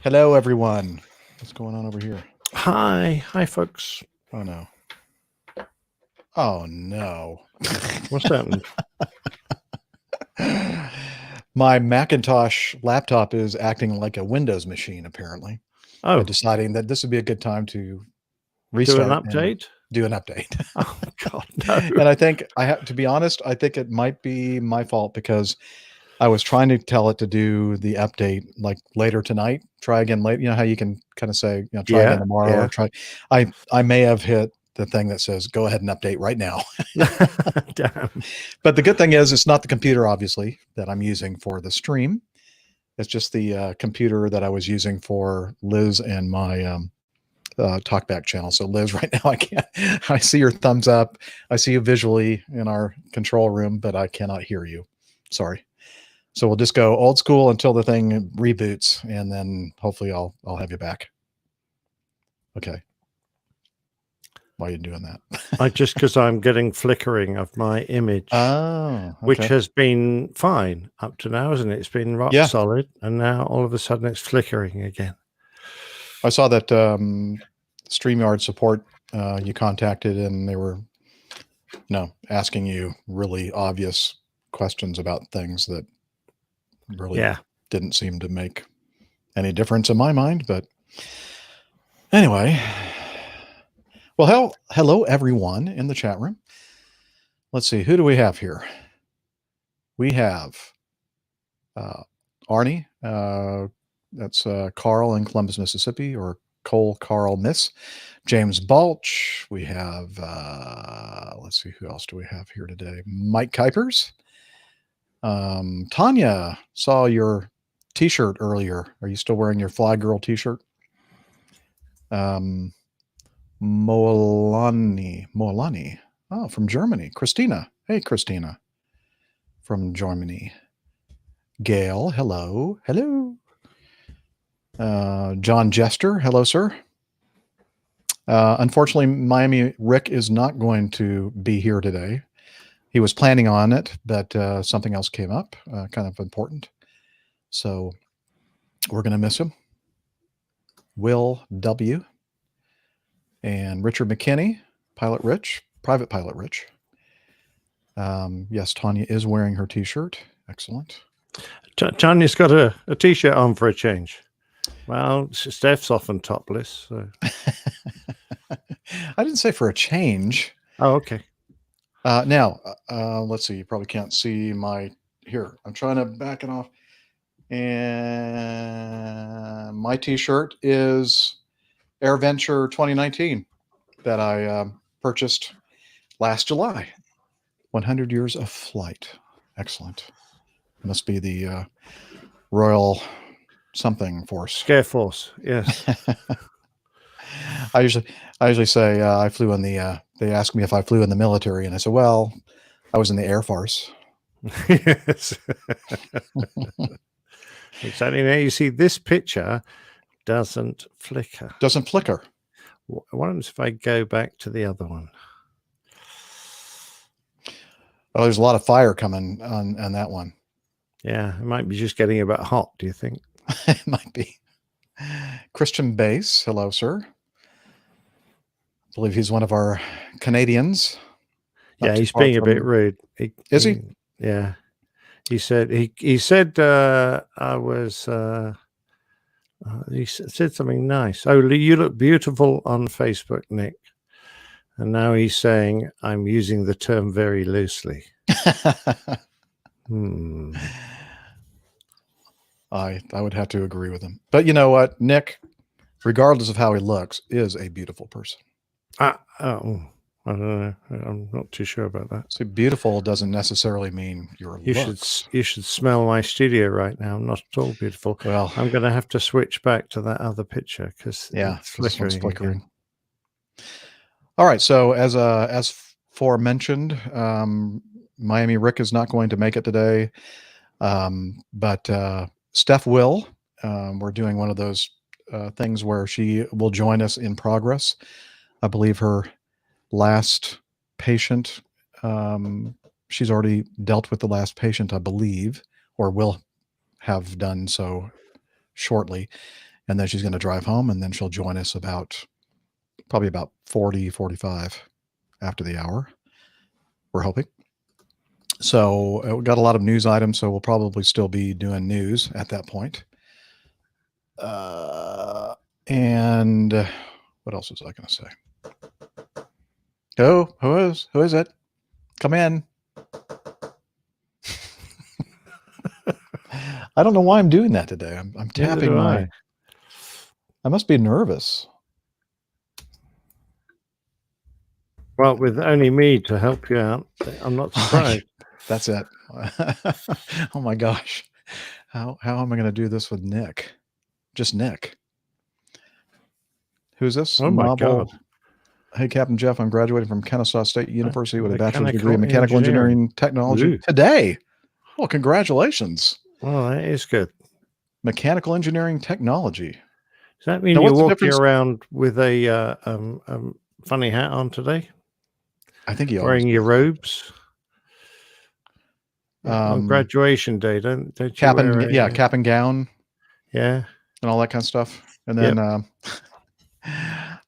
Hello, everyone. What's going on over here? Hi, folks. Oh, no. Oh, no. What's happened? My Macintosh laptop is acting like a Windows machine, apparently, and Oh, deciding that this would be a good time to do an restart and update? do an update. Oh God, no. And I think I have to be honest, I think it might be my fault because I was trying to tell it to do the update like later tonight. Try again later. You know how you can kind of say, try again Yeah, tomorrow or yeah. try. I may have hit the thing that says go ahead and update right now. Damn. But the good thing is it's not the computer, obviously, that I'm using for the stream. It's just the computer that I was using for Liz and my talkback channel. So Liz, right now I can't. I see your thumbs up. I see you visually in our control room, but I cannot hear you. Sorry. So we'll just go old school until the thing reboots, and then hopefully I'll have you back. Okay. Why are you doing that? Just because I'm getting flickering of my image, Oh, okay. which has been fine up to now, isn't it? It's been rock solid, and now all of a sudden it's flickering again. I saw that StreamYard support you contacted, and they were, asking you really obvious questions about things that really didn't seem to make any difference in my mind. But anyway, well, hello everyone in the chat room. Let's see, who do we have here? We have Arnie. That's Carl in Columbus, Mississippi, or Cole Carl Miss. James Balch. We have, let's see, who else do we have here today? Mike Kuipers. Tanya, saw your t-shirt earlier. Are you still wearing your Fly Girl t-shirt? Moalani. Oh, from Germany. Christina. Hey, Christina. From Germany. Gail, hello. Hello. John Jester, hello, sir. Unfortunately, Miami Rick is not going to be here today. He was planning on it, but something else came up, kind of important. So we're going to miss him. Will W. And Richard McKinney, Private Pilot Rich. Yes, Tanya is wearing her t-shirt. Excellent. Tanya's got a t-shirt on for a change. Well, Steph's often topless. So. I didn't say for a change. Oh, okay. Now, let's see. You probably can't see my... Here, I'm trying to back it off. And my t-shirt is AirVenture 2019 that I purchased last July. 100 years of flight. Excellent. Must be the Royal something Force. Scare Force, yes. I usually say I flew in the... they ask me if I flew in the military, and I said, well, I was in the Air Force. Yes. Exactly. Now you see this picture doesn't flicker. Doesn't flicker. What happens if I go back to the other one? Oh, there's a lot of fire coming on that one. Yeah, it might be just getting a bit hot, do you think? It might be. Christian Bass, hello, sir. I believe he's one of our Canadians. Yeah, he's being a bit rude. Is he? Yeah. He said he said I was he said something nice. Oh, you look beautiful on Facebook, Nick. And now he's saying I'm using the term very loosely. I would have to agree with him. But you know what? Nick, regardless of how he looks, is a beautiful person. I don't know. I'm not too sure about that. See, beautiful doesn't necessarily mean your looks. You should smell my studio right now. I'm not at all beautiful. Well, I'm going to have to switch back to that other picture because it's flickering. All right. So as forementioned, Miami Rick is not going to make it today, but Steph will. We're doing one of those things where she will join us in progress. I believe her last patient, she's already dealt with the last patient, I believe, or will have done so shortly. and then she's going to drive home, and then she'll join us probably about 40-45 after the hour, we're hoping. So we got a lot of news items, so we'll probably still be doing news at that point. And what else was I going to say? Oh, who is it? Come in. I don't know why I'm doing that today. I'm tapping my. I must be nervous. Well, with only me to help you out, I'm not surprised. That's it. Oh my gosh. How am I going to do this with Nick? Just Nick. Who's this? Oh my God. Hey, Captain Jeff, I'm graduating from Kennesaw State University with a bachelor's degree in mechanical engineering technology today. Well, congratulations. Well, that is good. Mechanical engineering technology. Does that mean you're walking around with a funny hat on today? I think you're wearing your robes. On graduation day, don't you cap and gown. Yeah. And all that kind of stuff. And then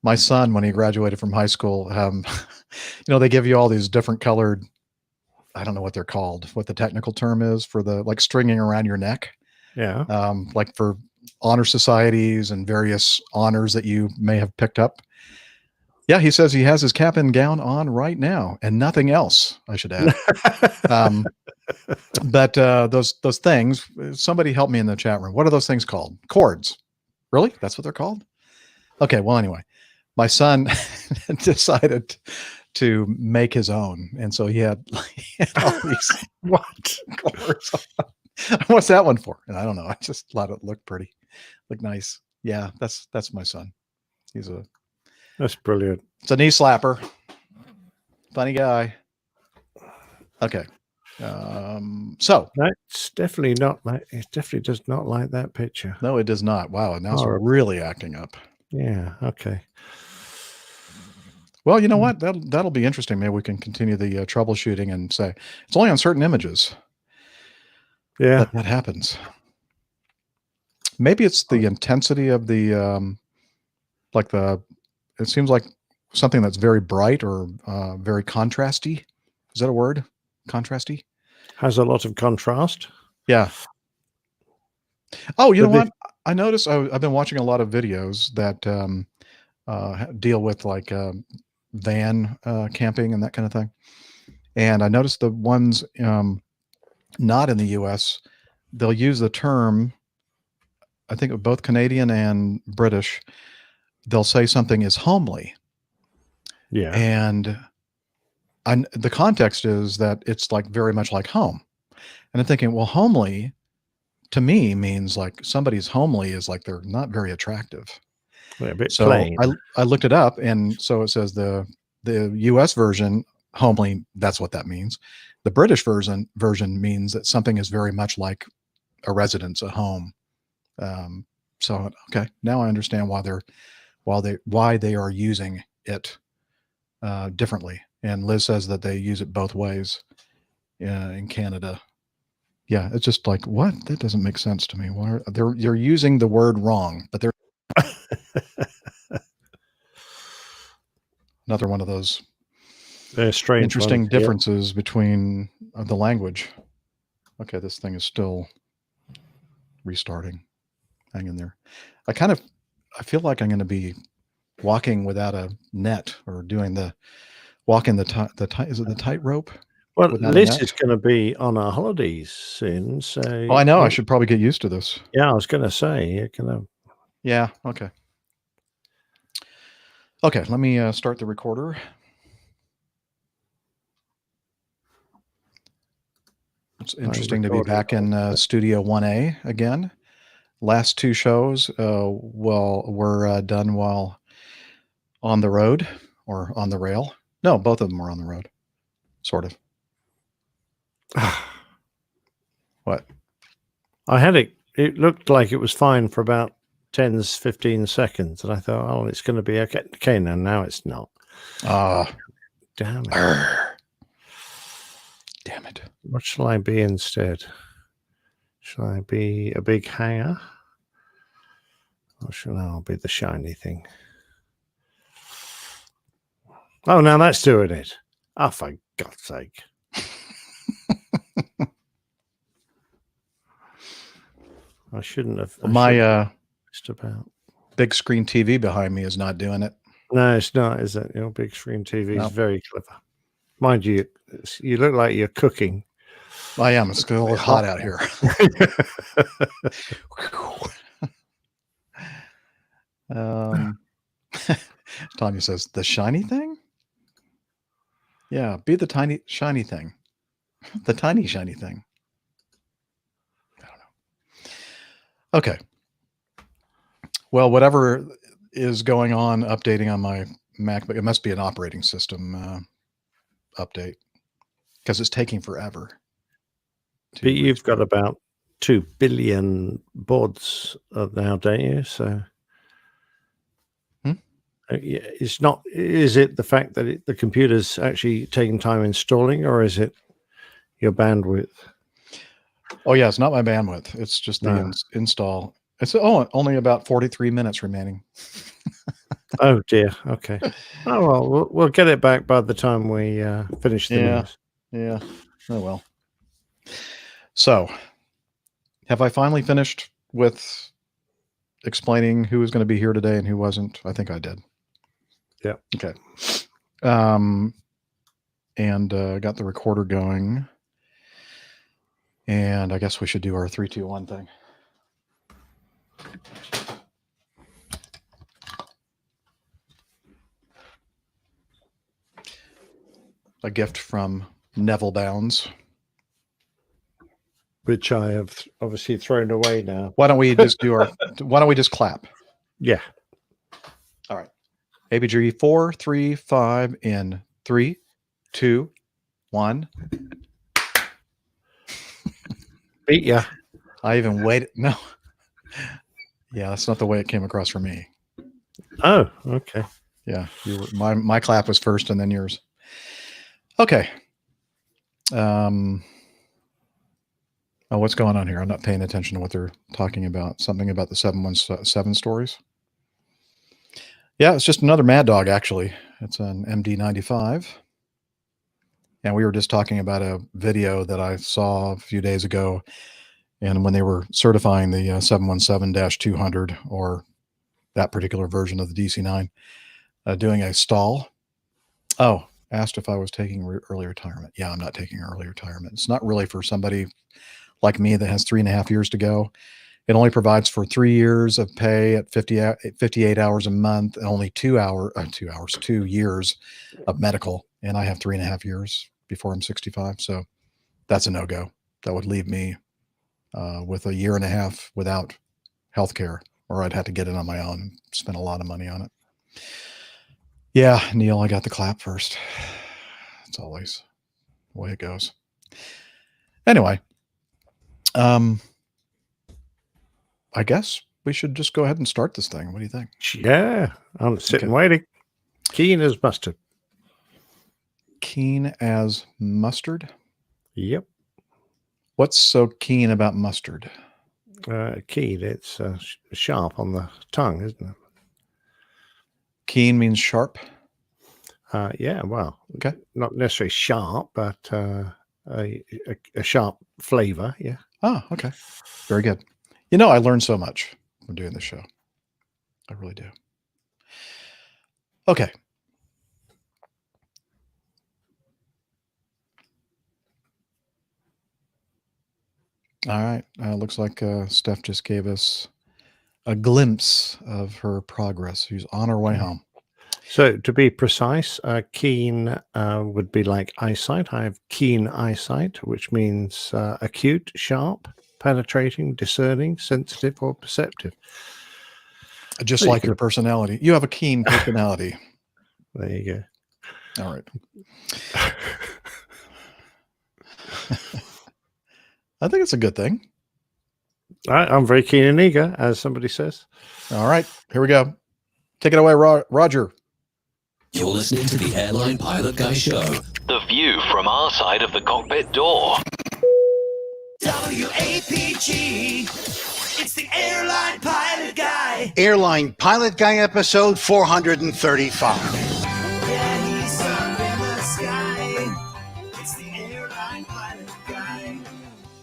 my son, when he graduated from high school, they give you all these different colored, I don't know what they're called, what the technical term is for the like stringing around your neck. Yeah. Like for honor societies and various honors that you may have picked up. Yeah, he says he has his cap and gown on right now and nothing else, I should add. But those things, somebody help me in the chat room. What are those things called? Cords. Really? That's what they're called? Okay, well, anyway, my son decided to make his own. And so he had all these cords on. What's that one for? And I don't know. I just thought it looked pretty, looked nice. Yeah, that's my son. That's brilliant. It's a knee slapper. Funny guy. Okay. So that's definitely not like, it definitely does not like that picture. No, it does not. Wow. Now it's really acting up. Yeah. Okay. Well, you know what? That'll be interesting. Maybe we can continue the troubleshooting and say it's only on certain images. Yeah. That happens. Maybe it's the intensity of the, it seems like something that's very bright or very contrasty. Is that a word? Contrasty? Has a lot of contrast. Yeah. Oh, you know what? I noticed I've been watching a lot of videos that deal with like van camping and that kind of thing. And I noticed the ones not in the US, they'll use the term, I think of both Canadian and British, they'll say something is homely. Yeah. And the context is that it's like very much like home. And I'm thinking, well, homely to me means like somebody's homely is like they're not very attractive. A bit so plain. I looked it up, and so it says the US version, homely, that's what that means. The British version means that something is very much like a residence, a home. So okay, now I understand why they are using it differently. And Liz says that they use it both ways in Canada. Yeah, it's just like, what? That doesn't make sense to me. Why they're using the word wrong, but they're another one of those strange interesting differences between the language. Okay, this thing is still restarting. Hang in there. I feel like I'm going to be walking without a net or doing the is it the tightrope? Well, Liz is going to be on our holidays soon, so. Oh, I know. I should probably get used to this. Yeah, I was going to say you're going to. Yeah. Okay. Okay. Let me start the recorder. It's interesting to be back in Studio 1A again. Last two shows, were done while on the road or on the rail. No, both of them were on the road, sort of. What? I had it. It looked like it was fine for about 10, 15 seconds, and I thought, oh, it's going to be okay. Okay, now it's not. Damn it! Damn it! What shall I be instead? Shall I be a big hanger? I'll be the shiny thing. Oh, now that's doing it. Oh, for God's sake. I shouldn't have. My just about. big screen TV behind me is not doing it. No, it's not, is it? Your big screen TV is No. very clever. Mind you, you look like you're cooking. I am. It's still hot out here. Tanya says, the shiny thing? Yeah, be the tiny shiny thing. The tiny shiny thing. I don't know. Okay. Well, whatever is going on, updating on my MacBook, it must be an operating system update because it's taking forever. But you've got about 2 billion boards now, don't you? So it's not. Is it the fact that the computer's actually taking time installing, or is it your bandwidth? Oh yeah, it's not my bandwidth. It's just the install. It's only about 43 minutes remaining. Oh dear. Okay. Oh well, we'll get it back by the time we finish the news. Yeah. Oh well. So, have I finally finished with explaining who was going to be here today and who wasn't? I think I did. Yeah. Okay. And got the recorder going. And I guess we should do our 3, 2, 1 thing. A gift from Neville Bounds, which I have obviously thrown away now. Why don't we just do our? Why don't we just clap? Yeah. All right. ABG 4, 3, 5 in 3, 2, 1. Beat ya. I even waited. No. Yeah, that's not the way it came across for me. Oh, okay. Yeah, my clap was first, and then yours. Okay. Oh, what's going on here? I'm not paying attention to what they're talking about. Something about the 717 stories. Yeah, it's just another Mad Dog, actually. It's an MD95. And we were just talking about a video that I saw a few days ago. And when they were certifying the 717-200, or that particular version of the DC-9, doing a stall. Oh, asked if I was taking early retirement. Yeah, I'm not taking early retirement. It's not really for somebody like me that has 3.5 years to go. It only provides for 3 years of pay at 58 hours a month, and only 2 years of medical. And I have 3.5 years before I'm 65. So that's a no-go. That would leave me with 1.5 years without health care, or I'd have to get it on my own and spend a lot of money on it. Yeah, Neil, I got the clap first. It's always the way it goes. Anyway, I guess we should just go ahead and start this thing. What do you think? Yeah, I'm sitting waiting. Keen as mustard. Keen as mustard? Yep. What's so keen about mustard? Keen, it's sharp on the tongue, isn't it? Keen means sharp? Yeah, well, okay. Not necessarily sharp, but a sharp flavor, yeah. Oh, okay. Very good. You know, I learned so much from doing this show. I really do. Okay. All right. Looks like Steph just gave us a glimpse of her progress. She's on her way home. So to be precise, keen would be like eyesight. I have keen eyesight, which means acute, sharp, penetrating, discerning, sensitive, or perceptive. Just like your personality. You have a keen personality. There you go. All right. I think it's a good thing. I'm very keen and eager, as somebody says. All right, here we go. Take it away, Roger. You're listening to the Airline Pilot Guy Show. The view from our side of the cockpit door. WAPG, it's the Airline Pilot Guy. Airline Pilot Guy episode 435. Yeah, he's up in the sky. It's the Airline Pilot Guy.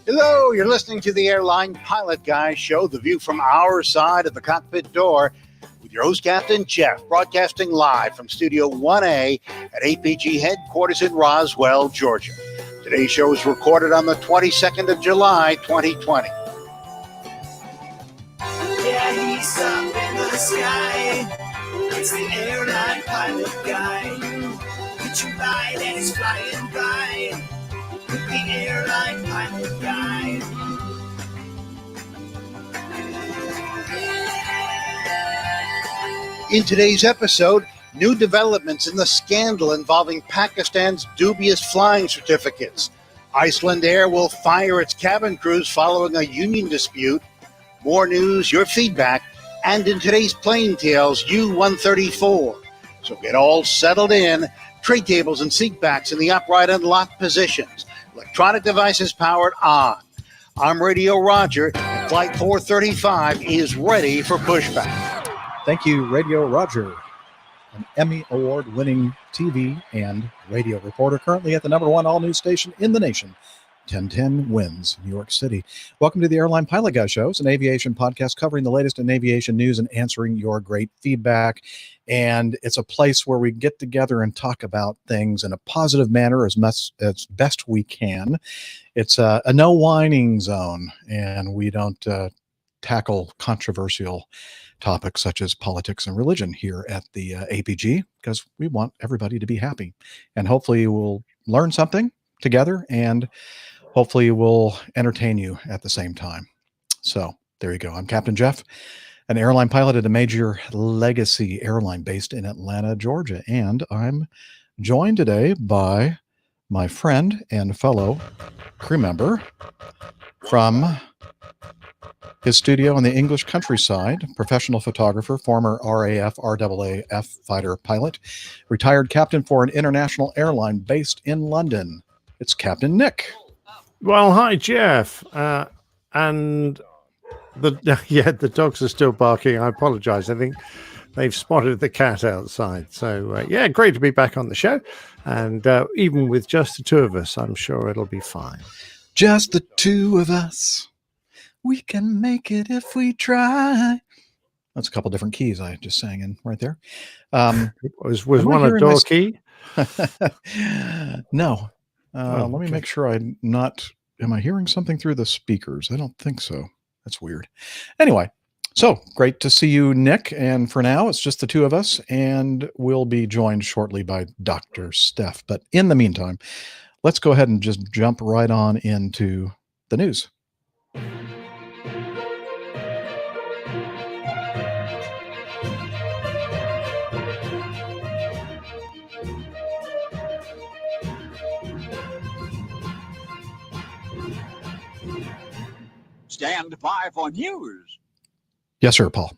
Hello, you're listening to the Airline Pilot Guy show, the view from our side of the cockpit door, with your host, Captain Jeff, broadcasting live from Studio 1A at APG headquarters in Roswell, Georgia. Today's show is recorded on the 22nd of July, 2020. Yeah, he's up in the sky. It's the Airline Pilot Guy. Get you right and he's flying by. With the Airline Pilot Guy. In today's episode, new developments in the scandal involving Pakistan's dubious flying certificates. Iceland Air will fire its cabin crews following a union dispute. More news, your feedback, and in today's Plane Tales, U-134. So get all settled in, tray tables and seat backs in the upright and locked positions. Electronic devices powered on. I'm Radio Roger, and Flight 435 is ready for pushback. Thank you, Radio Roger, an Emmy Award-winning TV and radio reporter, currently at the #1 all-news station in the nation, 1010 Wins, New York City. Welcome to the Airline Pilot Guy Show. It's an aviation podcast covering the latest in aviation news and answering your great feedback. And it's a place where we get together and talk about things in a positive manner as best we can. It's a no whining zone, and we don't tackle controversial topics such as politics and religion here at the APG, because we want everybody to be happy. And hopefully we'll learn something together, and hopefully we'll entertain you at the same time. So there you go. I'm Captain Jeff, an airline pilot at a major legacy airline based in Atlanta, Georgia. And I'm joined today by my friend and fellow crew member from his studio in the English countryside, professional photographer, former RAF, RAAF fighter pilot, retired captain for an international airline based in London. It's Captain Nick. Well, hi, Jeff. And the dogs are still barking. I apologize. I think they've spotted the cat outside. So, great to be back on the show. And even with just the two of us, I'm sure it'll be fine. Just the two of us. We can make it if we try. That's a couple different keys I just sang in right there. Was one a door key? No. Let me okay. make sure am I hearing something through the speakers? I don't think so. That's weird. Anyway, so great to see you, Nick. And for now, it's just the two of us, and we'll be joined shortly by Dr. Steph. But in the meantime, let's go ahead and just jump right on into the news. Stand by for news. Yes, sir, Paul.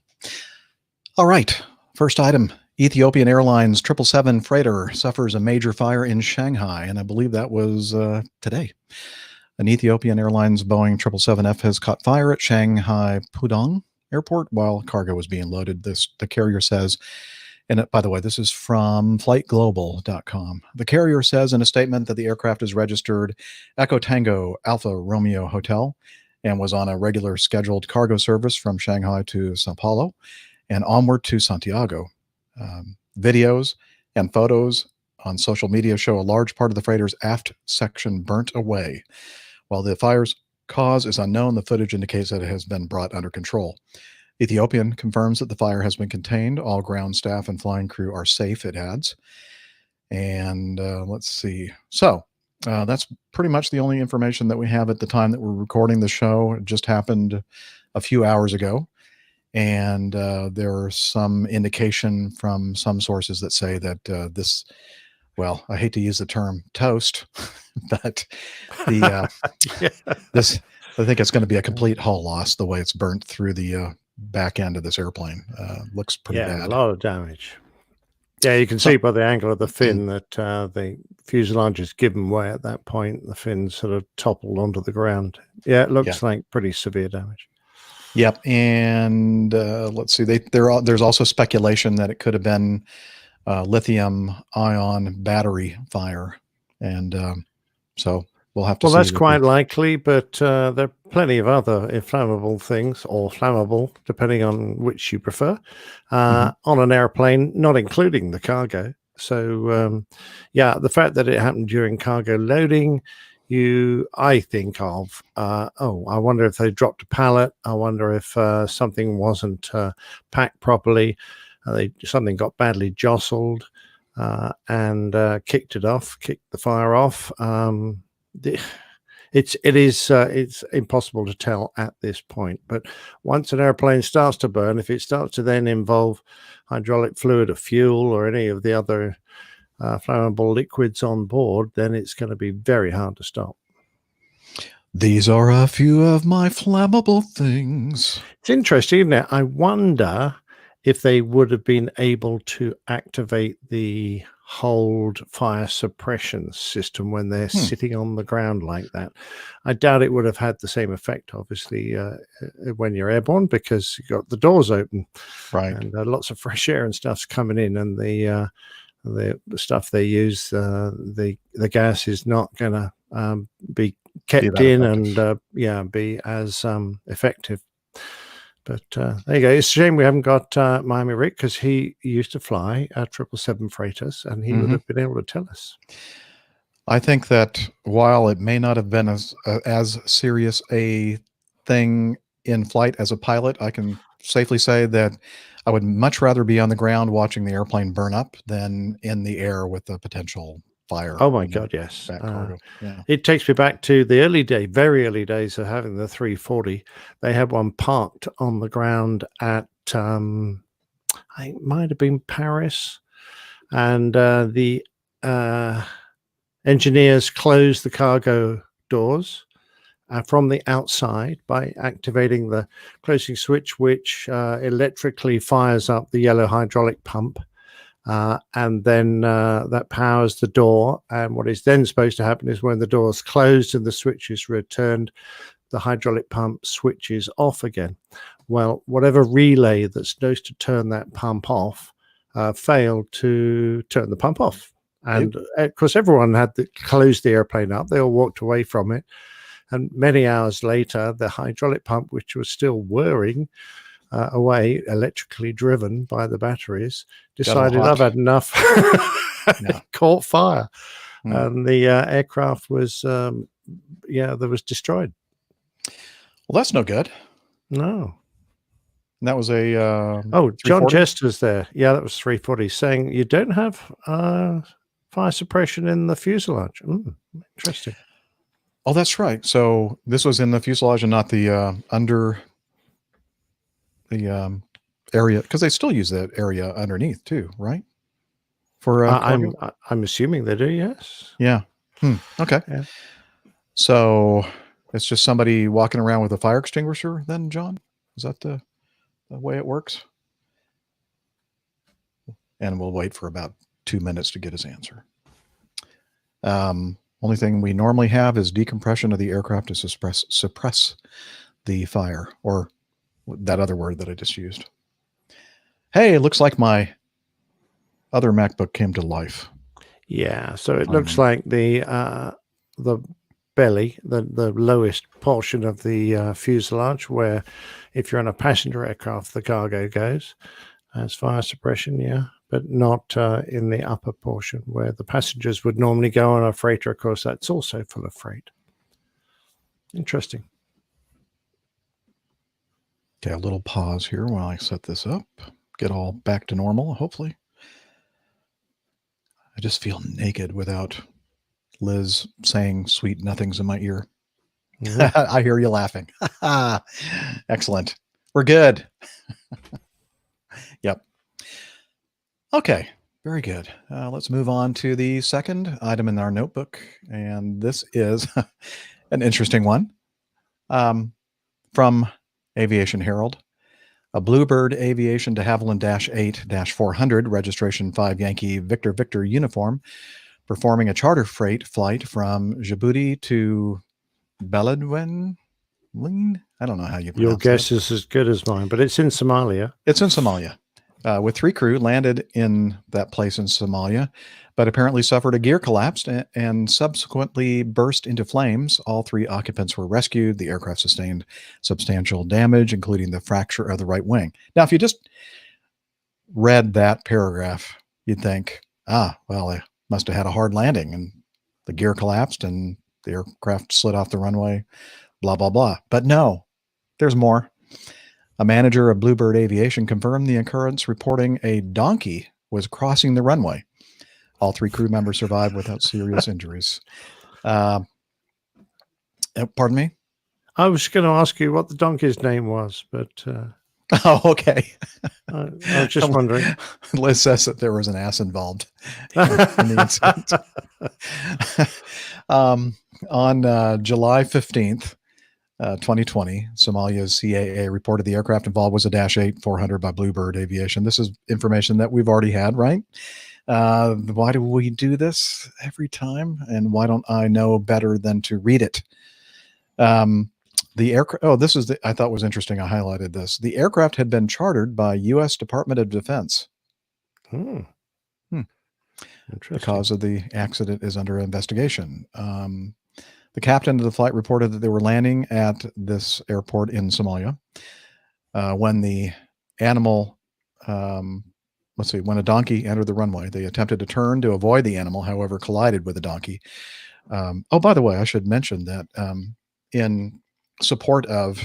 All right. First item. Ethiopian Airlines 777 freighter suffers a major fire in Shanghai, and I believe that was today. An Ethiopian Airlines Boeing 777F has caught fire at Shanghai Pudong Airport while cargo was being loaded. The carrier says, and by the way, this is from flightglobal.com. The carrier says in a statement that the aircraft is registered Echo Tango Alpha Romeo Hotel and was on a regular scheduled cargo service from Shanghai to Sao Paulo and onward to Santiago. Videos and photos on social media show a large part of the freighter's aft section burnt away. While the fire's cause is unknown, the footage indicates that it has been brought under control. Ethiopian confirms that the fire has been contained. All ground staff and flying crew are safe, it adds. And let's see. So that's pretty much the only information that we have at the time that we're recording the show. It just happened a few hours ago. And there's some indication from some sources that say that this, well, I hate to use the term toast, but this, I think it's going to be a complete hull loss the way it's burnt through the back end of this airplane. Looks pretty bad. A lot of damage. Yeah, you can see by the angle of the fin that the fuselage is given way at that point. The fin sort of toppled onto the ground. Yeah, it looks like pretty severe damage. Yep. And let's see, there's also speculation that it could have been lithium ion battery fire. And so we'll have to Well, see. that's quite likely, but there are plenty of other inflammable things, or flammable, depending on which you prefer, on an airplane, not including the cargo. So, yeah, the fact that it happened during cargo loading, I think of, I wonder if they dropped a pallet. I wonder if something wasn't packed properly. Something got badly jostled and kicked the fire off. It's impossible to tell at this point. But once an airplane starts to burn, if it starts to then involve hydraulic fluid or fuel or any of the other flammable liquids on board, then it's going to be very hard to stop. These are a few of my flammable things. It's interesting, isn't it? I wonder if they would have been able to activate the hold fire suppression system when they're sitting on the ground like that. I doubt it would have had the same effect, obviously, when you're airborne, because you've got the doors open, right, and lots of fresh air and stuff's coming in, and the stuff they use, the gas is not going to be kept in effective. And be as effective. But there you go. It's a shame we haven't got Miami Rick, because he used to fly 777 freighters, and he would have been able to tell us. I think that while it may not have been as serious a thing in flight as a pilot, I can safely say that I would much rather be on the ground watching the airplane burn up than in the air with the potential fire. Oh my God, yes. Yeah. It takes me back to the very early days of having the 340. They had one parked on the ground at, I think it might have been Paris, and the engineers closed the cargo doors from the outside by activating the closing switch, which electrically fires up the yellow hydraulic pump. And then that powers the door. And what is then supposed to happen is when the door is closed and the switch is returned, the hydraulic pump switches off again. Well, whatever relay that's supposed to turn that pump off failed to turn the pump off. And of course, everyone had closed the airplane up. They all walked away from it. And many hours later, the hydraulic pump, which was still whirring away, electrically driven by the batteries, decided I've had enough. Caught fire, and the aircraft was destroyed. Well, that's no good. No. And that was a John Jester's there. Yeah, that was 340, saying you don't have fire suppression in the fuselage. Interesting. Oh, that's right. So this was in the fuselage and not the under the area, because they still use that area underneath too, right? For I'm assuming they do. Yes. Yeah. Okay. Yeah. So it's just somebody walking around with a fire extinguisher, then, John? Is that the way it works? And we'll wait for about 2 minutes to get his answer. Only thing we normally have is decompression of the aircraft to suppress the fire, or that other word that I just used. Hey, it looks like my other MacBook came to life. Yeah, so it looks like the belly, the lowest portion of the fuselage, where if you're on a passenger aircraft, the cargo goes, has fire suppression, yeah, but not in the upper portion where the passengers would normally go on a freighter. Of course, that's also full of freight. Interesting. Okay, a little pause here while I set this up. Get all back to normal, hopefully. I just feel naked without Liz saying sweet nothings in my ear. I hear you laughing. Excellent. We're good. Yep. Okay, very good. Let's move on to the second item in our notebook. And this is an interesting one from Aviation Herald. A Bluebird Aviation de Havilland -8-400, registration 5 Yankee Victor Victor uniform, performing a charter freight flight from Djibouti to Beledweyne, I don't know how you pronounce Your that. guess is as good as mine, but it's in Somalia. It's in Somalia. With 3 crew landed in that place in Somalia, but apparently suffered a gear collapse and subsequently burst into flames. All 3 occupants were rescued. The aircraft sustained substantial damage, including the fracture of the right wing. Now, if you just read that paragraph, you'd think, well, they must have had a hard landing and the gear collapsed and the aircraft slid off the runway, blah, blah, blah. But no, there's more. A manager of Bluebird Aviation confirmed the occurrence, reporting a donkey was crossing the runway. All 3 crew members survived without serious injuries. Pardon me? I was going to ask you what the donkey's name was, but Oh, okay. I was just wondering. Liz says that there was an ass involved in the incident. On July 15th, 2020, Somalia's CAA reported the aircraft involved was a Dash 8-400 by Bluebird Aviation. This is information that we've already had, right? Why do we do this every time? And why don't I know better than to read it? The aircraft. Oh, this is I thought was interesting. I highlighted this. The aircraft had been chartered by U.S. Department of Defense. Interesting. The cause of the accident is under investigation. The captain of the flight reported that they were landing at this airport in Somalia when the animal, when a donkey entered the runway. They attempted to turn to avoid the animal, however, collided with the donkey. By the way, I should mention that in support of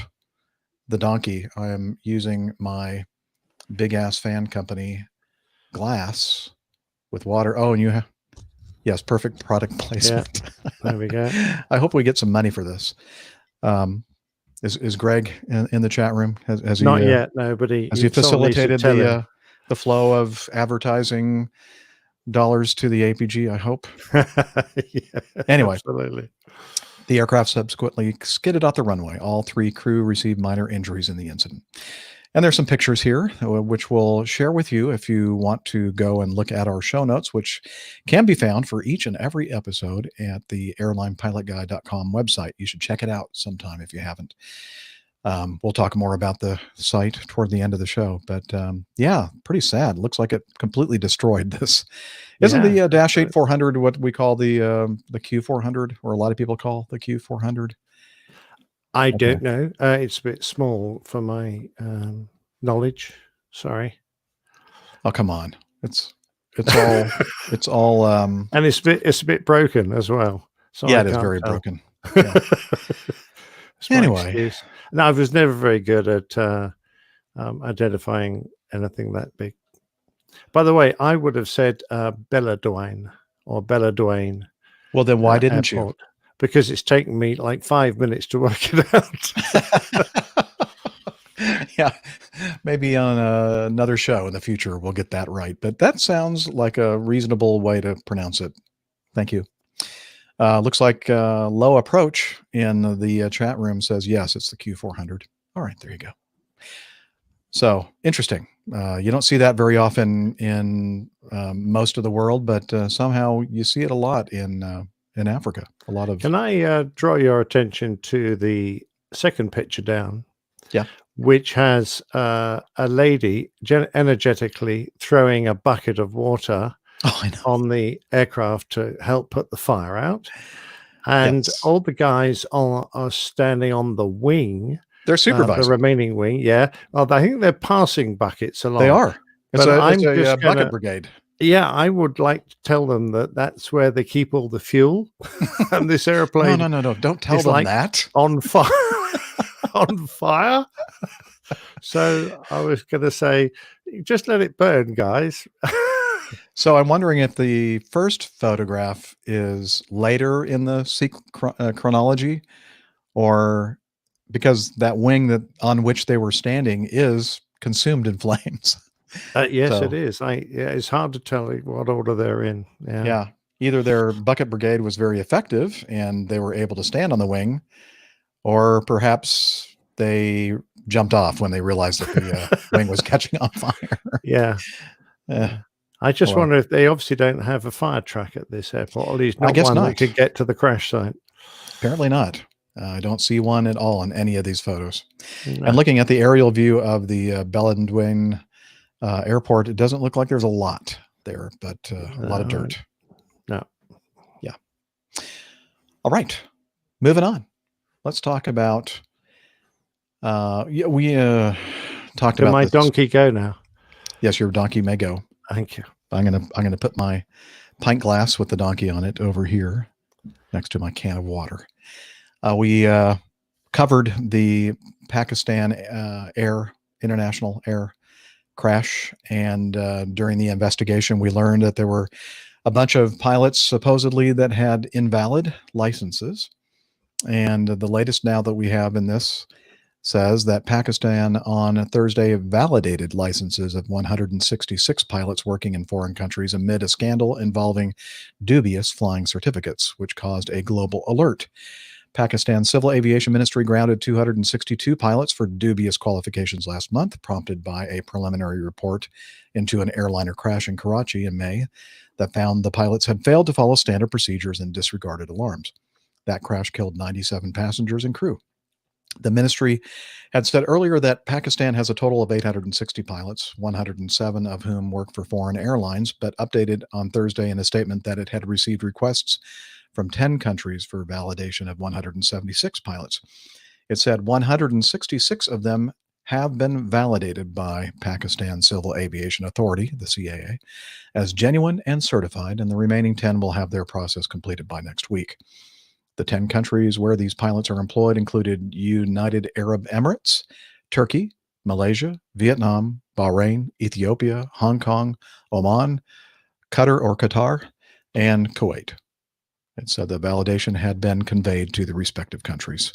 the donkey, I am using my big ass fan company glass with water. Oh, and you have, yes, perfect product placement. Yeah, there we go. I hope we get some money for this. Is Greg in the chat room? Has Not he, yet, no, but has he facilitated the flow of advertising dollars to the APG? I hope. Yeah, anyway, absolutely. The aircraft subsequently skidded off the runway. All 3 crew received minor injuries in the incident. And there's some pictures here, which we'll share with you if you want to go and look at our show notes, which can be found for each and every episode at the airlinepilotguy.com website. You should check it out sometime if you haven't. We'll talk more about the site toward the end of the show. But yeah, pretty sad. Looks like it completely destroyed this. Isn't the Dash 8-400 what we call the Q400, or a lot of people call the Q400? I don't know. It's a bit small for my knowledge. Sorry. Oh, come on. It's all and it's a bit broken as well. So yeah, it is very broken. Yeah. Anyway, no, I was never very good at identifying anything that big. By the way, I would have said Belladwine or Belladwine. Well, then why didn't airport, you? Because it's taken me like 5 minutes to work it out. Yeah, maybe on another show in the future we'll get that right. But that sounds like a reasonable way to pronounce it. Thank you. Looks like Low Approach in the chat room says, yes, it's the Q400. All right, there you go. So interesting. You don't see that very often in most of the world, but somehow you see it a lot in Africa. A lot of. Can I draw your attention to the second picture down? Yeah. Which has a lady energetically throwing a bucket of water on the aircraft to help put the fire out. And all the guys are standing on the wing. They're supervising. The remaining wing, yeah. Well, I think they're passing buckets along. They are. It's a bucket brigade. Yeah, I would like to tell them that that's where they keep all the fuel. And this airplane. No. Don't tell them that. On fire. On fire. So I was going to say, just let it burn, guys. So I'm wondering if the first photograph is later in the chronology, or because that wing on which they were standing is consumed in flames. Yes, it is. It's hard to tell what order they're in. Yeah. Either their bucket brigade was very effective and they were able to stand on the wing, or perhaps they jumped off when they realized that the wing was catching on fire. Yeah. I just wonder if they obviously don't have a fire truck at this airport, or at least not one that could get to the crash site. Apparently not. I don't see one at all in any of these photos. No. And looking at the aerial view of the Bellenduin airport, it doesn't look like there's a lot there, but a lot of dirt. No. Yeah. All right. Moving on. Let's talk about. We talked Can about my this. donkey go now? Yes, your donkey may go. Thank you. I'm gonna put my pint glass with the donkey on it over here next to my can of water. We covered the Pakistan international air crash, and during the investigation, we learned that there were a bunch of pilots supposedly that had invalid licenses. And the latest now that we have in this says that Pakistan on Thursday validated licenses of 166 pilots working in foreign countries amid a scandal involving dubious flying certificates, which caused a global alert. Pakistan's Civil Aviation Ministry grounded 262 pilots for dubious qualifications last month, prompted by a preliminary report into an airliner crash in Karachi in May that found the pilots had failed to follow standard procedures and disregarded alarms. That crash killed 97 passengers and crew. The ministry had said earlier that Pakistan has a total of 860 pilots, 107 of whom work for foreign airlines, but updated on Thursday in a statement that it had received requests from 10 countries for validation of 176 pilots. It said 166 of them have been validated by Pakistan Civil Aviation Authority, the CAA, as genuine and certified, and the remaining 10 will have their process completed by next week. The 10 countries where these pilots are employed included United Arab Emirates, Turkey, Malaysia, Vietnam, Bahrain, Ethiopia, Hong Kong, Oman, Qatar, and Kuwait. It said the validation had been conveyed to the respective countries.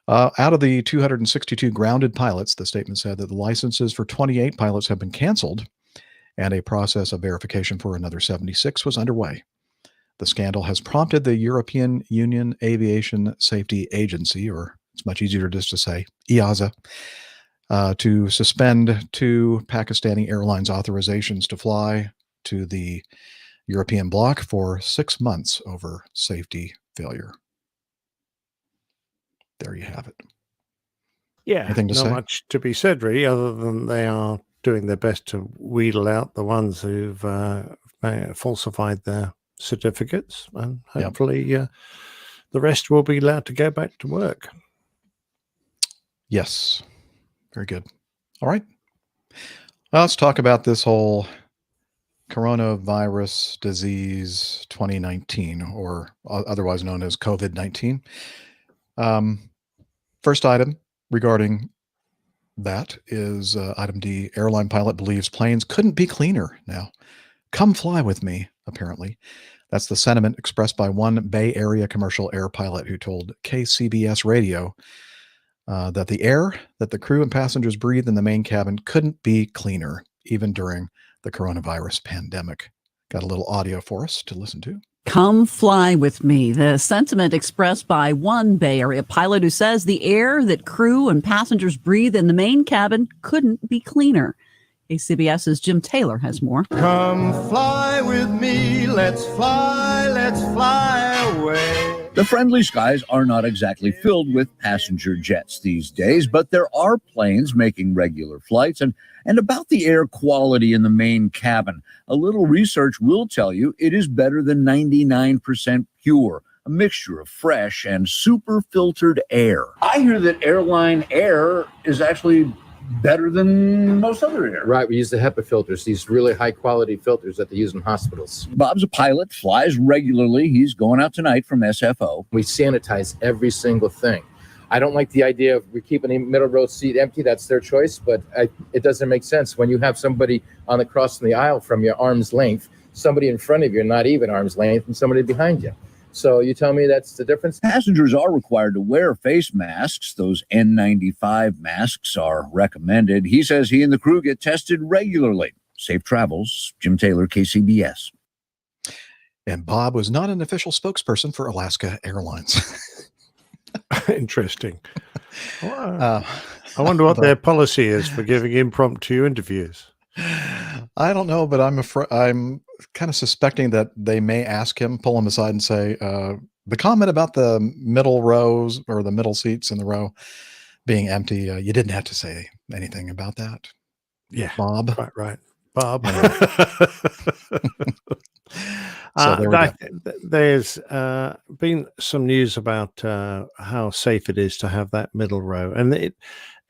Out of the 262 grounded pilots, the statement said that the licenses for 28 pilots have been canceled, and a process of verification for another 76 was underway. The scandal has prompted the European Union Aviation Safety Agency, or it's much easier just to say EASA, to suspend 2 Pakistani airlines' authorizations to fly to the European bloc for 6 months over safety failure. There you have it. Yeah, Anything to not say? much to be said, really, other than they are doing their best to wheedle out the ones who've falsified their certificates, and hopefully the rest will be allowed to go back to work. Yes. Very good. All right. Well, let's talk about this whole coronavirus disease 2019, or otherwise known as COVID-19. First item regarding that is item D. Airline pilot believes planes couldn't be cleaner now. Come fly with me, apparently. That's the sentiment expressed by one Bay Area commercial air pilot who told KCBS Radio that the air that the crew and passengers breathed in the main cabin couldn't be cleaner, even during the coronavirus pandemic. Got a little audio for us to listen to. Come fly with me. The sentiment expressed by one Bay Area pilot who says the air that crew and passengers breathe in the main cabin couldn't be cleaner. KCBS's Jim Taylor has more. Come fly with me, let's fly away. The friendly skies are not exactly filled with passenger jets these days, but there are planes making regular flights. And about the air quality in the main cabin, a little research will tell you it is better than 99% pure, a mixture of fresh and super filtered air. I hear that airline air is actually better than most other air. Right, we use the HEPA filters, these really high quality filters that they use in hospitals. Bob's a pilot, flies regularly. He's going out tonight from SFO. We sanitize every single thing. I don't like the idea of we keeping a middle row seat empty. That's their choice, but it doesn't make sense when you have somebody crossing the aisle from your arm's length, somebody in front of you, not even arm's length, and somebody behind you. So you tell me that's the difference? Passengers are required to wear face masks. Those N95 masks are recommended. He says he and the crew get tested regularly. Safe travels. Jim Taylor, KCBS. And Bob was not an official spokesperson for Alaska Airlines. Interesting. I wonder what their policy is for giving impromptu interviews. I don't know, but I'm kind of suspecting that they may ask him, pull him aside and say, the comment about the middle rows or the middle seats in the row being empty, you didn't have to say anything about that. Yeah. Bob. Right. Bob. Anyway. So there we go. There's been some news about how safe it is to have that middle row and it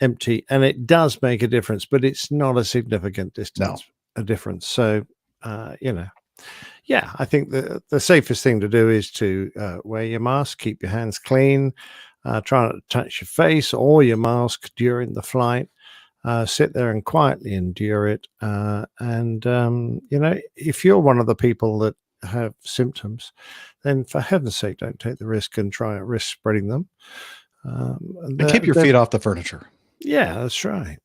empty, and it does make a difference, but it's not a significant distance, a difference. So, I think the safest thing to do is to wear your mask, keep your hands clean, try not to touch your face or your mask during the flight. Sit there and quietly endure it. If you're one of the people that have symptoms, then for heaven's sake, don't take the risk and risk spreading them. And keep your feet off the furniture. Yeah, that's right.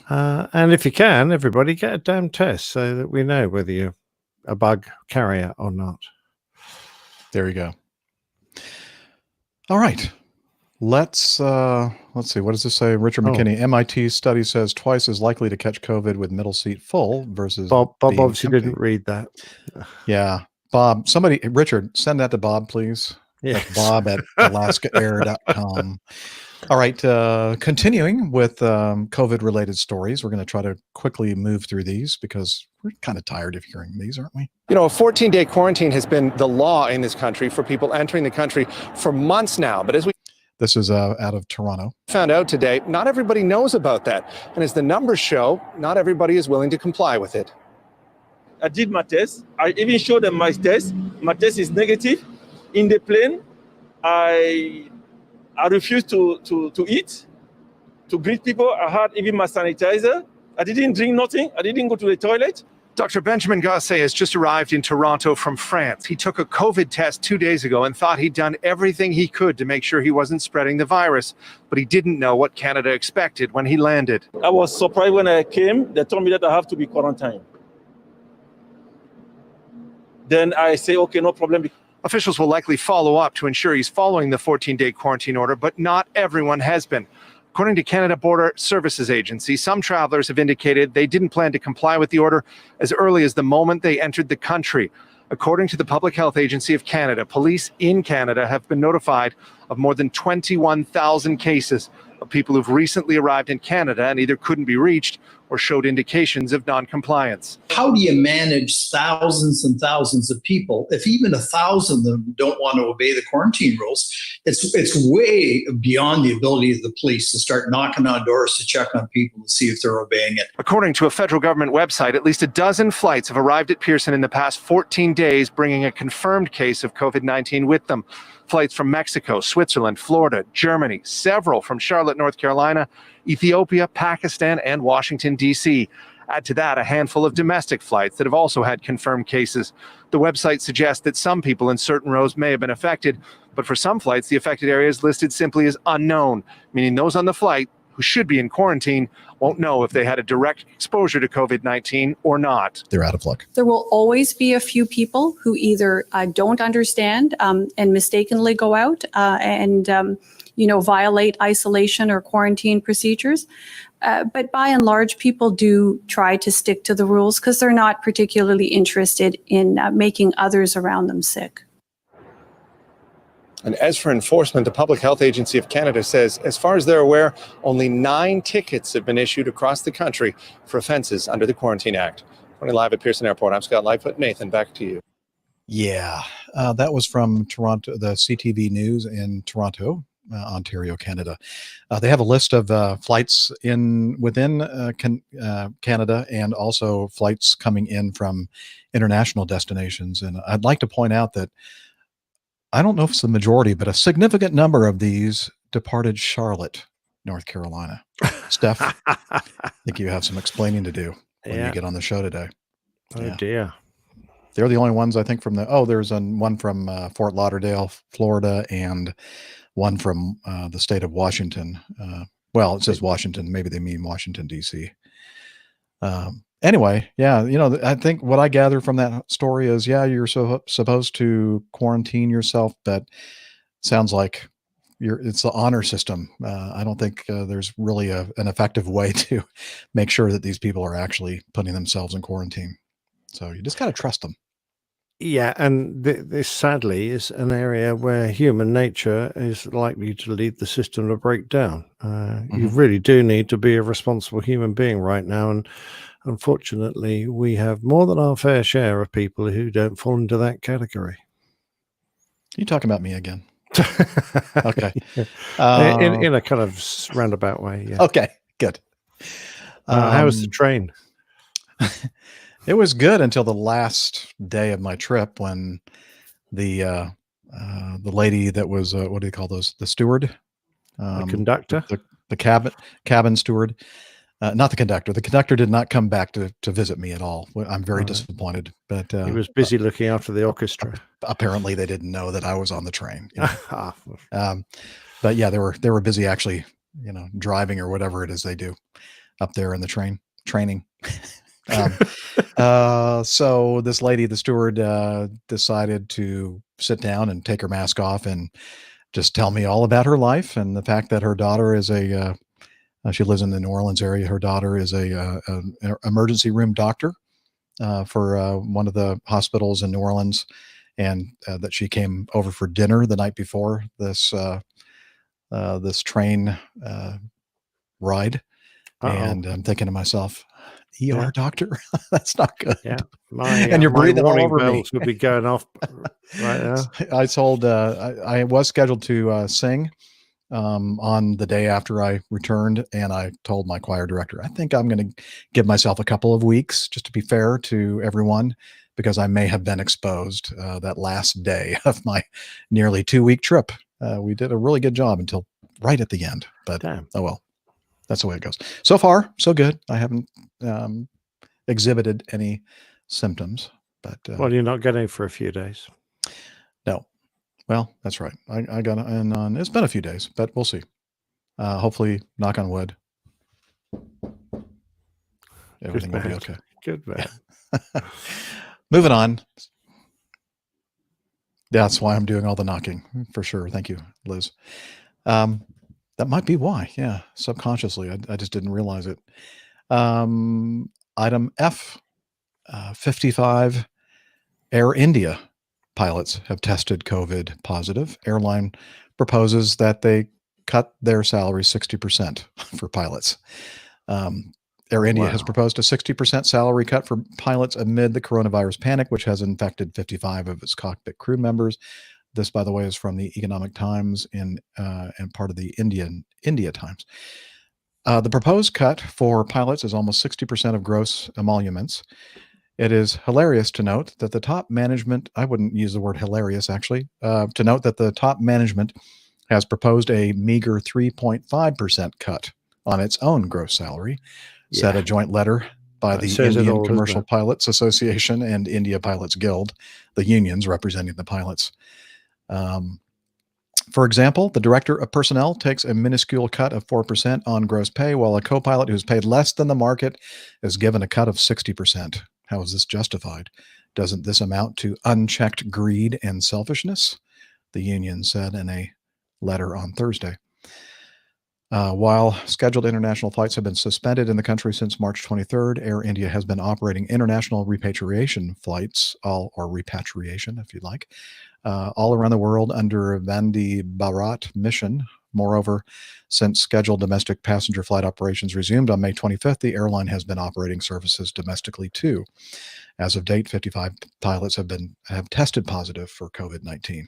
And if you can, everybody get a damn test so that we know whether you're a bug carrier or not. There you go. All right. Let's see. What does this say? Richard McKinney, MIT study says twice as likely to catch COVID with middle seat full versus Bob being obviously empty. didn't read that. Yeah. Bob, Richard, send that to Bob, please. Yeah. Bob at alaskaair.com. All right. Continuing with COVID related stories. We're going to try to quickly move through these because we're kind of tired of hearing these, aren't we? You know, a 14-day quarantine has been the law in this country for people entering the country for months now. But as we This is out of Toronto. found out today, not everybody knows about that. And as the numbers show, not everybody is willing to comply with it. I did my test. I even showed them my test. My test is negative. In the plane, I refused to eat, to greet people. I had even my sanitizer. I didn't drink nothing. I didn't go to the toilet. Dr. Benjamin Gasset has just arrived in Toronto from France. He took a COVID test 2 days ago and thought he'd done everything he could to make sure he wasn't spreading the virus, but he didn't know what Canada expected when he landed. I was surprised when I came. They told me that I have to be quarantined. Then I say, okay, no problem. Officials will likely follow up to ensure he's following the 14-day quarantine order, but not everyone has been. According to Canada Border Services Agency, some travelers have indicated they didn't plan to comply with the order as early as the moment they entered the country. According to the Public Health Agency of Canada, police in Canada have been notified of more than 21,000 cases of people who've recently arrived in Canada and either couldn't be reached or showed indications of non-compliance. How do you manage thousands and thousands of people if even 1,000 of them don't want to obey the quarantine rules? It's way beyond the ability of the police to start knocking on doors to check on people to see if they're obeying it. According to a federal government website, at least a dozen flights have arrived at Pearson in the past 14 days, bringing a confirmed case of COVID-19 with them. Flights from Mexico, Switzerland, Florida, Germany, several from Charlotte, North Carolina, Ethiopia, Pakistan, and Washington, D.C. Add to that a handful of domestic flights that have also had confirmed cases. The website suggests that some people in certain rows may have been affected, but for some flights, the affected area is listed simply as unknown, meaning those on the flight who should be in quarantine won't know if they had a direct exposure to COVID-19 or not. They're out of luck. There will always be a few people who either don't understand and mistakenly go out and violate isolation or quarantine procedures. But by and large, people do try to stick to the rules because they're not particularly interested in making others around them sick. And as for enforcement, the Public Health Agency of Canada says, as far as they're aware, only 9 tickets have been issued across the country for offenses under the Quarantine Act. Running live at Pearson Airport, I'm Scott Lightfoot. Nathan, back to you. Yeah, that was from Toronto, the CTV News in Toronto, Ontario, Canada. They have a list of flights within Canada and also flights coming in from international destinations. And I'd like to point out that I don't know if it's the majority, but a significant number of these departed Charlotte, North Carolina. Steph, I think you have some explaining to do when you get on the show today. Oh, dear. They're the only ones, I think, from there's one from Fort Lauderdale, Florida, and one from the state of Washington. Well, it says Washington. Maybe they mean Washington, D.C. Anyway, yeah, I think what I gather from that story is, yeah, you're supposed to quarantine yourself, but it sounds like it's the honor system. I don't think there's really an effective way to make sure that these people are actually putting themselves in quarantine. So you just got to trust them. Yeah, and this sadly is an area where human nature is likely to lead the system to break down. You really do need to be a responsible human being right now, and unfortunately, we have more than our fair share of people who don't fall into that category. You talking about me again? Okay. In a kind of roundabout way, yeah. Okay, good. How was the train? It was good until the last day of my trip when the lady that was what do you call those? The steward, The conductor? the cabin steward, not the conductor. The conductor did not come back to visit me at all. I'm very disappointed. But He was busy looking after the orchestra. Apparently, they didn't know that I was on the train. You know? But yeah, they were busy actually, driving or whatever it is they do up there in the training. So this lady, the steward, decided to sit down and take her mask off and just tell me all about her life and the fact that her daughter is she lives in the New Orleans area. Her daughter is an emergency room doctor for one of the hospitals in New Orleans, and that she came over for dinner the night before this train ride. And I'm thinking to myself, ER doctor, that's not good. Yeah, and you're breathing all over me. Would be going off right now. I told I was scheduled to sing on the day after I returned, and I told my choir director, I think I'm going to give myself a couple of weeks just to be fair to everyone, because I may have been exposed that last day of my nearly 2-week trip. We did a really good job until right at the end, but oh well. That's the way it goes. So far, so good. I haven't exhibited any symptoms, but well, you're not getting for a few days. No. Well, that's right. I got in on. It's been a few days, but we'll see. Hopefully, knock on wood, everything will be okay. Good man. Yeah. Moving on. That's why I'm doing all the knocking for sure. Thank you, Liz. That might be why. Yeah, subconsciously, I just didn't realize it. Item F, 55 Air India pilots have tested COVID positive. Airline proposes that they cut their salary 60% for pilots. Air India has proposed a 60% salary cut for pilots amid the coronavirus panic, which has infected 55 of its cockpit crew members. This, by the way, is from the Economic Times and part of the India Times. The proposed cut for pilots is almost 60% of gross emoluments. It is hilarious to note that the top management, I wouldn't use the word hilarious actually, to note that the top management has proposed a meager 3.5% cut on its own gross salary, said a joint letter by the Indian Commercial Pilots Association and India Pilots Guild, the unions representing the pilots. For example, the director of personnel takes a minuscule cut of 4% on gross pay, while a co-pilot who's paid less than the market is given a cut of 60%. How is this justified? Doesn't this amount to unchecked greed and selfishness? The union said in a letter on Thursday. While scheduled international flights have been suspended in the country since March 23rd, Air India has been operating international repatriation flights, or repatriation, if you'd like, all around the world under Vande Bharat mission. Moreover, since scheduled domestic passenger flight operations resumed on May 25th, the airline has been operating services domestically too. As of date, 55 pilots have tested positive for COVID-19.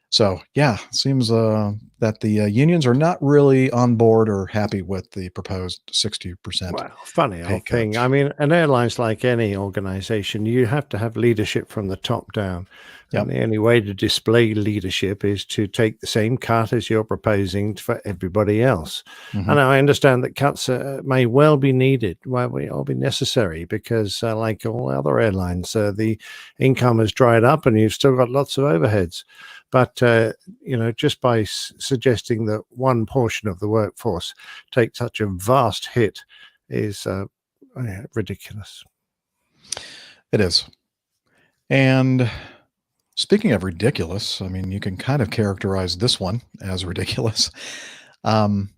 So, yeah, seems that the unions are not really on board or happy with the proposed 60%. Well, funny old thing. I mean, an airline's like any organization. You have to have leadership from the top down. Yep. And the only way to display leadership is to take the same cut as you're proposing for everybody else. Mm-hmm. And I understand that cuts may well be needed, will be necessary, because like all other airlines, the income has dried up and you've still got lots of overheads. But, just by suggesting that one portion of the workforce take such a vast hit is ridiculous. It is. And speaking of ridiculous, I mean, you can kind of characterize this one as ridiculous. And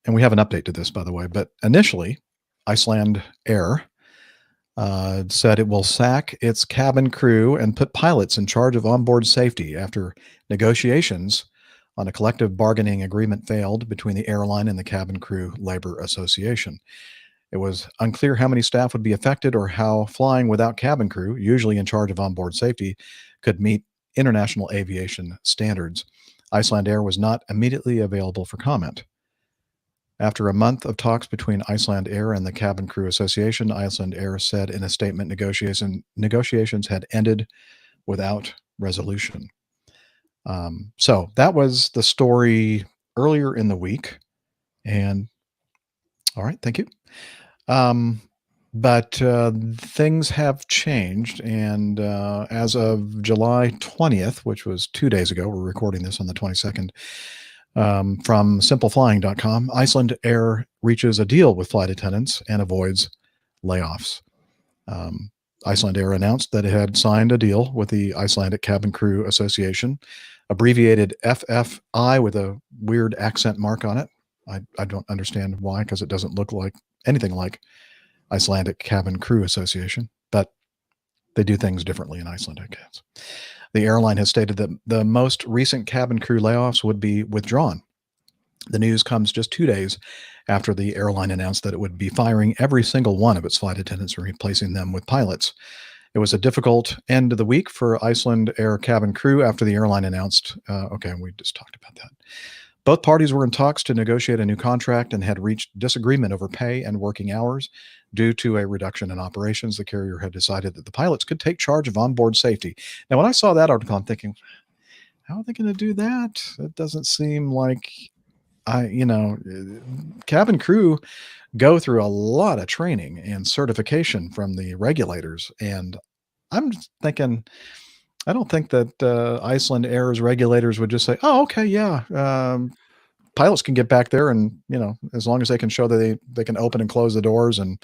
we have an update to this, by the way, but initially, Iceland Air said it will sack its cabin crew and put pilots in charge of onboard safety after negotiations on a collective bargaining agreement failed between the airline and the Cabin Crew Labor Association. It was unclear how many staff would be affected or how flying without cabin crew, usually in charge of onboard safety, could meet international aviation standards. Iceland Air was not immediately available for comment. After a month of talks between Iceland Air and the Cabin Crew Association, Iceland Air said in a statement negotiations had ended without resolution. So that was the story earlier in the week. And all right, thank you. But things have changed. And as of July 20th, which was 2 days ago, we're recording this on the 22nd, from simpleflying.com, Iceland Air reaches a deal with flight attendants and avoids layoffs. Iceland Air announced that it had signed a deal with the Icelandic Cabin Crew Association, abbreviated FFI with a weird accent mark on it. I don't understand why, because it doesn't look like anything like Icelandic Cabin Crew Association, but they do things differently in Iceland, I guess. The airline has stated that the most recent cabin crew layoffs would be withdrawn. The news comes just 2 days after the airline announced that it would be firing every single one of its flight attendants and replacing them with pilots. It was a difficult end of the week for Iceland Air cabin crew after the airline announced, okay, we just talked about that. Both parties were in talks to negotiate a new contract and had reached disagreement over pay and working hours. Due to a reduction in operations, the carrier had decided that the pilots could take charge of onboard safety. Now, when I saw that article, I'm thinking, how are they going to do that? It doesn't seem like cabin crew go through a lot of training and certification from the regulators. And I'm thinking, I don't think that Iceland Air's regulators would just say, oh, okay, yeah, pilots can get back there and, as long as they can show that they can open and close the doors and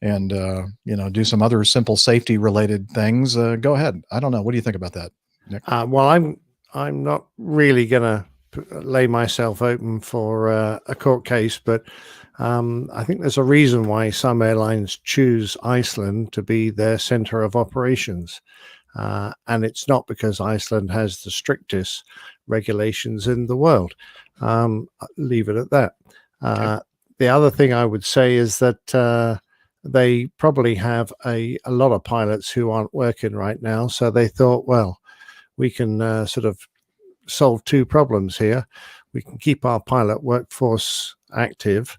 do some other simple safety related things, go ahead. I don't know. What do you think about that, Nick? Well, I'm not really going to lay myself open for a court case, but I think there's a reason why some airlines choose Iceland to be their center of operations. And it's not because Iceland has the strictest regulations in the world. I'll leave it at that. Okay. The other thing I would say is that they probably have a lot of pilots who aren't working right now. So they thought, well, we can sort of solve two problems here. We can keep our pilot workforce active,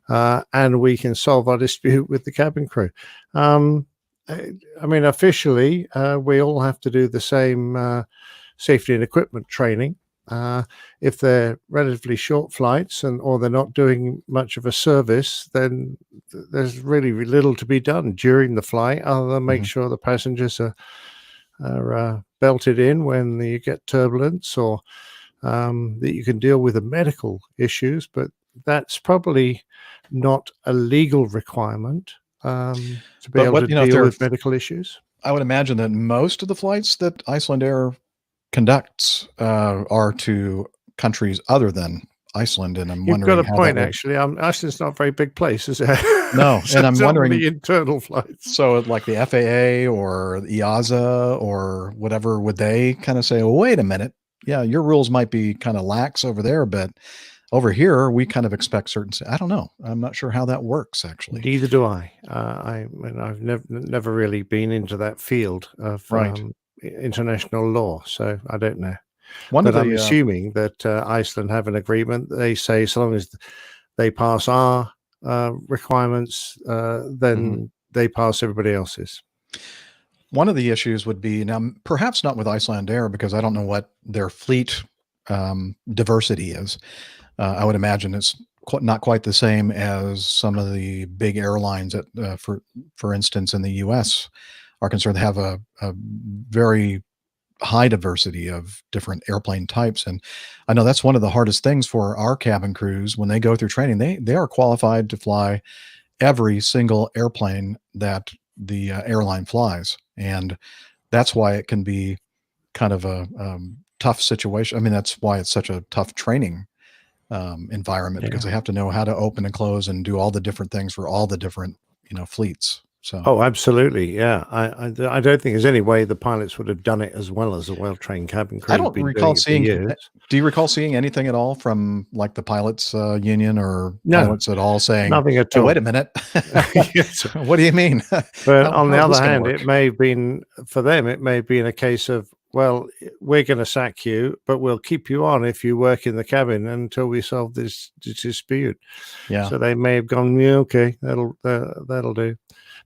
and we can solve our dispute with the cabin crew. I mean, officially, we all have to do the same safety and equipment training. If they're relatively short flights or they're not doing much of a service, then there's really little to be done during the flight other than make sure the passengers are belted in when you get turbulence, or that you can deal with the medical issues. But that's probably not a legal requirement to be able to deal with medical issues. I would imagine that most of the flights that Iceland Air conducts are to countries other than Iceland, and I'm wondering. You've got a point, actually. Iceland's not a very big place, is it? No, and I'm wondering the internal flights. So, like the FAA or EASA or whatever, would they kind of say, "Well, wait a minute, yeah, your rules might be kind of lax over there, but over here we kind of expect certain." I don't know. I'm not sure how that works, actually. Neither do I. I've never really been into that field of international law, so I don't know. I'm assuming that Iceland have an agreement. They say so long as they pass our requirements, then they pass everybody else's. One of the issues would be, now perhaps not with Iceland Air, because I don't know what their fleet diversity is. I would imagine it's not quite the same as some of the big airlines that, for instance, in the U.S. are concerned. They have a very high diversity of different airplane types. And I know that's one of the hardest things for our cabin crews when they go through training. They are qualified to fly every single airplane that the airline flies. And that's why it can be kind of a tough situation. I mean, that's why it's such a tough training environment, because they have to know how to open and close and do all the different things for all the different, fleets. So Oh, absolutely, yeah. I don't think there's any way the pilots would have done it as well as a well-trained cabin crew. I have don't been recall doing it for seeing. years. Do you recall seeing anything at all from like the pilots union or No, pilots at all saying, nothing at "Hey, all. wait a minute, Yes. what do you mean?" But how on the is other this gonna hand, work? it may have been for them. It may have been a case of, well, we're going to sack you, but we'll keep you on if you work in the cabin until we solve this dispute. Yeah, So they may have gone, yeah, okay, that'll do.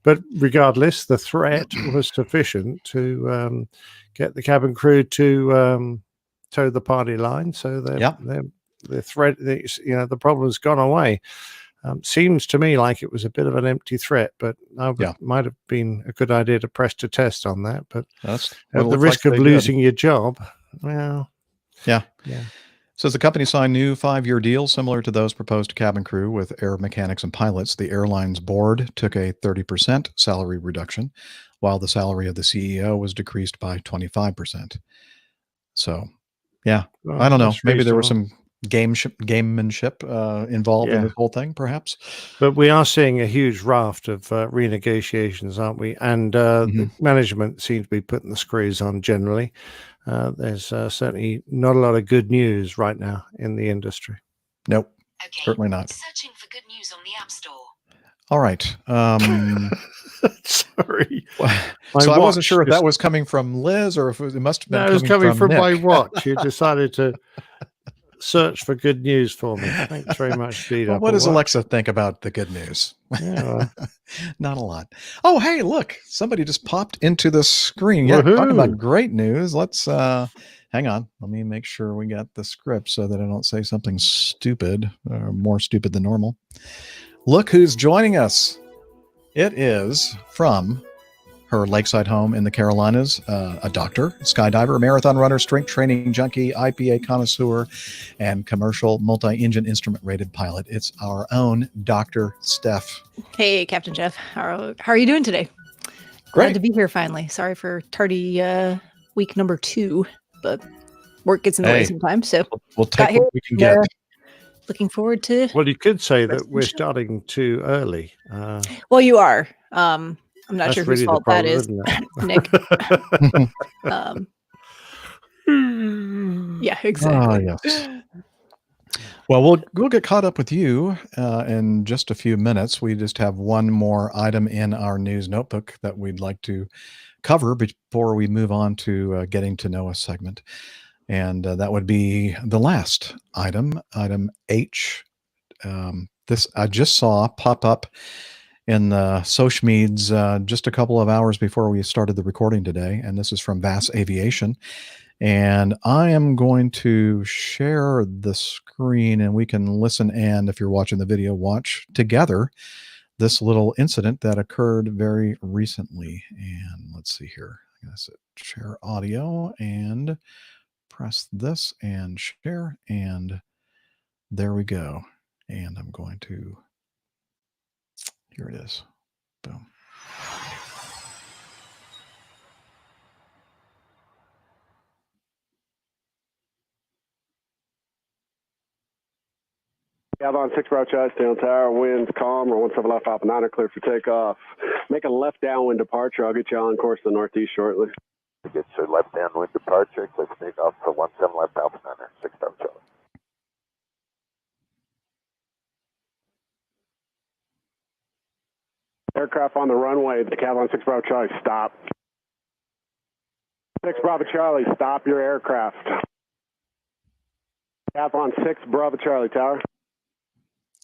But regardless, the threat was sufficient to get the cabin crew to toe the party line. So the threat, the problem's gone away. Seems to me like it was a bit of an empty threat, but might have been a good idea to press to test on that. But that's at the risk of losing your job, well, yeah. yeah. Says the company signed new 5-year deals similar to those proposed to cabin crew with air mechanics and pilots. The airline's board took a 30% salary reduction, while the salary of the CEO was decreased by 25%. So, yeah, Well, I don't know. that's Maybe there was reasonable. some gamemanship involved in Yeah. this whole thing, perhaps. But we are seeing a huge raft of renegotiations, aren't we? And the management seems to be putting the screws on generally. There's certainly not a lot of good news right now in the industry. Nope, certainly not. Searching for good news on the App Store. All right. Sorry. So I wasn't sure if that was coming from Liz or if it must have been No, it was coming from my Nick. watch. You decided to search for good news for me. Thanks very much, indeed. Well, what Apple does Watch. Alexa think about the good news? Yeah, not a lot. Oh, hey, look, somebody just popped into the screen. Yeah, talking about Woohoo. great news. Let's hang on. Let me make sure we got the script so that I don't say something stupid or more stupid than normal. Look who's joining us. It is from her lakeside home in the Carolinas, a doctor, skydiver, marathon runner, strength training junkie, IPA connoisseur, and commercial multi-engine instrument rated pilot. It's our own Dr. Steph. Hey, Captain Jeff. How are you doing today? Great. Glad to be here finally. Sorry for tardy week number 2, but work gets in the way sometimes. So we'll take what we can get. Looking forward to. Well, you could say that we're starting too early. Well, you are. I'm not That's sure really whose the fault that is, problem, Nick. Yeah, exactly. Yes. Well, we'll get caught up with you in just a few minutes. We just have one more item in our news notebook that we'd like to cover before we move on to getting to know us segment. And that would be the last item, item H. This I just saw pop up in the social meds just a couple of hours before we started the recording today. And this is from Aviation. And I am going to share the screen and we can listen. And if you're watching the video, watch together this little incident that occurred very recently. And let's see here. I'm going to share audio and press this and share, and there we go. And I'm going to, here it is. Boom. Avalon 6 Bravo Charlie, stay on tower, winds calm, or 17 left Alpha 9 are clear for takeoff. Make a left downwind departure. I'll get you on course to the northeast shortly. To get your left downwind departure, let's take off for 17 left Alpha 9 6 Bravo Charlie. Aircraft on the runway, the Avalon 6 Bravo Charlie, stop. 6 Bravo Charlie, stop your aircraft. Avalon 6 Bravo Charlie, tower.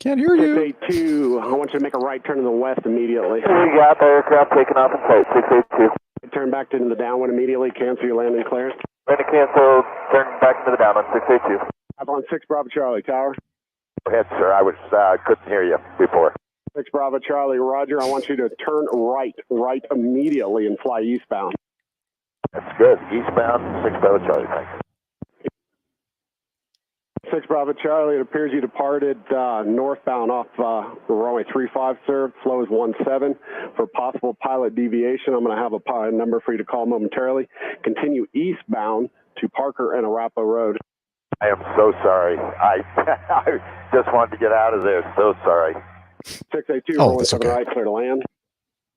Can't hear you. 682, I want you to make a right turn to the west immediately. We got the aircraft taking off in sight, 682. Turn back to the downwind immediately, cancel your landing clearance. Ready to cancel, turn back into the downwind, 682. Avalon 6 Bravo Charlie, tower. Go ahead, sir, I couldn't hear you before. 6 Bravo Charlie, roger, I want you to turn right immediately and fly eastbound. That's good, eastbound, 6 Bravo Charlie, thanks. 6 Bravo Charlie, it appears you departed northbound off runway 35, sir. Flow is 17. For possible pilot deviation, I'm going to have a pilot number for you to call momentarily. Continue eastbound to Parker and Arapahoe Road. I am so sorry. I just wanted to get out of there. So sorry. 682, Oh, rolling that's 7 okay. right, clear to land.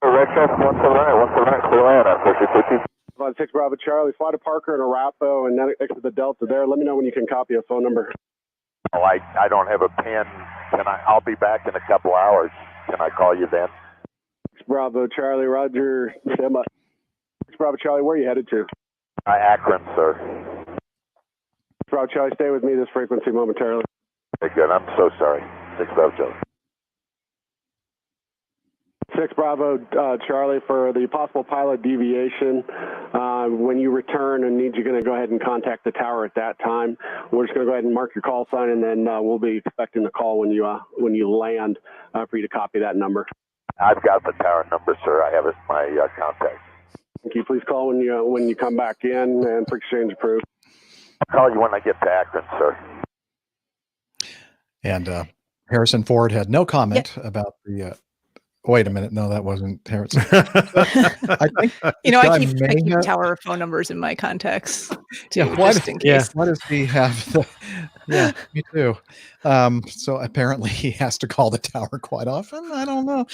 Red 179, clear land on 5050. 6 Bravo Charlie, fly to Parker and Arapaho and then exit the Delta there. Let me know when you can copy a phone number. Oh, I don't have a pen. I'll be back in a couple hours. Can I call you then? 6 Bravo Charlie, Roger. 6 Bravo Charlie, where are you headed to? Akron, sir. 6 Bravo Charlie, stay with me this frequency momentarily. Okay, good. I'm so sorry. 6 Bravo Charlie. 6 Bravo Charlie, for the possible pilot deviation, when you return and need, you're going to go ahead and contact the tower at that time. We're just going to go ahead and mark your call sign, and then we'll be expecting the call when you land for you to copy that number. I've got the tower number, sir. I have it in my contact. Thank you. Please call when you come back in and for exchange approved. I'll call you when I get to Akron, sir. And Harrison Ford had no comment about the. Wait a minute. No, that wasn't Harrison. I think I keep tower phone numbers in my contacts too, just in case. Why does he have yeah, me too. So apparently he has to call the tower quite often. I don't know.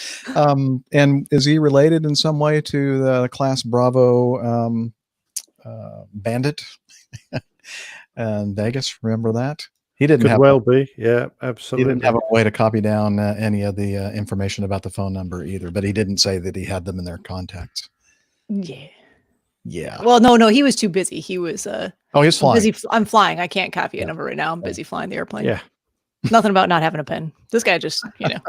And is he related in some way to the Class Bravo bandit and Vegas? Remember that? He didn't be. Yeah, absolutely. He didn't have a way to copy down any of the information about the phone number either, but he didn't say that he had them in their contacts. Yeah. Yeah. Well, no, he was too busy. He was he's flying. I'm flying. I can't copy a number right now. I'm busy flying the airplane. Yeah. Nothing about not having a pen. This guy just, Yeah,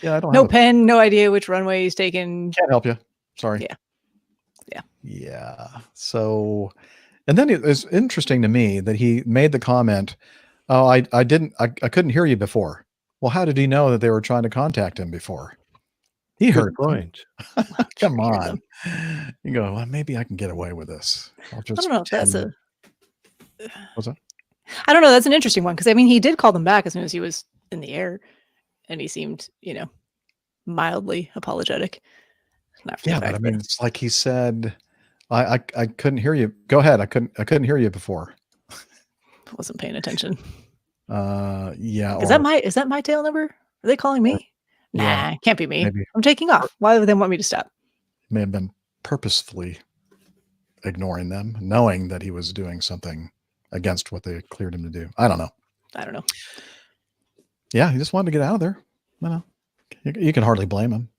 I don't no pen, no idea which runway he's taking. Can't help you. Sorry. Yeah. So, and then it was interesting to me that he made the comment, "Oh, I couldn't hear you before." Well, how did he know that they were trying to contact him before? He heard point. Come on. You go, well, maybe I can get away with this. I don't know if that's What's that? I don't know. That's an interesting one because I mean, he did call them back as soon as he was in the air, and he seemed, mildly apologetic. But I mean, it's like he said, I couldn't hear you. Go ahead. I couldn't hear you before. Wasn't paying attention. Yeah. Is that my tail number? Are they calling me? Nah, can't be me. Maybe. I'm taking off. Why would they want me to stop? May have been purposefully ignoring them, knowing that he was doing something against what they cleared him to do. I don't know. Yeah, he just wanted to get out of there. I know. You can hardly blame him.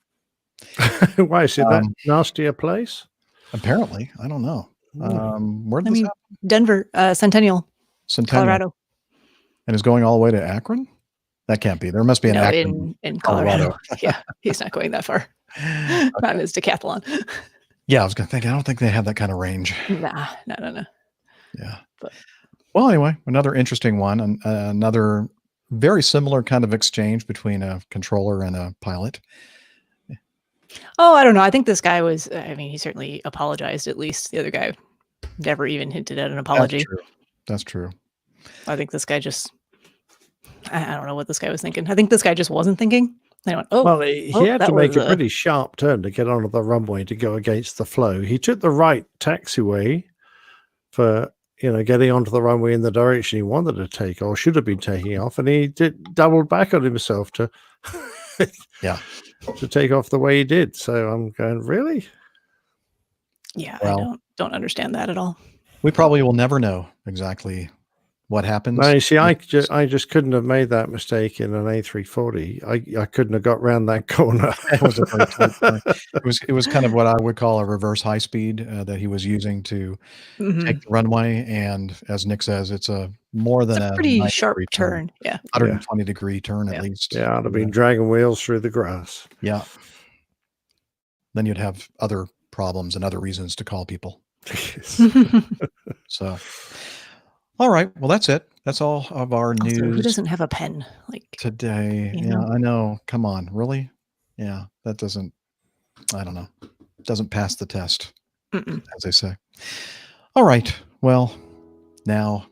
Why is it that nasty a place? Apparently, I don't know. Where did this happen? Denver, Centennial, Colorado. And is going all the way to Akron? That can't be. There must be an Akron in Colorado. Yeah, he's not going that far. Not in his decathlon. Yeah, I was going to think. I don't think they have that kind of range. No. Yeah. Well, anyway, another interesting one, and another very similar kind of exchange between a controller and a pilot. Oh, I don't know. I think this guy was. I mean, he certainly apologized. At least the other guy never even hinted at an apology. That's true. I think this guy just. I don't know what this guy was thinking. I think this guy just wasn't thinking. They went, he had to make a pretty sharp turn to get onto the runway to go against the flow. He took the right taxiway for getting onto the runway in the direction he wanted to take or should have been taking off, and he doubled back on himself to to take off the way he did. So I'm going, really? Yeah, I don't understand that at all. We probably will never know exactly what happens. No, you see, I just couldn't have made that mistake in an A340. I couldn't have got around that corner. It was a very tight corner. It was kind of what I would call a reverse high speed that he was using to take the runway. And as Nick says, it's more than a pretty sharp turn. Yeah, 120 degree turn at least. Yeah, I'd have been dragging wheels through the grass. Yeah. Then you'd have other problems and other reasons to call people. So. All right. Well, that's it. That's all of our news. Who doesn't have a pen today? Yeah, I know. Come on. Really? Yeah. That doesn't, I don't know. Doesn't pass the test, as they say. All right. Well, now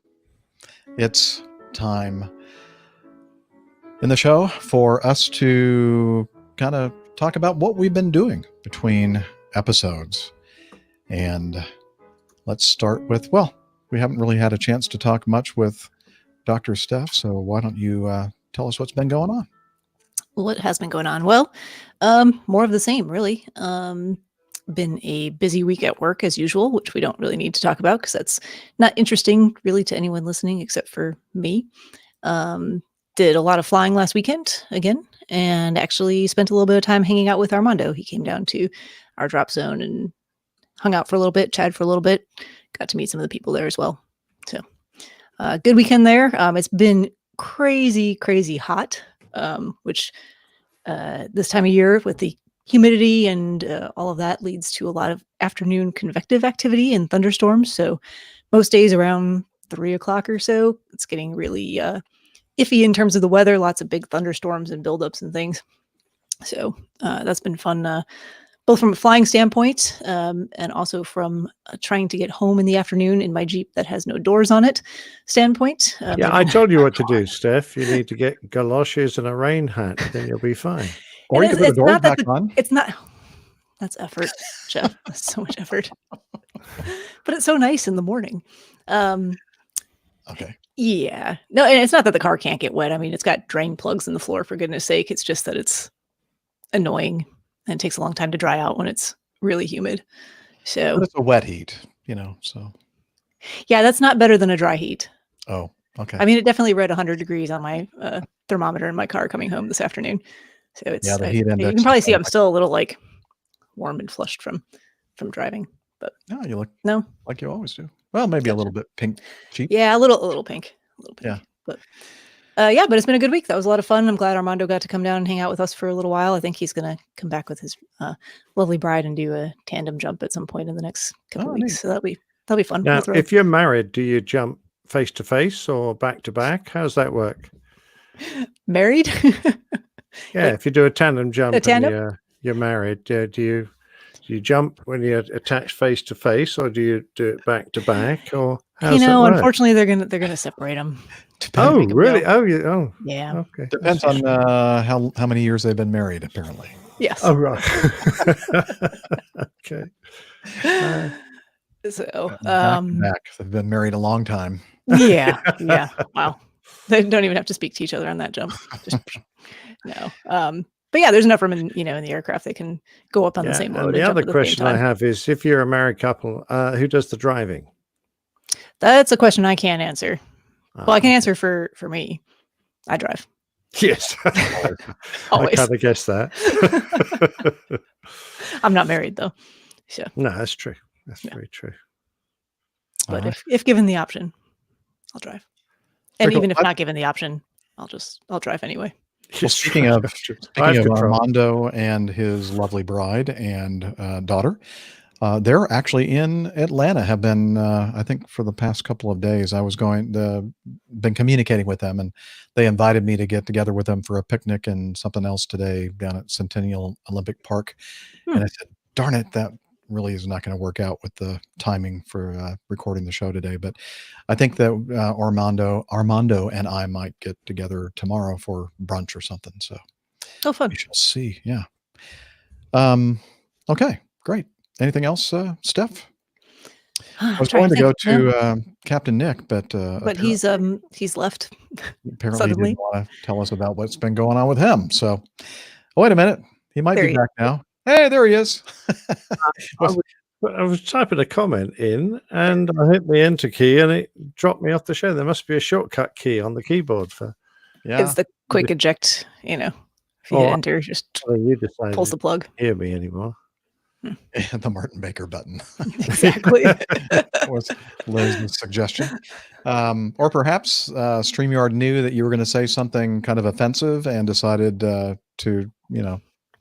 it's time in the show for us to kind of talk about what we've been doing between episodes. And let's start with, we haven't really had a chance to talk much with Dr. Steph, so why don't you tell us what's been going on? What has been going on? Well, more of the same, really. Been a busy week at work as usual, which we don't really need to talk about because that's not interesting really to anyone listening except for me. Did a lot of flying last weekend again, and actually spent a little bit of time hanging out with Armando. He came down to our drop zone and hung out for a little bit, chatted for a little bit, got to meet some of the people there as well. So, good weekend there. It's been crazy hot, which this time of year with the humidity and all of that leads to a lot of afternoon convective activity and thunderstorms. So most days around 3 o'clock or so, it's getting really iffy in terms of the weather, lots of big thunderstorms and buildups and things. So that's been fun, both from a flying standpoint and also from trying to get home in the afternoon in my Jeep that has no doors on it standpoint. Yeah, I told you what to do, Steph. You need to get galoshes and a rain hat, then you'll be fine. Or you can put the doors back on. It's not. That's effort, Jeff. That's so much effort. But it's so nice in the morning. Okay. Yeah. No, and it's not that the car can't get wet. I mean, it's got drain plugs in the floor, for goodness sake. It's just that it's annoying and takes a long time to dry out when it's really humid. So But it's a wet heat, so. yeah, that's not better than a dry heat. Oh, okay. I mean, it definitely read 100 degrees on my thermometer in my car coming home this afternoon. So it's, Yeah, the heat you index can probably see is I'm still a little like warm and flushed from driving, but No, you look no. like you always do. Well, maybe a little bit pink cheek. Yeah, a little pink, Yeah. but yeah, but it's been a good week. That was a lot of fun. I'm glad Armando got to come down and hang out with us for a little while. I think he's going to come back with his lovely bride and do a tandem jump at some point in the next couple weeks. neat. So that'll be fun. Now, We'll throw- if you're married, do you jump face to face or back to back? How's that work? Married? Yeah, if you do a tandem jump and tandem? you're married, do you jump when you're attached face to face, or do you do it back to back, or how's that work? Unfortunately, they're gonna separate them. Oh, really? Oh, yeah. Okay. Depends on how many years they've been married, apparently. Yes. Oh, right. Okay. So, Back to back. They've been married a long time. yeah. Wow. They don't even have to speak to each other on that jump. Just, no. But yeah, there's enough room in the aircraft. They can go up on the same load. And the jump other at the same question I time. have is, if you're a married couple, who does the driving? That's a question I can't answer. Well, I can answer for me. I drive. Yes. Always. I kind of guessed that. I'm not married though. So No, that's true. That's very true. but Alright. if given the option, I'll drive. And Very cool. even if not given the option, I'll drive anyway. Well, speaking of control. Armando and his lovely bride and daughter, they're actually in Atlanta. Have been, I think, for the past couple of days. I was been communicating with them, and they invited me to get together with them for a picnic and something else today down at Centennial Olympic Park. And I said, "Darn it, that really is not going to work out with the timing for recording the show today." But I think that Armando and I might get together tomorrow for brunch or something. So fun. We shall see. Yeah. Okay, great. Anything else, Steph? I was going to go to Captain Nick, but he's left. apparently he suddenly. didn't want to tell us about what's been going on with him. So, wait a minute, he might be back now. Hey, there he is. I was typing a comment in, and I hit the enter key, and it dropped me off the show. There must be a shortcut key on the keyboard for. Yeah, It's the quick eject. If you hit enter, just you decided pulls the plug. to hear me anymore. And the Martin Baker button. Exactly. Was Liz's suggestion. Or perhaps StreamYard knew that you were going to say something kind of offensive and decided to,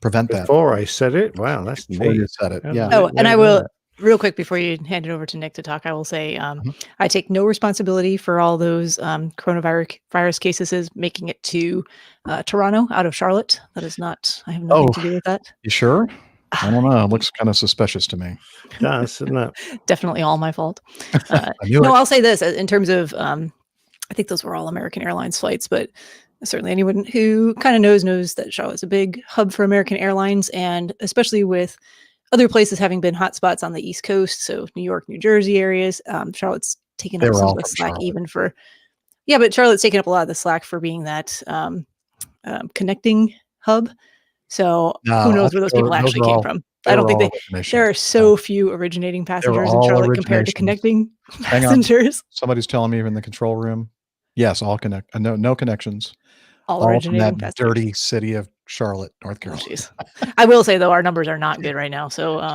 prevent that. Before I said it? Wow, that's Before you neat. said it. How Yeah. did Oh, and know I will that? real quick before you hand it over to Nick to talk. I will say I take no responsibility for all those coronavirus cases making it to Toronto out of Charlotte. That is not. I have nothing to do with that. You sure? I don't know. It looks kind of suspicious to me. Does, isn't it? Definitely all my fault. I knew No, it. I'll say this in terms of I think those were all American Airlines flights, but certainly anyone who kind of knows that Charlotte's a big hub for American Airlines, and especially with other places having been hotspots on the East Coast, so New York, New Jersey areas, Charlotte's taken They up were some all of the from slack Charlotte. even but Charlotte's taken up a lot of the slack for being that connecting hub. So No, who knows where those people actually came from? I don't think there are so few originating passengers in Charlotte compared to connecting Hang on. passengers. Somebody's telling me in the control room. Yes, all connect. No connections. All All from originating that passengers. dirty city of Charlotte, North Carolina. Jeez. I will say though, our numbers are not good right now. So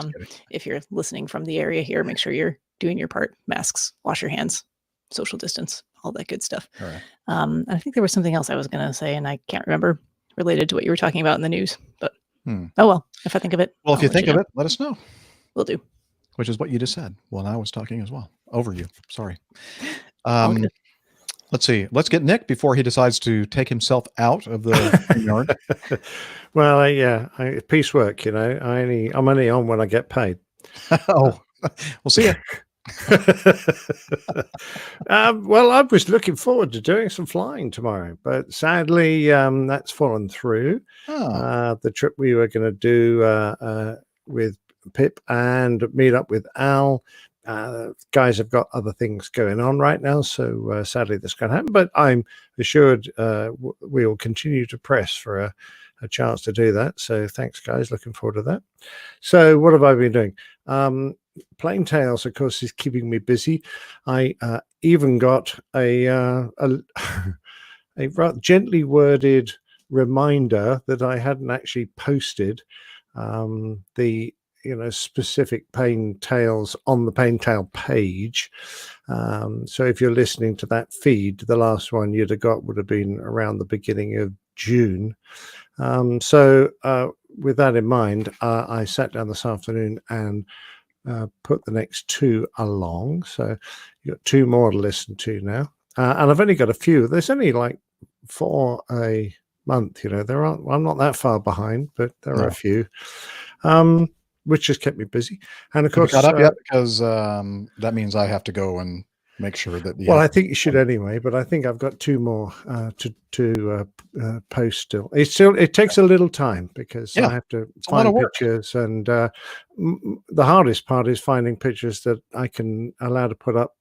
if you're listening from the area here, make sure you're doing your part. Masks, wash your hands, social distance, all that good stuff. All right. I think there was something else I was going to say, and I can't remember related to what you were talking about in the news. But oh well, if I think of it. Well, if you think of it, let us know. Will do. Which is what you just said. Well, I was talking as well. Over you. Sorry. good. Let's see. Let's get Nick before he decides to take himself out of the yard. Well, yeah, piecework. I'm only on when I get paid. Oh, we'll see you. Well, I was looking forward to doing some flying tomorrow, but sadly, that's fallen through. The trip we were going to do with Pip and meet up with Al. Guys have got other things going on right now, so sadly this can't happen. But I'm assured we will continue to press for a chance to do that. So thanks, guys. Looking forward to that. So what have I been doing? Plain Tales, of course, is keeping me busy. I even got a rather gently worded reminder that I hadn't actually posted the specific Plain Tales on the Plain Tale page. So if you're listening to that feed, the last one you'd have got would have been around the beginning of June. So with that in mind, I sat down this afternoon and put the next two along. So you got two more to listen to now. And I've only got a few. There's only like 4 a month, I'm not that far behind, but there are a few. Which has kept me busy. And of course, got up yet? Because that means I have to go and make sure that. I think you should anyway. But I think I've got 2 more to post still. It takes a little time because I have to find pictures, and the hardest part is finding pictures that I can allow to put up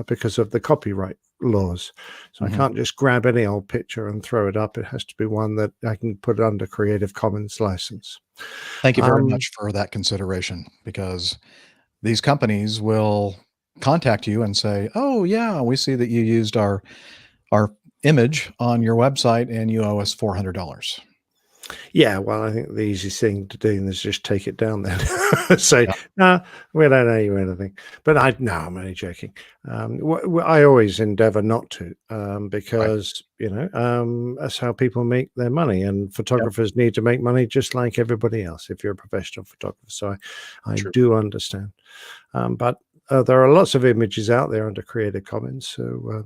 because of the copyright laws. So I can't just grab any old picture and throw it up. It has to be one that I can put under Creative Commons license. Thank you very much for that consideration, because these companies will contact you and say, oh yeah, we see that you used our image on your website and you owe us $400. Yeah, well, I think the easiest thing to do is just take it down then. Say, no, we don't owe you anything. But I'm only joking. I always endeavor not to, because, that's how people make their money. And photographers need to make money just like everybody else if you're a professional photographer. So I do understand. But there are lots of images out there under Creative Commons. So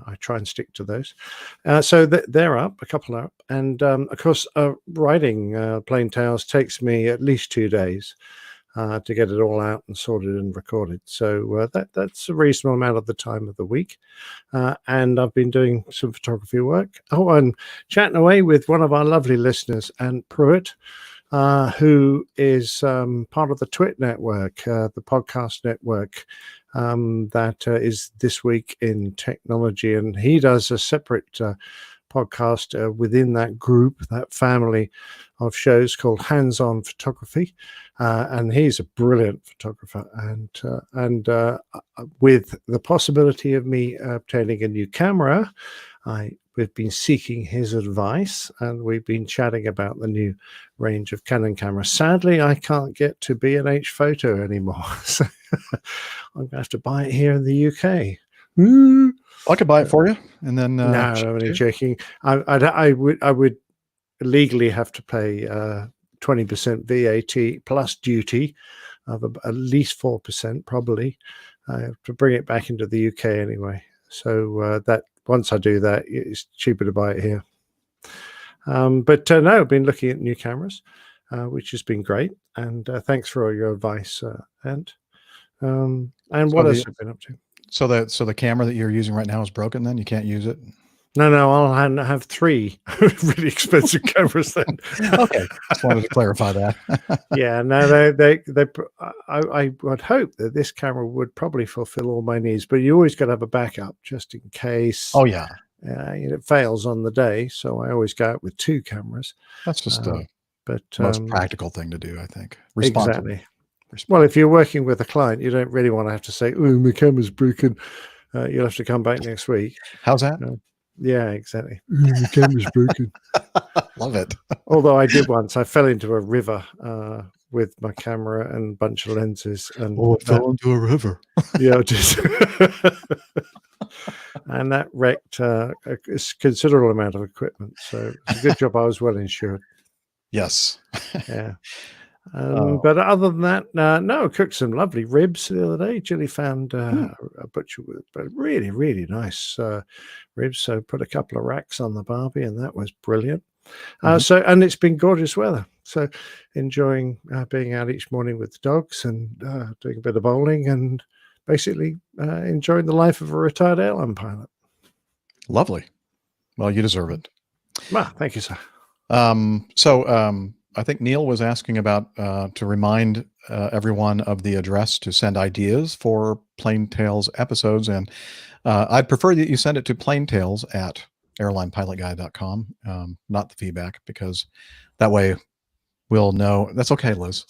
I try and stick to those. So they're up, a couple are up. And of course, writing Plain Tales takes me at least 2 days to get it all out and sorted and recorded. So that's a reasonable amount of the time of the week. And I've been doing some photography work. Oh, and chatting away with one of our lovely listeners, Anne Pruitt, who is part of the Twit network, the podcast network, that is This Week in Technology. And he does a separate podcast within that group, that family of shows called Hands-On Photography. And he's a brilliant photographer. And with the possibility of me obtaining a new camera, we've been seeking his advice, and we've been chatting about the new range of Canon cameras. Sadly, I can't get to B&H Photo anymore, so I'm going to have to buy it here in the UK. I could buy it for you, and then no, I'm only joking. I would legally have to pay 20% VAT plus duty of at least 4%, probably, to bring it back into the UK anyway. So that once I do that, it's cheaper to buy it here. But no, I've been looking at new cameras, which has been great. And thanks for all your advice, and what else have you been up to? So the camera that you're using right now is broken. Then you can't use it. No, I'll have 3 really expensive cameras then. Okay, just wanted to clarify that. Yeah, no, I would hope that this camera would probably fulfill all my needs, but you always got to have a backup just in case. Oh yeah, It fails on the day, so I always go out with 2 cameras. That's just but most practical thing to do, I think. Responsible. Exactly. Well, if you're working with a client, you don't really want to have to say, "Oh, my camera's broken. You'll have to come back next week." How's that? Yeah, exactly. "Oh, my camera's broken." Love it. Although I did once, I fell into a river with my camera and a bunch of lenses, and it fell into a river. Yeah, I did. And that wrecked a considerable amount of equipment. So it's a good job I was well insured. Yes. Yeah. But other than that, no, I cooked some lovely ribs the other day. Julie found a butcher with really, really nice ribs. So put a couple of racks on the barbie, and that was brilliant. And it's been gorgeous weather. So enjoying being out each morning with the dogs and doing a bit of bowling and basically enjoying the life of a retired airline pilot. Lovely. Well, you deserve it. Well, thank you, sir. I think Neil was asking about to remind everyone of the address to send ideas for Plain Tales episodes. And I'd prefer that you send it to plaintails@airlinepilotguy.com, not the feedback, because that way we'll know. That's okay, Liz.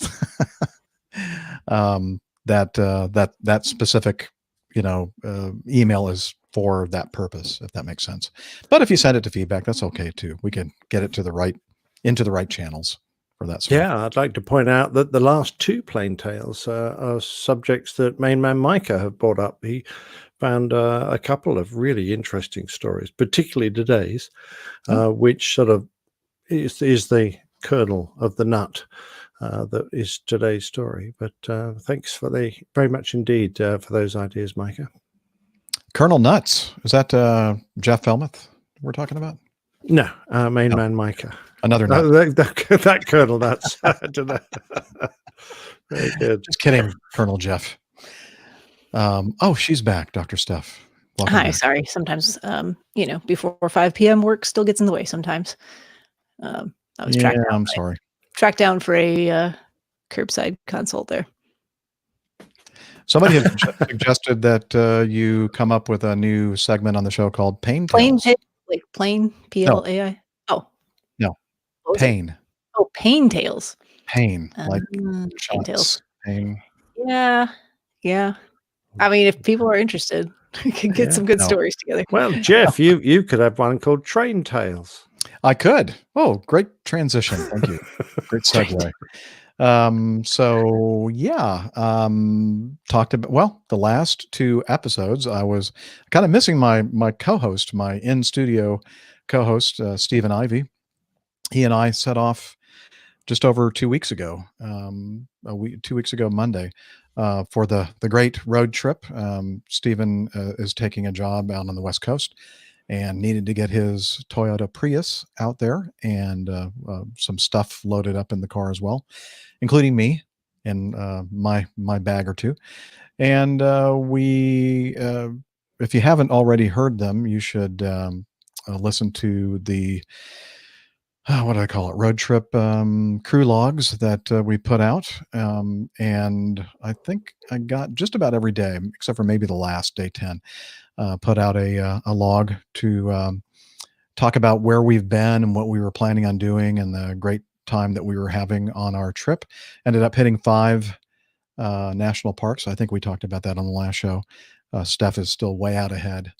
That specific, email is for that purpose, if that makes sense. But if you send it to feedback, that's okay too. We can get it into the right channels for that. Yeah, I'd like to point out that the last 2 Plain Tales are subjects that Main Man Micah have brought up. He found a couple of really interesting stories, particularly today's, which sort of is the kernel of the nut that is today's story. But thanks very much indeed for those ideas, Micah. Colonel Nuts. Is that Jeff Felmuth we're talking about? No, Man Micah. Another nut. That Colonel Nuts. Very good. Just kidding, Colonel Jeff. She's back, Dr. Steph. Welcome Hi, back. sorry. Sometimes, before 5 p.m. work still gets in the way sometimes. I was tracked down for a curbside consult there. Somebody has suggested that you come up with a new segment on the show called Pain Tales. Like plain, P-L-A-I? Oh. No. Pain. Oh, Pain Tales. Pain. Like Pain Tales. Pain. Yeah. I mean, if people are interested, we can get some good stories together. Well, Jeff, you could have one called Train Tales. I could. Oh, great transition. Thank you. Great segue. Talked about, the last 2 episodes, I was kind of missing my co-host, my in-studio co-host, Stephen Ivey. He and I set off just over 2 weeks ago, 2 weeks ago Monday, for the great road trip. Stephen is taking a job out on the West Coast and needed to get his Toyota Prius out there and some stuff loaded up in the car as well, including me and my bag or 2. And if you haven't already heard them, you should listen to the what do I call it? Road trip crew logs that we put out. And I think I got just about every day, except for maybe the last day 10, put out a log to talk about where we've been and what we were planning on doing and the great time that we were having on our trip. Ended up hitting 5 national parks. I think we talked about that on the last show. Steph is still way out ahead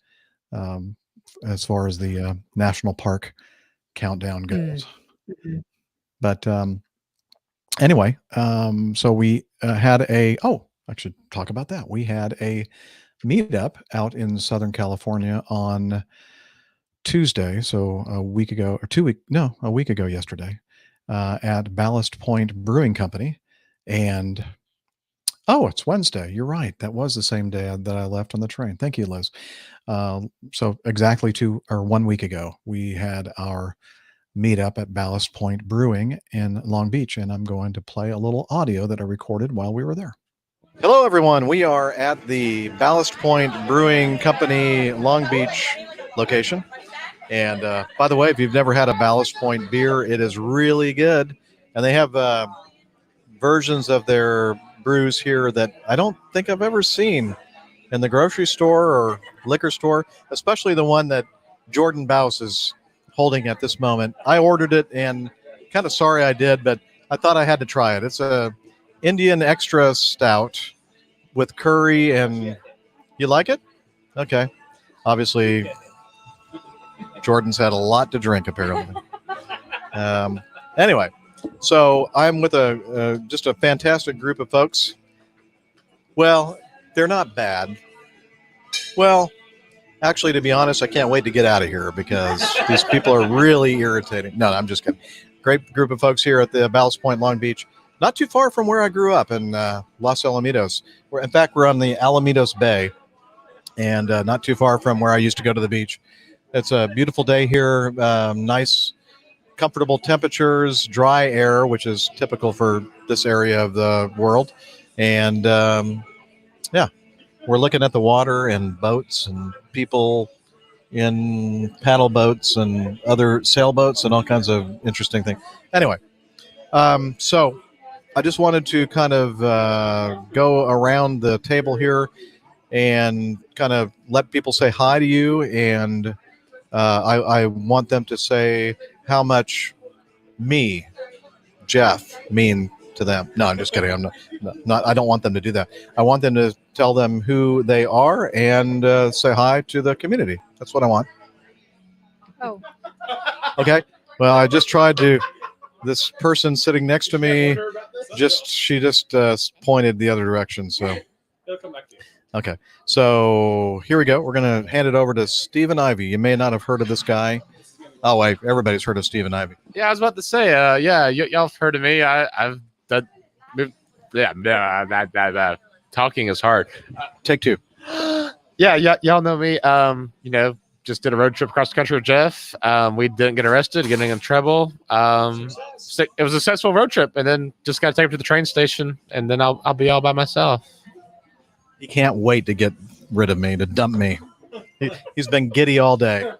as far as the national park countdown goes. Mm-hmm. But anyway, so we had I should talk about that. We had a meetup out in Southern California on Tuesday, so a week ago yesterday, at Ballast Point Brewing Company. And it's Wednesday. You're right. That was the same day that I left on the train. Thank you, Liz. So exactly 1 week ago, we had our meetup at Ballast Point Brewing in Long Beach, and I'm going to play a little audio that I recorded while we were there. Hello, everyone. We are at the Ballast Point Brewing Company Long Beach location. And by the way, if you've never had a Ballast Point beer, it is really good. And they have versions of their brews here that I don't think I've ever seen in the grocery store or liquor store, especially the one that Jordan Bouse is holding at this moment. I ordered it and kind of sorry I did, but I thought I had to try it. It's a Indian extra stout with curry, and you like it? Okay. Obviously, Jordan's had a lot to drink, apparently. Anyway, so I'm with just a fantastic group of folks. Well, they're not bad. Well, actually, to be honest, I can't wait to get out of here because these people are really irritating. No, I'm just kidding. Great group of folks here at the Ballast Point, Long Beach. Not too far from where I grew up in Los Alamitos. In fact, we're on the Alamitos Bay, and not too far from where I used to go to the beach. It's a beautiful day here. Nice, comfortable temperatures, dry air, which is typical for this area of the world. And yeah, we're looking at the water and boats and people in paddle boats and other sailboats and all kinds of interesting things. Anyway, so I just wanted to kind of go around the table here and kind of let people say hi to you. And I want them to say how much me, Jeff, mean to them. No, I'm just kidding. I'm not. I don't want them to do that. I want them to tell them who they are and say hi to the community. That's what I want. Oh. Okay. Well, I just tried to. This person sitting next to me, she just pointed the other direction. So. They'll come back to you. Okay. So here we go. We're going to hand it over to Stephen Ivey. You may not have heard of this guy. Oh, wait. Everybody's heard of Stephen Ivey. Yeah, I was about to say, y'all have heard of me. I've done, talking is hard. Take two. Y'all know me. Just did a road trip across the country with Jeff. We didn't get arrested, getting in trouble. It was a successful road trip, and then just got to take him to the train station, and then I'll be all by myself. He can't wait to get rid of me, to dump me. He's been giddy all day.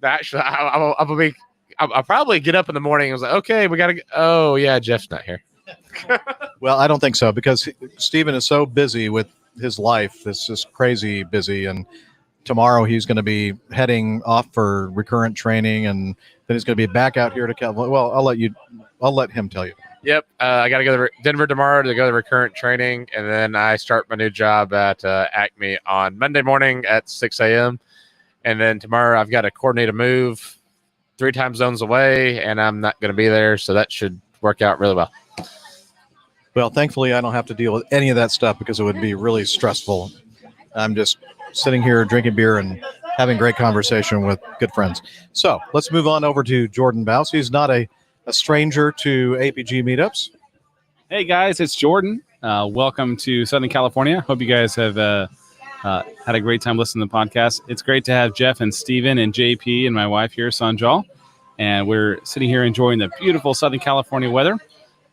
Actually, I'll probably get up in the morning and was like, okay, we got to. Oh yeah, Jeff's not here. Well, I don't think so, because Stephen is so busy with his life. It's just crazy busy, and tomorrow he's going to be heading off for recurrent training, and then he's going to be back out here to California. Well, I'll let him tell you. Yep, I got to go to Denver tomorrow to go to recurrent training, and then I start my new job at Acme on Monday morning at 6 a.m. And then tomorrow I've got to coordinate a move 3 time zones away, and I'm not going to be there, so that should work out really well. Well, thankfully, I don't have to deal with any of that stuff because it would be really stressful. I'm just sitting here drinking beer and having great conversation with good friends. So let's move on over to Jordan Bouse. He's not a stranger to APG meetups. Hey, guys, it's Jordan. Welcome to Southern California. Hope you guys have had a great time listening to the podcast. It's great to have Jeff and Steven and JP and my wife here, Sanjal. And we're sitting here enjoying the beautiful Southern California weather.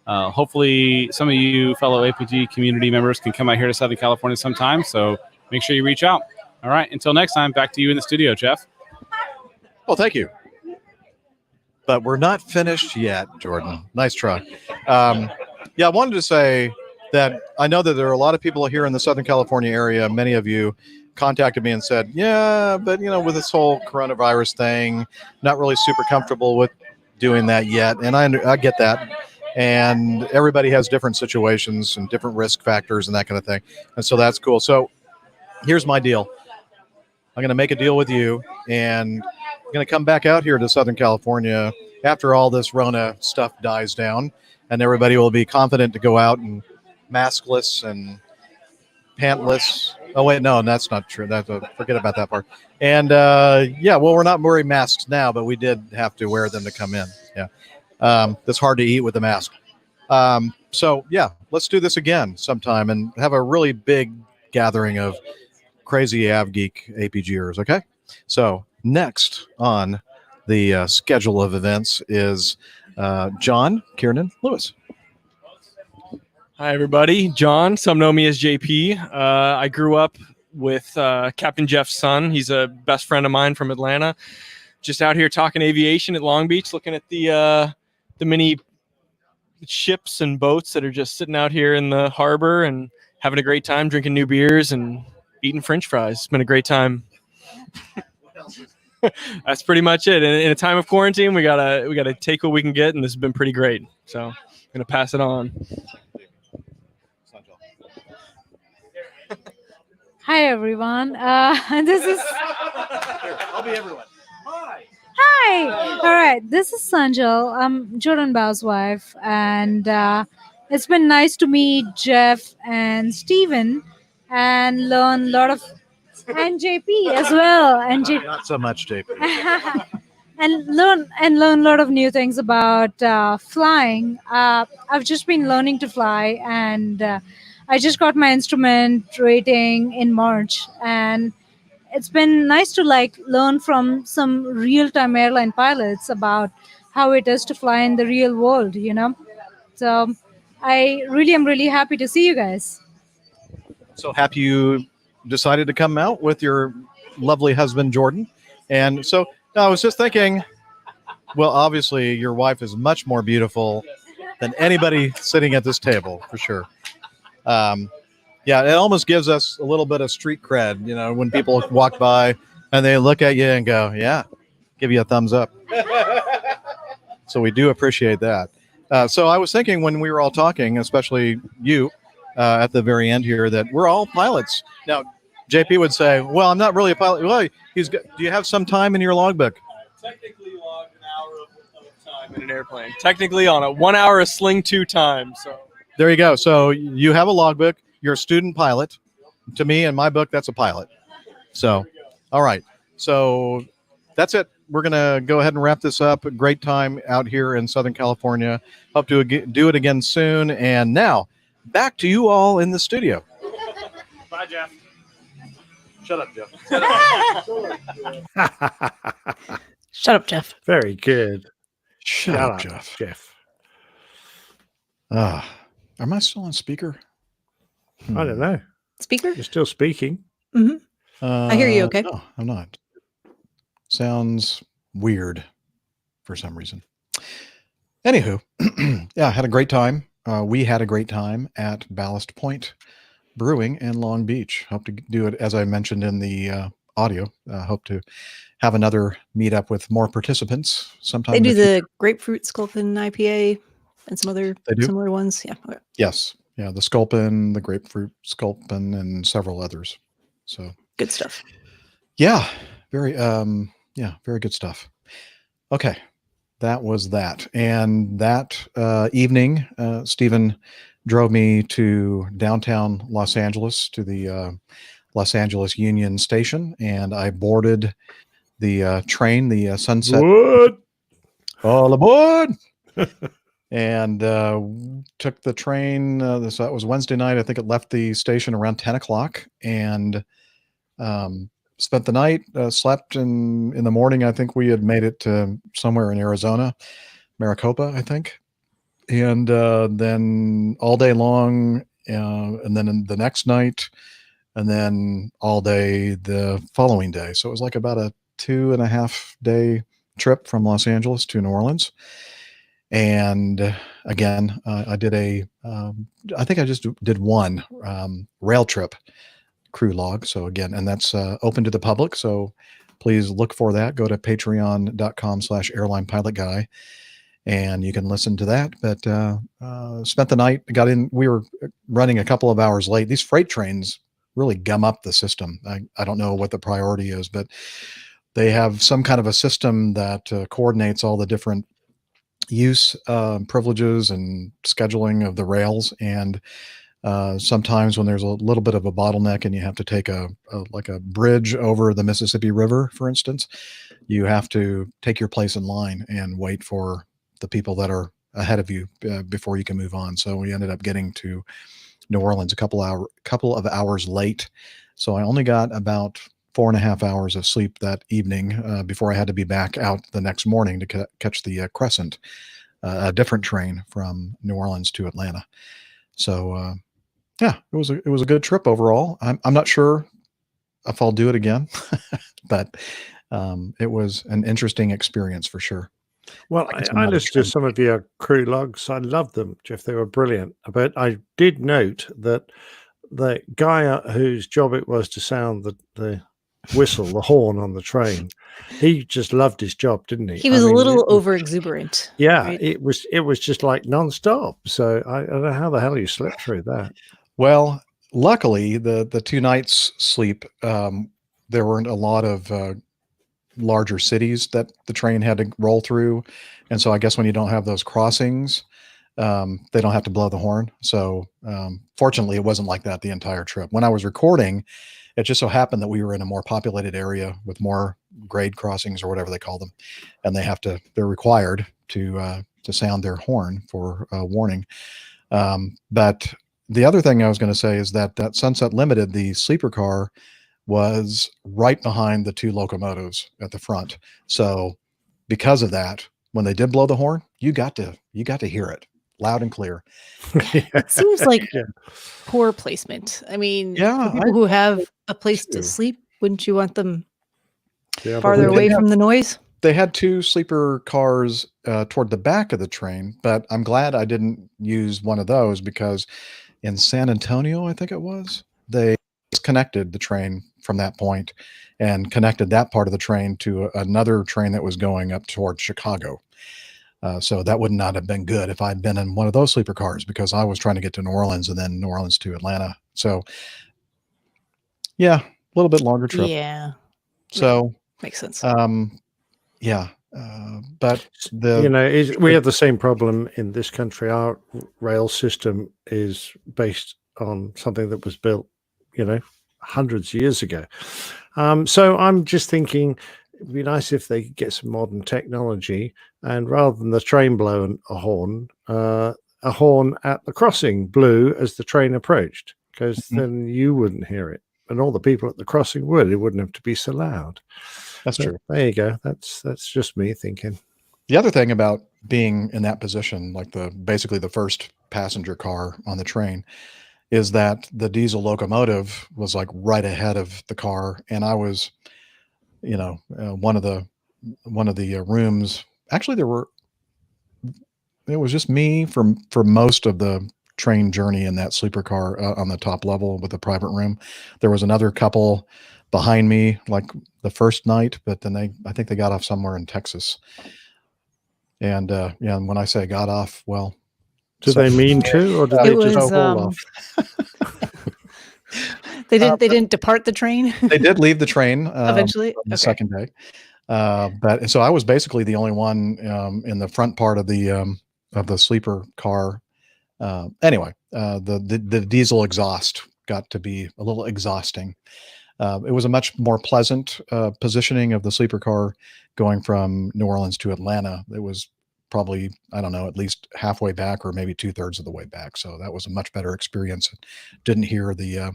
Hopefully some of you fellow APG community members can come out here to Southern California sometime. So make sure you reach out. All right. Until next time, back to you in the studio, Jeff. Well, thank you. But we're not finished yet, Jordan. Nice try. I wanted to say that I know that there are a lot of people here in the Southern California area. Many of you contacted me and said, yeah, but, with this whole coronavirus thing, not really super comfortable with doing that yet. And I get that. And everybody has different situations and different risk factors and that kind of thing. And so that's cool. So here's my deal. I'm going to make a deal with you, and I'm going to come back out here to Southern California after all this Rona stuff dies down, and everybody will be confident to go out and maskless and pantless. Oh, wait, no, that's not true. Forget about that part. And, we're not wearing masks now, but we did have to wear them to come in. Yeah. It's hard to eat with a mask. Let's do this again sometime and have a really big gathering of crazy AvGeek APGers, okay? So next on the schedule of events is John Kiernan Lewis. Hi, everybody. John. Some know me as JP. I grew up with Captain Jeff's son. He's a best friend of mine from Atlanta. Just out here talking aviation at Long Beach, looking at the many ships and boats that are just sitting out here in the harbor and having a great time, drinking new beers and eating French fries. It's been a great time. that's pretty much it. In a time of quarantine, we gotta take what we can get, and this has been pretty great. So I'm gonna pass it on. Hi everyone. This is. I'll be everyone. Hi. All right. This is Sanjal. I'm Jordan Bao's wife, and it's been nice to meet Jeff and Steven and learn a lot of, and JP as well, and Not so much, JP. and learn a lot of new things about flying. I've just been learning to fly, and I just got my instrument rating in March, and it's been nice to learn from some real-time airline pilots about how it is to fly in the real world. So I really am really happy to see you guys. So happy you decided to come out with your lovely husband, Jordan. And so I was just thinking, well, obviously your wife is much more beautiful than anybody sitting at this table, for sure. Yeah, it almost gives us a little bit of street cred, when people walk by and they look at you and go, yeah, give you a thumbs up. So we do appreciate that. So I was thinking when we were all talking, especially you at the very end here, that we're all pilots. Now, JP would say, well, I'm not really a pilot. Well, do you have some time in your logbook? Technically logged an hour of time in an airplane. Technically on a 1 hour of Sling 2 time. So There you go. So you have a logbook. You're a student pilot. To me, in my book, that's a pilot. So, all right. So that's it. We're going to go ahead and wrap this up. A great time out here in Southern California. Hope to do it again soon. And now, back to you all in the studio. bye, Jeff. Shut up, Jeff. Shut up, Jeff. Very good. Shut up, Jeff. Am I still on speaker? I don't know. Speaker? You're still speaking. Mm-hmm. I hear you okay. No, I'm not. Sounds weird for some reason. Anywho, yeah, had a great time. We had a great time at Ballast Point Brewing in Long Beach. Hope to do it, as I mentioned in the audio. Hope to have another meetup with more participants sometime. They do in the future. the grapefruit sculpin IPA and some other They do? similar ones. Yeah. Okay. Yes. Yeah, the Sculpin, the grapefruit Sculpin, and several others. So good stuff. Yeah, very very good stuff. Okay, that was that. And that evening, Stephen drove me to downtown Los Angeles to the Los Angeles Union Station, and I boarded the train, the Sunset. What? All aboard! And took the train. That was Wednesday night. I think it left the station around 10 o'clock, and spent the night, slept, and in the morning, I think we had made it to somewhere in Arizona, Maricopa, I think. And then all day long, and then the next night, and then all day the following day. So it was like about a 2.5 day trip from Los Angeles to New Orleans. And again, I did I think I just did one rail trip crew log. So again, and that's open to the public. So please look for that. Go to patreon.com/airlinepilotguy and you can listen to that. But spent the night, got in, we were running a couple of hours late. These freight trains really gum up the system. I don't know what the priority is, but they have some kind of a system that coordinates all the different use privileges and scheduling of the rails. And sometimes when there's a little bit of a bottleneck and you have to take a bridge over the Mississippi River, for instance, you have to take your place in line and wait for the people that are ahead of you before you can move on. So we ended up getting to New Orleans a couple of hours late. So I only got about 4.5 hours of sleep that evening before I had to be back out the next morning to catch the Crescent, a different train from New Orleans to Atlanta. So yeah, it was a good trip overall. I'm not sure if I'll do it again, but it was an interesting experience for sure. Well, I listened to some of your crew logs. I loved them, Jeff. They were brilliant. But I did note that the guy whose job it was to sound the whistle, the horn on the train. He just loved his job, didn't he? He was I a mean, little it was- over exuberant. Yeah, right? it was just like nonstop. So I don't know how the hell you slept through that. Well, luckily, the 2 nights sleep, there weren't a lot of larger cities that the train had to roll through, and so I guess when you don't have those crossings, they don't have to blow the horn. So fortunately, it wasn't like that the entire trip. When I was recording, it just so happened that we were in a more populated area with more grade crossings or whatever they call them, and they're required to sound their horn for warning. But the other thing I was going to say is that Sunset Limited, the sleeper car, was right behind the 2 locomotives at the front. So because of that, when they did blow the horn, you got to hear it loud and clear. It seems like Yeah. poor placement. I mean, Yeah, for people who have a place to sleep, wouldn't you want them Yeah, farther but away from the noise? They had 2 sleeper cars toward the back of the train, but I'm glad I didn't use one of those because in San Antonio, I think it was, they disconnected the train from that point and connected that part of the train to another train that was going up toward Chicago. So that would not have been good if I'd been in one of those sleeper cars because I was trying to get to New Orleans and then New Orleans to Atlanta. So yeah, a little bit longer trip. Yeah. So Makes sense. yeah, but we have the same problem in this country. Our rail system is based on something that was built, hundreds of years ago. So I'm just thinking it'd be nice if they could get some modern technology, and rather than the train blowing a horn at the crossing blew as the train approached, because then you wouldn't hear it, and all the people at the crossing would. It wouldn't have to be so loud. That's true. There you go. That's just me thinking. The other thing about being in that position, like basically the first passenger car on the train, is that the diesel locomotive was like right ahead of the car, and I was, one of the rooms. Actually, it was just me for most of the train journey in that sleeper car on the top level with a private room. There was another couple behind me, like the first night, but then I think they got off somewhere in Texas. And and when I say got off, well, do they mean to, or did they just haul off? They didn't depart the train. They did leave the train Eventually. on the second day. But so I was basically the only one in the front part of the sleeper car. Anyway, the diesel exhaust got to be a little exhausting. It was a much more pleasant positioning of the sleeper car going from New Orleans to Atlanta. It was probably, I don't know, at least halfway back or maybe 2/3 of the way back. So that was a much better experience. Didn't hear the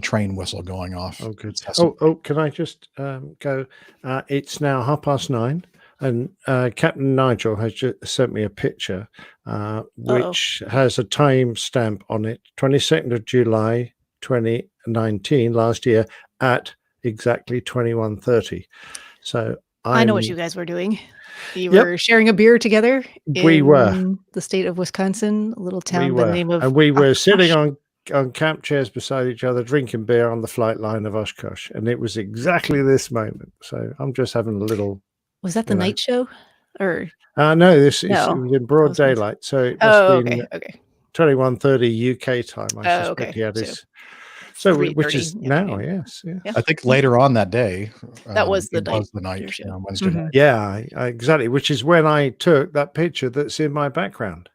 train whistle going off. Oh, good. Oh, can I just go? It's now 9:30, and Captain Nigel has just sent me a picture, which has a time stamp on it, 22nd of July, 2019, last year, at exactly 21:30. So I know what you guys were doing. You Yep. were sharing a beer together. We were. In the state of Wisconsin, a little town by the name of. And we were sitting Oshkosh. on camp chairs beside each other, drinking beer on the flight line of Oshkosh, and it was exactly this moment. So I'm just having a little. Was that the night show, or? No, it No. was in broad daylight, so it must Oh, have been okay. 21:30 UK time. I Oh, suspect okay. he had So his. So which 3:30 is now, yes. I think later on that day, That was the it night. was the night, show. Wednesday night. Yeah, exactly. Which is when I took that picture that's in my background.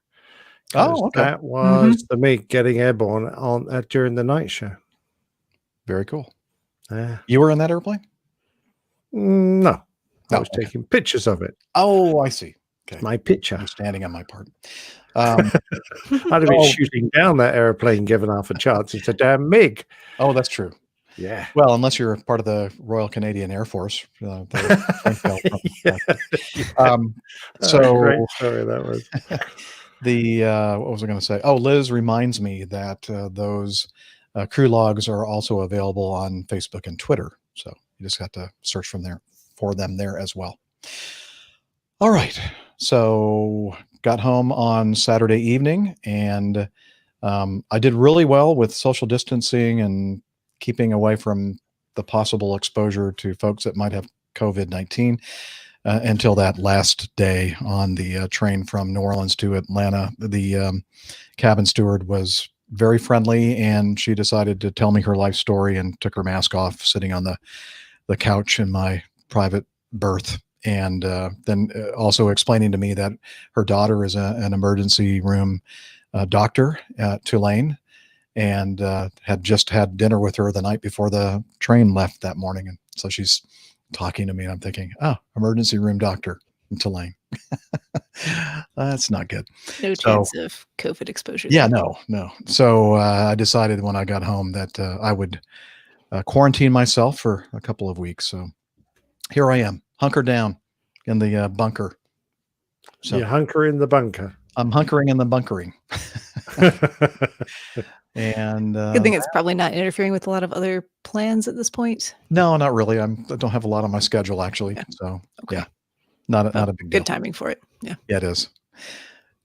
'Cause Oh, okay. that was the me getting airborne on during the night show. Very cool. Yeah. You were in that airplane? No, I Oh, was okay. taking pictures of it. Oh, I see. Okay. My picture. Understanding on my part. I'd have been shooting down that airplane given half a chance. It's a damn MiG. Oh, that's true. Yeah. Well, unless you're part of the Royal Canadian Air Force. So Great story that was. what was I going to say? Oh, Liz reminds me that those crew logs are also available on Facebook and Twitter. So you just got to search for them there as well. All right. So got home on Saturday evening, and I did really well with social distancing and keeping away from the possible exposure to folks that might have COVID-19 until that last day on the train from New Orleans to Atlanta. The cabin steward was very friendly, and she decided to tell me her life story and took her mask off sitting on the couch in my private berth. And then also explaining to me that her daughter is an emergency room doctor at Tulane, and had just had dinner with her the night before the train left that morning. And so she's talking to me, and I'm thinking, oh, emergency room doctor in Tulane. That's not good. No chance of COVID exposure. Yeah, there. no. So I decided when I got home that I would quarantine myself for a couple of weeks. So here I am, hunkered down in the bunker. So you hunker in the bunker. I'm hunkering in the bunkering. And Good thing it's probably not interfering with a lot of other plans at this point. no, not really. I don't have a lot on my schedule actually. Yeah. So yeah, not a big deal. Good timing for it. Yeah. Yeah, it is.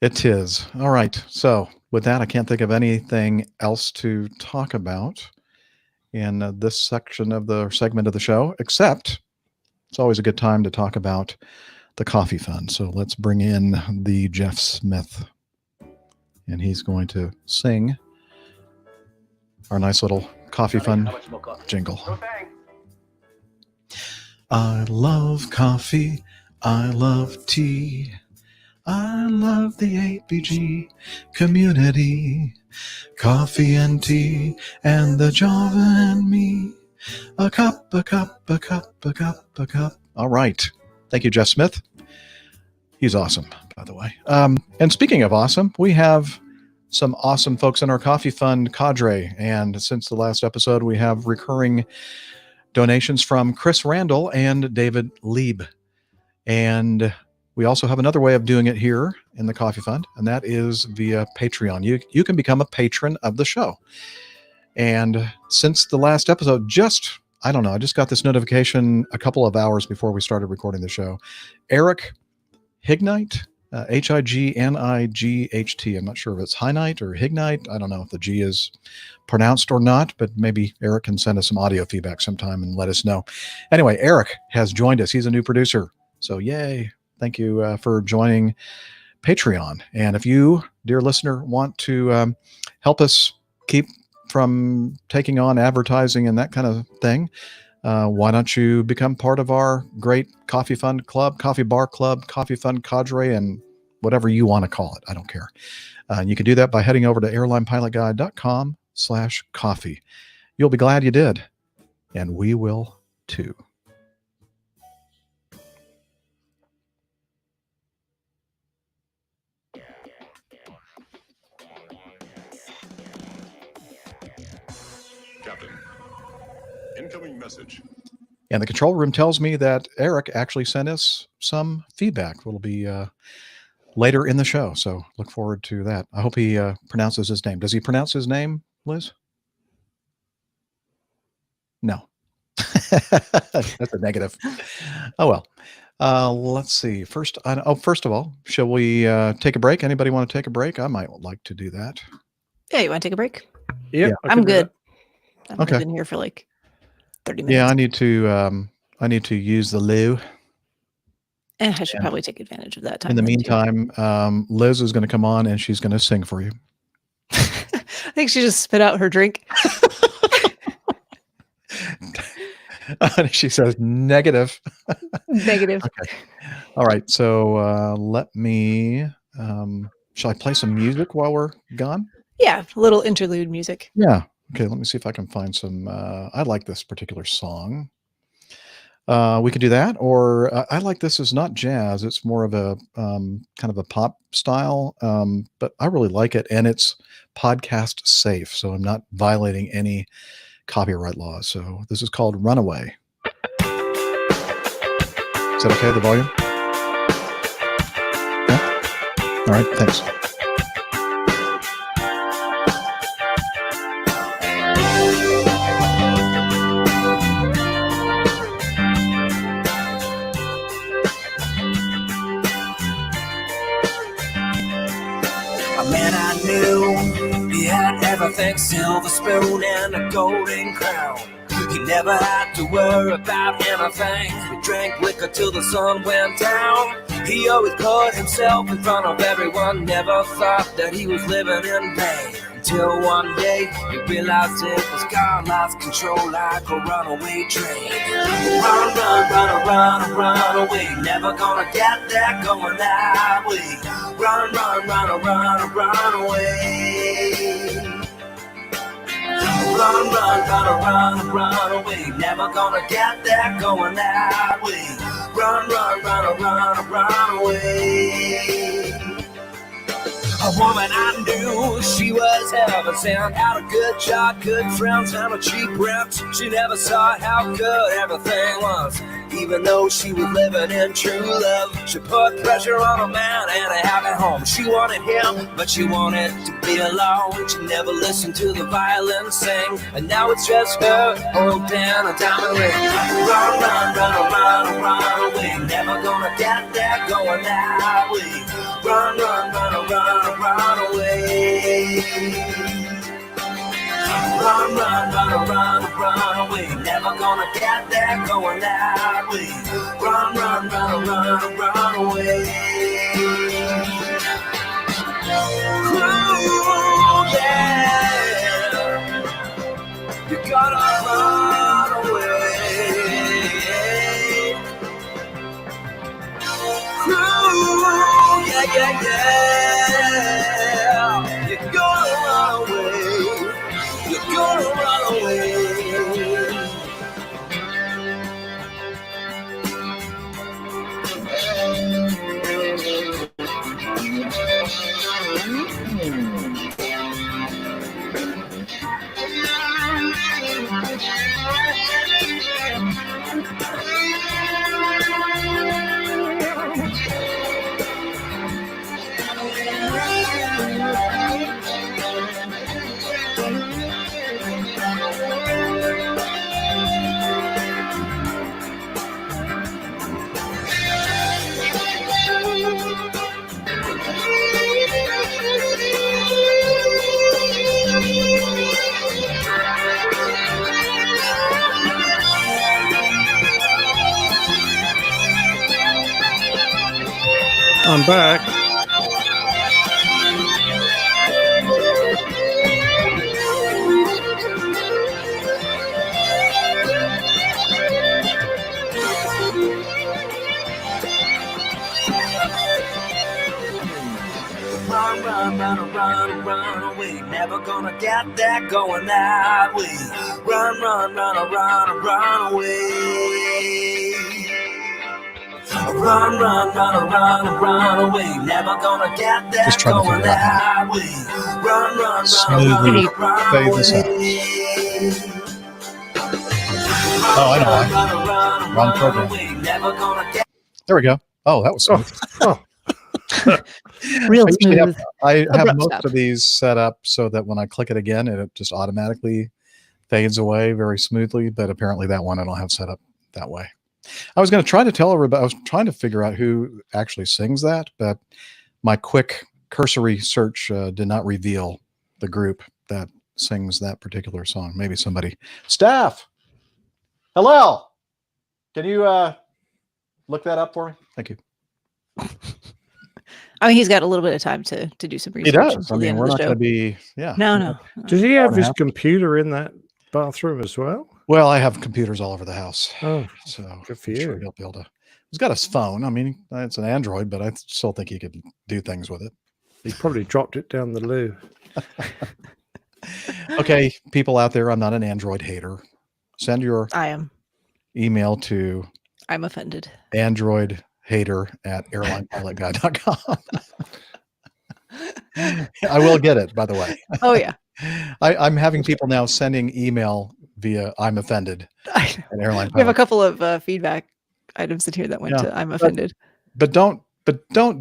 It is. All right. So with that, I can't think of anything else to talk about in this section of the segment of the show, except it's always a good time to talk about the coffee fund. So let's bring in the Jeff Smith, and he's going to sing our nice little coffee fund jingle. I love coffee. I love tea. I love the 8BG community. Coffee and tea and the Java and me. A cup, a cup, a cup, a cup, a cup. All right. Thank you, Jeff Smith. He's awesome, by the way. And speaking of awesome, we have some awesome folks in our coffee fund cadre. And since the last episode, we have recurring donations from Chris Randall and David Lieb. And we also have another way of doing it here in the coffee fund, and that is via Patreon. You can become a patron of the show. And since the last episode, I don't know, I just got this notification a couple of hours before we started recording the show. Eric Hignite, Hignight. I'm not sure if it's Hignite or Hignite. I don't know if the G is pronounced or not, but maybe Eric can send us some audio feedback sometime and let us know. Anyway, Eric has joined us. He's a new producer. So yay. Thank you for joining Patreon. And if you, dear listener, want to help us keep from taking on advertising and that kind of thing, why don't you become part of our great coffee fund club, coffee bar club, coffee fund cadre, and whatever you want to call it. I don't care. And you can do that by heading over to airlinepilotguide.com/coffee. You'll be glad you did. And we will too. Captain, incoming message. And the control room tells me that Eric actually sent us some feedback. It'll be later in the show, so look forward to that. I hope he pronounces his name. Does he pronounce his name, Liz? No. That's a negative. Oh, well. Let's see. First of all, shall we take a break? Anybody want to take a break? I might like to do that. Yeah, you want to take a break? Yeah, I'm good. I've Okay. been here for like 30 minutes. Yeah, I need to use the loo. I should probably take advantage of that time. In the then, too. meantime, Liz is going to come on and she's going to sing for you. I think she just spit out her drink. She says negative. Negative. Okay. All right. So let me. Shall I play some music while we're gone? Yeah, a little interlude music. Yeah. Okay. Let me see if I can find some. I like this particular song. We could do that, or I like this as not jazz. It's more of a kind of a pop style, but I really like it, and it's podcast safe, so I'm not violating any copyright laws. So this is called "Runaway." Is that okay? The volume? Yeah. All right. Thanks. A man I knew, he had everything, silver spoon and a golden crown. He never had to worry about anything. He drank liquor till the sun went down. He always put himself in front of everyone. Never thought that he was living in vain. Until one day he realized it was God, lost control like a runaway train. Run, run, run, run, run away. Never gonna get there going that way. Run, run, run, run, run away. Run, run, run, run, run away. Never gonna get there going that way. Run, run, run, run, run away. A woman I knew, she was heaven sent. Had a good job, good friends, and a cheap rent. She never saw how good everything was. Even though she was living in true love, she put pressure on a man and a happy home. She wanted him, but she wanted to be alone. She never listened to the violin sing, and now it's just her holding a diamond ring. Run, run, run, run, run away. Never gonna get there going that way. Run, run, run, run, run away. Run, run, run, run, run away. Never gonna get there going that way. Run, run, run, run, run away. Ooh, yeah. You gotta run away. Ooh, yeah, yeah, yeah. You gotta run away. You're gonna run away. I'm back. Run, run, run, run, run away. Never gonna get there going that way. Run, run, run, run, run away. Run, run, run, run, run away. Never gonna get there Just trying to going figure out that way. Run, run, smoothly fade this out. Oh, I know why. Wrong program. Never gonna get. There we go. Oh, that was smooth. Real I usually smooth. I have Abrupt most stop. of these set up so that when I click it again, it just automatically fades away very smoothly. But apparently that one I don't have set up that way. I was going to try to tell everybody, I was trying to figure out who actually sings that, but my quick cursory search did not reveal the group that sings that particular song. Maybe somebody. Staff! Hello! Can you look that up for me? Thank you. I mean, he's got a little bit of time to do some research. He does. until I the mean, end we're of the not show. going to be, yeah. No. Does he have his Half. computer in that bathroom as well? Well, I have computers all over the house. Oh, so good for I'm you. sure he'll be able to. He's got his phone. I mean, it's an Android, but I still think he could do things with it. He probably dropped it down the loo. Okay, people out there, I'm not an Android hater. Send your I am. email to I'm offended. androidhater@airlinepilotguy.com. I will get it, by the way. Oh, yeah. I'm having people now sending email via I'm offended at Airline We have a Pilot. couple of feedback items in here that went to I'm offended. But don't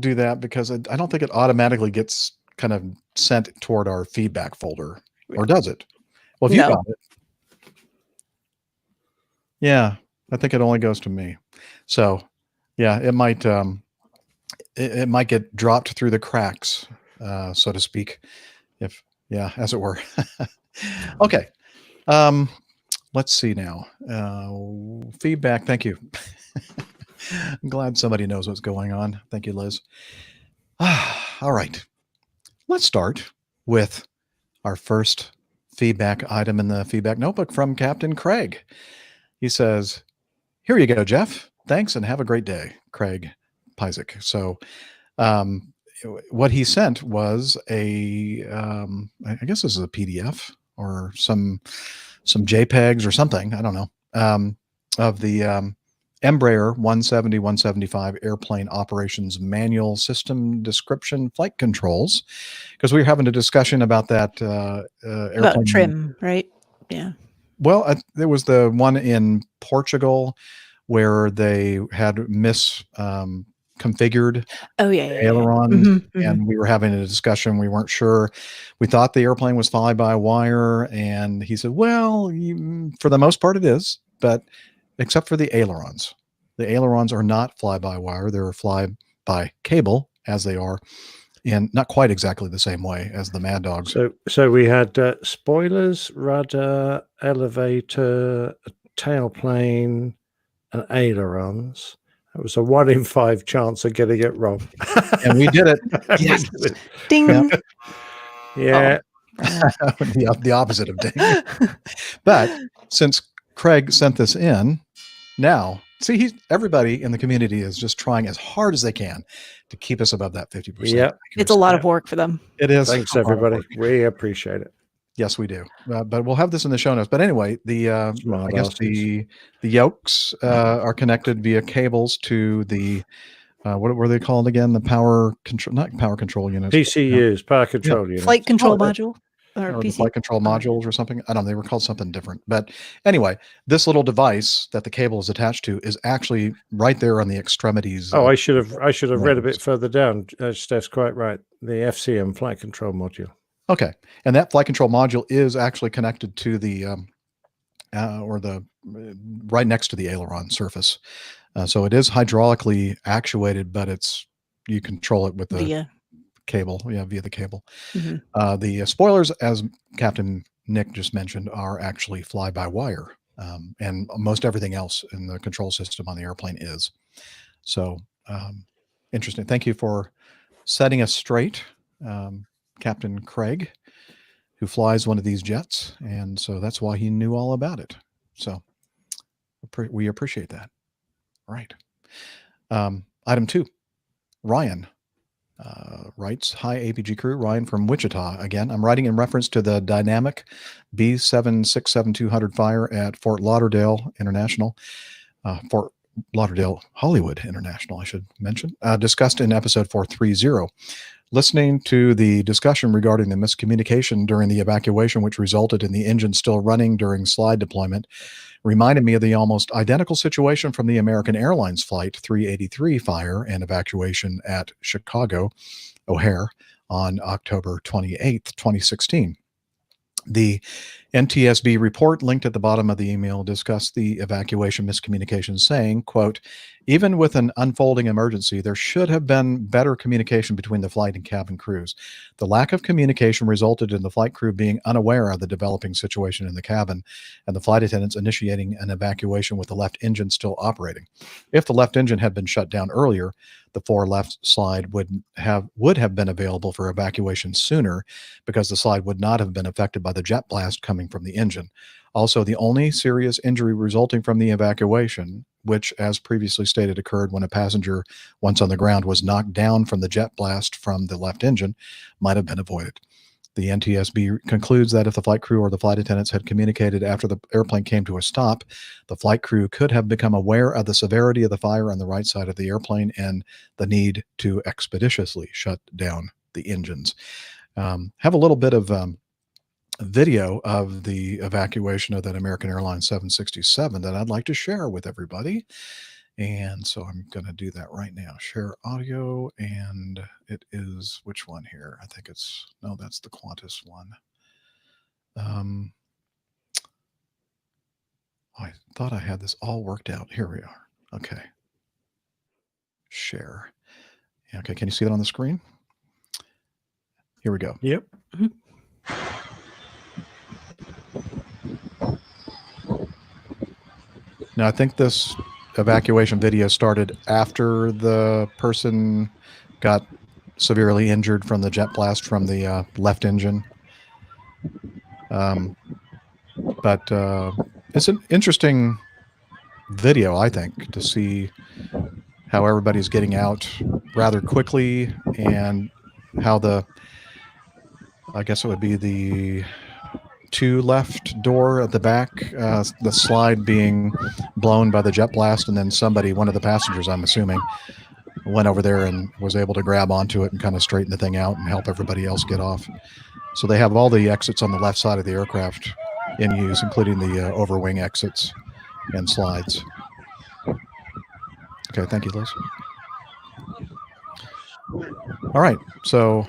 do that, because I don't think it automatically gets kind of sent toward our feedback folder. Or does it? Well, if you No. got it. Yeah, I think it only goes to me. So yeah, it might it might get dropped through the cracks, so to speak, if as it were. Okay. let's see now. Feedback. Thank you. I'm glad somebody knows what's going on. Thank you, Liz. All right. Let's start with our first feedback item in the feedback notebook from Captain Craig. He says, "Here you go, Jeff. Thanks and have a great day." Craig Pyzik. So what he sent was I guess this is a PDF or some JPEGs or something. I don't know. Of the Embraer 170, 175 airplane operations manual system description flight controls, because we were having a discussion about that airplane. About trim, right? Yeah. Well, there was the one in Portugal where they had configured ailerons, and we were having a discussion. We weren't sure. We thought the airplane was fly-by-wire, and he said, well, for the most part it is, but except for the ailerons. The ailerons are not fly-by-wire. They're fly-by-cable, as they are, and not quite exactly the same way as the Mad Dogs. So we had spoilers, rudder, elevator, tailplane, and ailerons. It was a 1 in 5 chance of getting it wrong. And we did it. Yes. Ding. Yeah. The opposite of ding. But since Craig sent this in, now, see, everybody in the community is just trying as hard as they can to keep us above that 50%. Yeah. It's a lot of work for them. It is. Thanks, everybody. We appreciate it. Yes, we do. But we'll have this in the show notes. But anyway, I guess the yokes are connected via cables to the what were they called again? The power control, not power control units. PCUs, power control units. Flight control module. Or the flight control modules or something. I don't know. They were called something different. But anyway, this little device that the cable is attached to is actually right there on the extremities. Oh, I should have read a bit further down. Steph's quite right. The FCM flight control module. Okay. And that flight control module is actually connected to the right next to the aileron surface. So it is hydraulically actuated, but you control it with the cable, via the cable. The spoilers, as Captain Nick just mentioned, are actually fly-by-wire, and most everything else in the control system on the airplane is. So interesting. Thank you for setting us straight, Captain Craig, who flies one of these jets, and so that's why he knew all about it. So we appreciate that. Right. Item 2, Ryan writes, "Hi, APG crew, Ryan from Wichita again. I'm writing in reference to the dynamic B767-200 fire at Fort Lauderdale Hollywood International, I should mention, discussed in episode 430. Listening to the discussion regarding the miscommunication during the evacuation, which resulted in the engine still running during slide deployment, reminded me of the almost identical situation from the American Airlines Flight 383 fire and evacuation at Chicago O'Hare on October 28th, 2016. The NTSB report linked at the bottom of the email discussed the evacuation miscommunication, saying, quote, even with an unfolding emergency, there should have been better communication between the flight and cabin crews. The lack of communication resulted in the flight crew being unaware of the developing situation in the cabin and the flight attendants initiating an evacuation with the left engine still operating. If the left engine had been shut down earlier, the fore left slide would have been available for evacuation sooner, because the slide would not have been affected by the jet blast coming from the engine. Also, the only serious injury resulting from the evacuation, which, as previously stated, occurred when a passenger, once on the ground, was knocked down from the jet blast from the left engine, might have been avoided. The NTSB concludes that if the flight crew or the flight attendants had communicated after the airplane came to a stop, the flight crew could have become aware of the severity of the fire on the right side of the airplane and the need to expeditiously shut down the engines. Have a little bit of video of the evacuation of that American Airlines 767 that I'd like to share with everybody. And so I'm going to do that right now. Share audio, and it is, which one here? I think no, that's the Qantas one. I thought I had this all worked out. Here we are. Okay. Share. Okay, can you see that on the screen? Here we go. Yep. Now, I think this evacuation video started after the person got severely injured from the jet blast from the left engine. But it's an interesting video, I think, to see how everybody's getting out rather quickly and how I guess it would be the 2 left door at the back, the slide being blown by the jet blast, and then one of the passengers, I'm assuming, went over there and was able to grab onto it and kind of straighten the thing out and help everybody else get off. So they have all the exits on the left side of the aircraft in use, including the overwing exits and slides. Okay, thank you, Liz. All right, so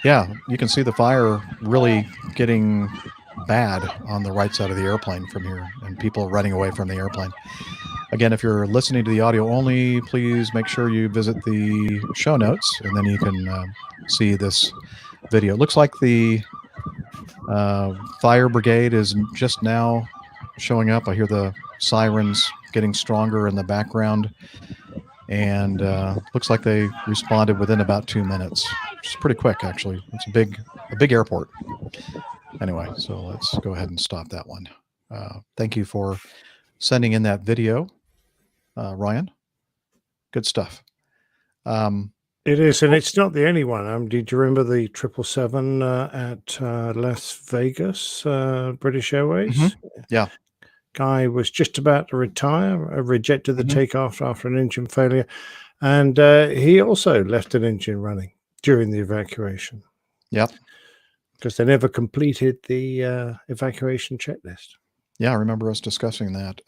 yeah, you can see the fire really getting bad on the right side of the airplane from here, and people running away from the airplane. Again, if you're listening to the audio only, please make sure you visit the show notes, and then you can see this video. It looks like the fire brigade is just now showing up. I hear the sirens getting stronger in the background, and looks like they responded within about 2 minutes. It's pretty quick, actually. It's a big airport. Anyway, so let's go ahead and stop that one. Thank you for sending in that video, Ryan. Good stuff. It is, and it's not the only one. Did you remember the 777 at Las Vegas, British Airways? Mm-hmm. Yeah. Guy was just about to retire, rejected the takeoff after an engine failure, and he also left an engine running during the evacuation. Yep. Because they never completed the evacuation checklist. Yeah, I remember us discussing that.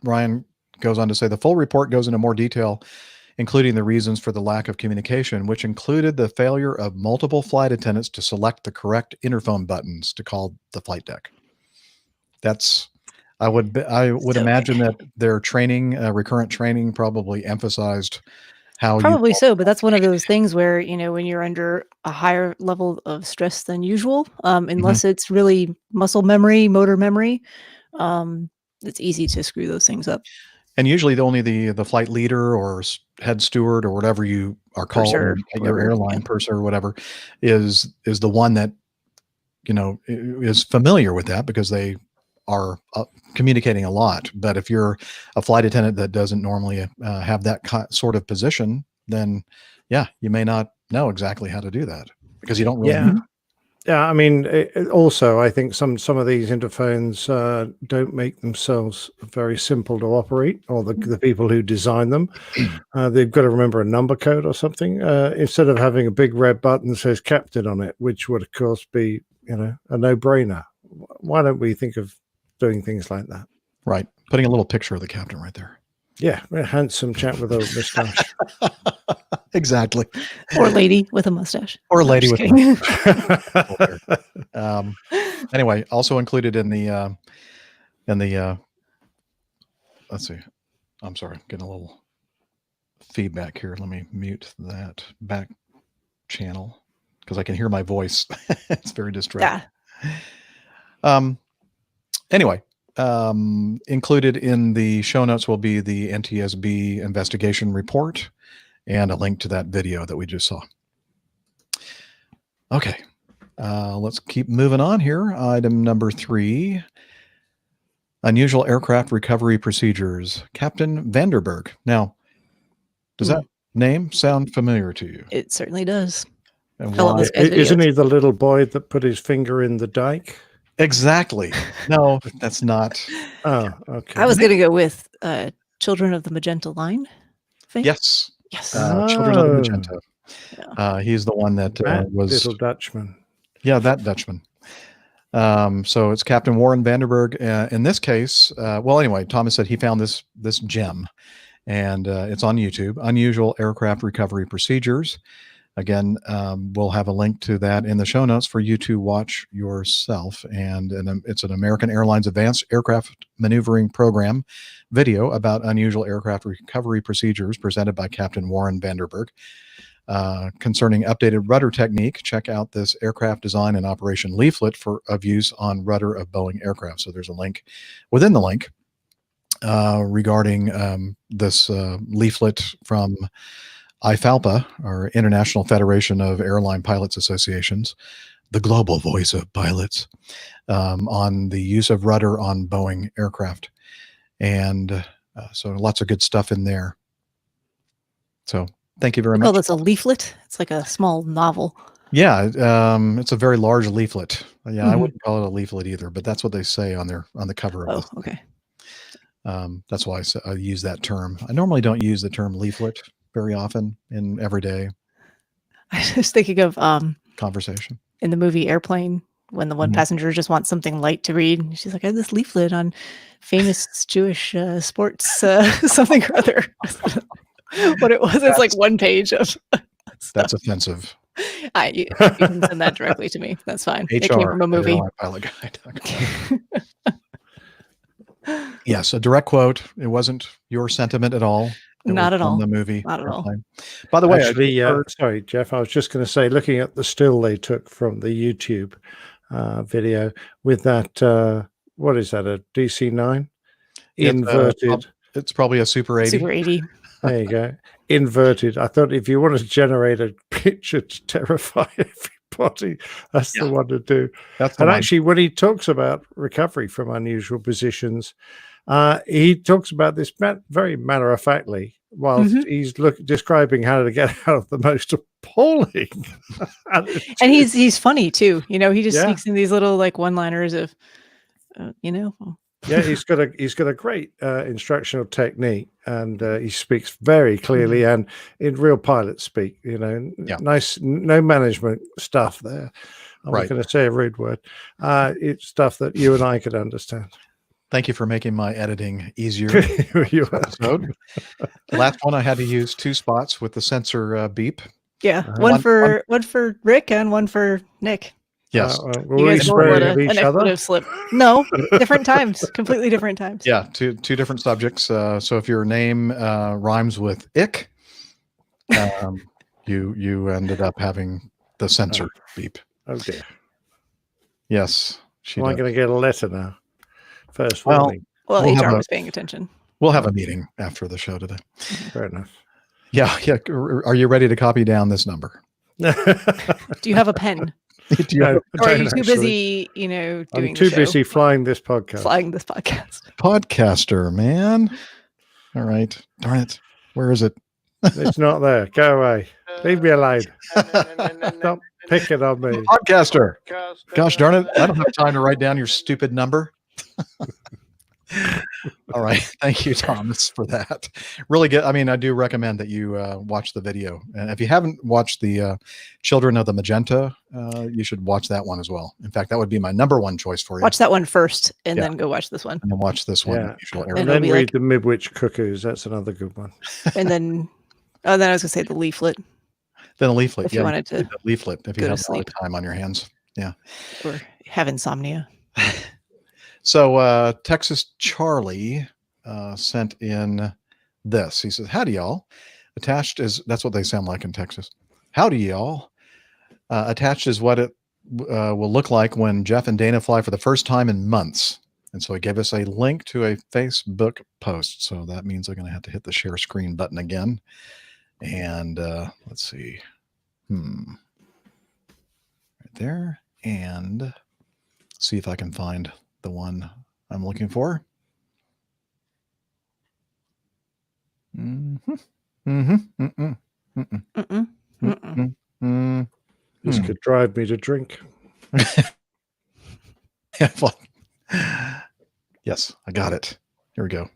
Ryan goes on to say the full report goes into more detail, including the reasons for the lack of communication, which included the failure of multiple flight attendants to select the correct interphone buttons to call the flight deck. I would imagine that their training, recurrent training, probably emphasized how Probably so, but that's one of those things where, when you're under a higher level of stress than usual, unless it's really muscle memory, motor memory, it's easy to screw those things up. And usually only the flight leader or head steward or whatever you are called, at your airline, purser or whatever, is the one that, is familiar with that because they are communicating a lot. But if you're a flight attendant that doesn't normally have that sort of position, then you may not know exactly how to do that because you don't really know. Yeah, I mean, also, I think some of these interphones don't make themselves very simple to operate, or the people who design them. They've got to remember a number code or something, instead of having a big red button that says captain on it, which would, of course, be, a no-brainer. Why don't we think of doing things like that? Right. Putting a little picture of the captain right there. Yeah, a handsome chap with a mustache. Exactly. Or lady with a mustache. Or a lady with a mustache. Anyway, also included in the let's see. I'm sorry, getting a little feedback here. Let me mute that back channel because I can hear my voice. It's very distracting. Yeah. Anyway, included in the show notes will be the NTSB investigation report and a link to that video that we just saw. Okay, let's keep moving on here. Item number 3, unusual aircraft recovery procedures. Captain Vanderberg. Now, does that name sound familiar to you? It certainly does. And isn't he the little boy that put his finger in the dike? Exactly. No, that's not. Oh, okay. I was going to go with Children of the Magenta Line. Yes. Yes. Children of the Magenta. Yeah. He's the one that was little Dutchman. Yeah, that Dutchman. So it's Captain Warren Vanderberg. In this case, well, anyway, Thomas said he found this gem, and it's on YouTube. Unusual aircraft recovery procedures. Again, we'll have a link to that in the show notes for you to watch yourself. And it's an American Airlines Advanced Aircraft Maneuvering Program video about unusual aircraft recovery procedures presented by Captain Warren Vanderberg. Concerning updated rudder technique, check out this aircraft design and operation leaflet of use on rudder of Boeing aircraft. So there's a link within the link regarding this leaflet from IFALPA, or International Federation of Airline Pilots Associations, the global voice of pilots, on the use of rudder on Boeing aircraft. And so lots of good stuff in there. So thank you very We much. call this a leaflet. It's like a small novel. Yeah, it's a very large leaflet. Yeah, I Mhm. wouldn't call it a leaflet either, but that's what they say on the cover of Oh, this. okay. That's why I use that term. I normally don't use the term leaflet very often in everyday I was thinking of conversation. in the movie Airplane when the one Mhm. passenger just wants something light to read. And she's like, I have this leaflet on famous Jewish sports something or other. What it was, it's like one page of. That's offensive. You can send that directly to me. That's fine. It came from a movie. Yes, a direct quote. It wasn't your sentiment at all. It Not was at from all. the movie. Not at all. Airplane. By the way, Actually, sorry, Jeff, I was just going to say, looking at the still they took from the YouTube video with that, what is that, a DC-9? Inverted. It's probably a Super 80. Super 80. There you go. Inverted. I thought if you want to generate a picture to terrify everybody, that's the one to do. That's the and one. actually, when he talks about recovery from unusual positions, he talks about this very matter-of-factly whilst he's describing how to get out of the most appalling. And he's funny too. You know, he just Yeah. sneaks in these little like one-liners of, you know. Yeah, he's got a great instructional technique, and he speaks very clearly and in real pilot speak. You know, nice, no management stuff there. I'm Right. not going to say a rude word. It's stuff that you and I could understand. Thank you for making my editing easier. You're episode. The last one I had to use 2 spots with the sensor beep. Yeah, one for Rick and one for Nick. Yes. Were You we guys won't let swearing at an each other? expletive slip. No, different times, completely different times. Yeah, two different subjects. So if your name rhymes with ick, you ended up having the sensor beep. Oh dear. Yes. She Am I does. going to get a letter now? First Well, warning. Well, We'll HR have a- was paying attention. We'll have a meeting after the show today. Fair enough. Yeah. Are you ready to copy down this number? Do you have a pen? Do you have- Or are you don't too actually. busy, you know, doing I'm the too show? busy flying this podcast. Flying this podcast. Podcaster, man. All right. Darn it. Where is it? It's not there. Go away. Leave me alone. Stop picking on me. Podcaster. Gosh darn it. I don't have time to write down your stupid number. All right. Thank you, Thomas, for that. Really good. I mean, I do recommend that you watch the video. And if you haven't watched the Children of the Magenta, you should watch that one as well. In fact, that would be my number 1 choice for you. Watch that one first and Yeah. then go watch this one. And then watch this one. Yeah. Usual And Airline. And it'll then be read like- the Midwich Cuckoos. That's another good one. And then I was going to say the leaflet Then a leaflet. if you wanted to the leaflet if you go to have a lot sleep. of time on your hands. Yeah. or have insomnia. So Texas Charlie sent in this. He says, "Howdy, y'all." Attached is, that's what they sound like in Texas. Howdy, y'all. Attached is what it will look like when Jeff and Dana fly for the first time in months. And so he gave us a link to a Facebook post. So that means I'm going to have to hit the share screen button again. And let's see. Right there. And see if I can find the one I'm looking for. This could drive me to drink. Yes, I got it. Here we go.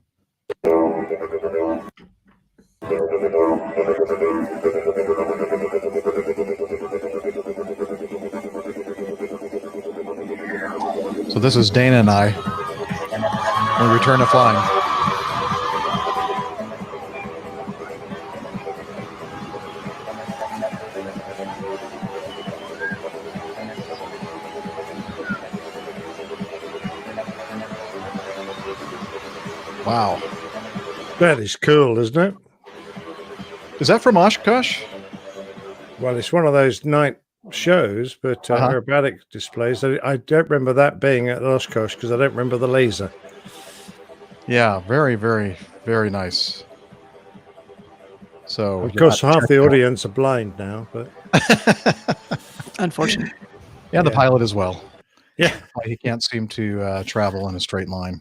So this is Dana and I when we return to flying. Wow. That is cool, isn't it? Is that from Oshkosh? Well, it's one of those night shows, but aerobatic displays. I don't remember that being at Oshkosh because I don't remember the laser. Yeah, very, very, very nice. So Of you'll course, have to half check the it out. audience are blind now, but Unfortunate. Yeah, the Yeah. pilot as well. Yeah. He can't seem to travel in a straight line.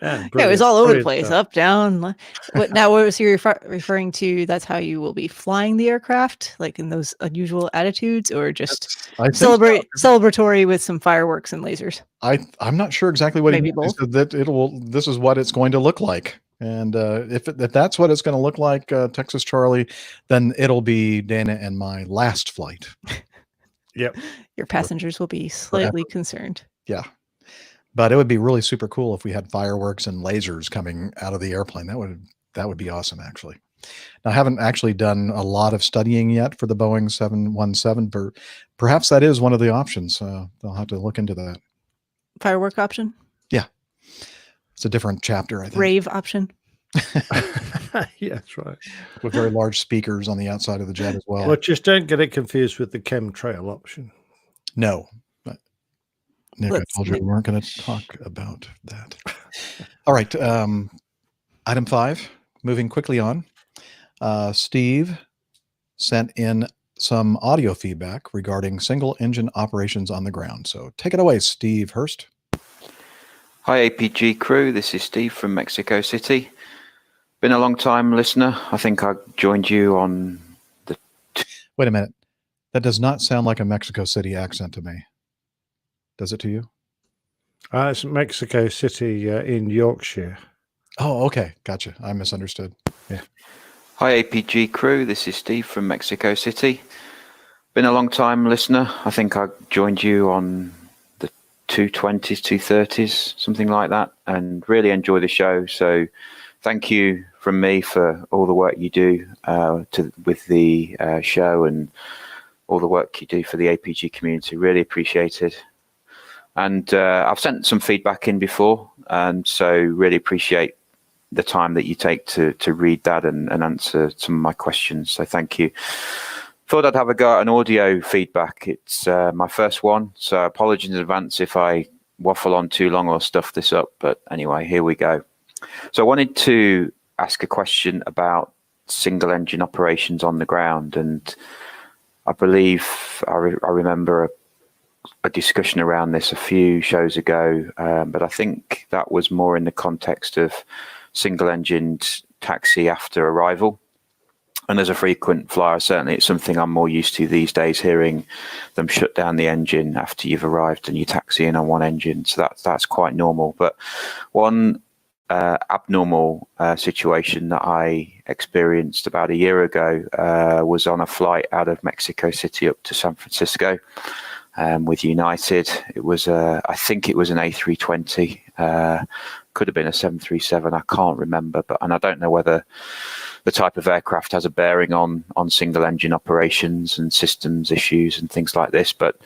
Yeah, Yeah, it was all over the brilliant place, stuff. up, down. What now? What was he referring to? That's how you will be flying the aircraft, like in those unusual attitudes, or just I think so. celebratory with some fireworks and lasers? I'm not sure exactly what he Maybe means. He both. said that this is what it's going to look like. And if that's what it's going to look like, Texas Charlie, then it'll be Dana and my last flight. Yep. Your passengers will be slightly concerned. Yeah. But it would be really super cool if we had fireworks and lasers coming out of the airplane. That would be awesome, actually. Now, I haven't actually done a lot of studying yet for the Boeing 717, but perhaps that is one of the options. They'll have to look into that. Firework option? Yeah. It's a different chapter, I think. Rave option? Yeah, that's right. With very large speakers on the outside of the jet as well. Well, just don't get it confused with the chemtrail option. No. But Nick, I told you we weren't going to talk about that. All right. Item 5, moving quickly on. Steve sent in some audio feedback regarding single engine operations on the ground. So take it away, Steve Hurst. Hi, APG crew. This is Steve from Mexico City. Been a long time listener. I think I joined you on the... Wait a minute. That does not sound like a Mexico City accent to me. Does it to you? It's Mexico City in Yorkshire. Oh, okay. Gotcha. I misunderstood. Yeah. Hi, APG crew. This is Steve from Mexico City. Been a long time listener. I think I joined you on the 220s, 230s, something like that, and really enjoy the show. So thank you from me for all the work you do with the show and all the work you do for the APG community. Really appreciate it. And I've sent some feedback in before, and so really appreciate the time that you take to read that and answer some of my questions. So thank you. Thought I'd have a go at an audio feedback. It's my first one, so apologies in advance if I waffle on too long or stuff this up. But anyway, here we go. So I wanted to ask a question about single engine operations on the ground, and I believe I remember a discussion around this a few shows ago, but I think that was more in the context of single-engined taxi after arrival. And as a frequent flyer, certainly it's something I'm more used to these days, hearing them shut down the engine after you've arrived and you taxi in on one engine. So that's quite normal. But one abnormal situation that I experienced about a year ago was on a flight out of Mexico City up to San Francisco with United. It was I think it was an A320, could have been a 737, I can't remember, and I don't know whether the type of aircraft has a bearing on single engine operations and systems issues and things like this. But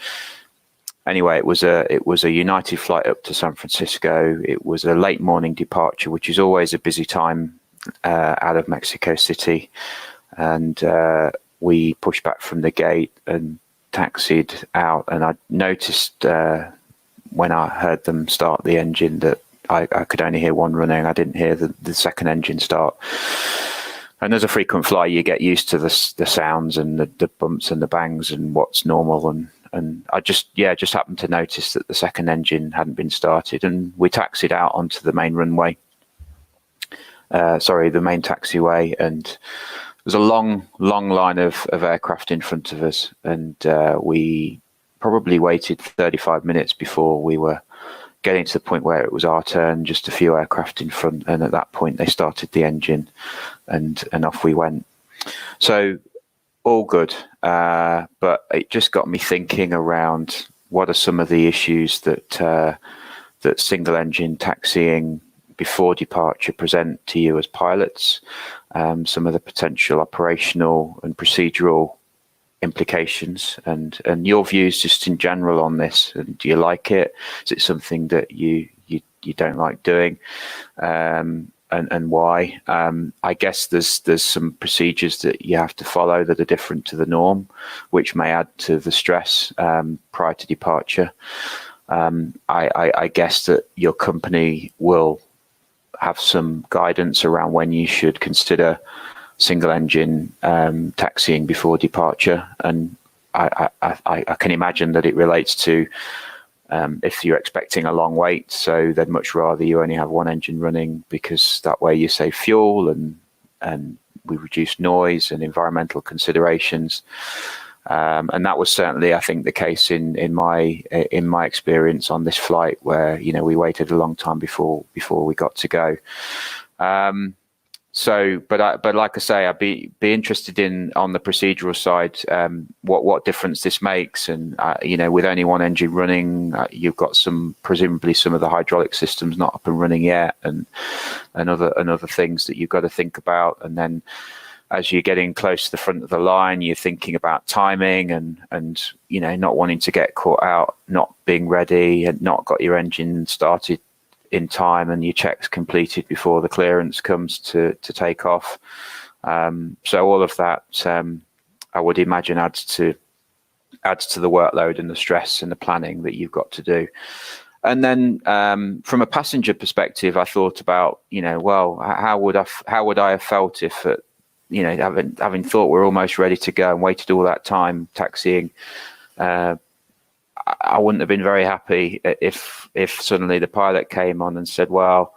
anyway, it was a United flight up to San Francisco. It was a late morning departure, which is always a busy time out of Mexico City. And we pushed back from the gate and taxied out. And I noticed when I heard them start the engine that I could only hear one running. I didn't hear the second engine start. And as a frequent flyer, you get used to the sounds and the bumps and the bangs and what's normal. And I just happened to notice that the second engine hadn't been started, and we taxied out onto the main runway. The main taxiway, and there was a long line of aircraft in front of us, and we probably waited 35 minutes before we were getting to the point where it was our turn, just a few aircraft in front, and at that point they started the engine and off we went. So all good, but it just got me thinking around what are some of the issues that single engine taxiing before departure present to you as pilots, some of the potential operational and procedural implications, and your views just in general on this. And do you like it? Is it something that you don't like doing, and why? I guess there's some procedures that you have to follow that are different to the norm, which may add to the stress prior to departure. I guess that your company will have some guidance around when you should consider single engine taxiing before departure, and I can imagine that it relates to if you're expecting a long wait, so they'd much rather you only have one engine running, because that way you save fuel and we reduce noise and environmental considerations. And that was certainly, I think, the case in my experience on this flight, where we waited a long time before we got to go. But like I say, I'd be interested in, on the procedural side, what difference this makes. And with only one engine running, you've got presumably some of the hydraulic systems not up and running yet, and other things that you've got to think about. And then as you're getting close to the front of the line, you're thinking about timing and not wanting to get caught out, not being ready, and not got your engine started in time and your checks completed before the clearance comes to take off. So all of that, I would imagine, adds to the workload and the stress and the planning that you've got to do. And then from a passenger perspective, I thought about, well, how would I have felt if, having thought we're almost ready to go and waited all that time taxiing, I wouldn't have been very happy if suddenly the pilot came on and said, well,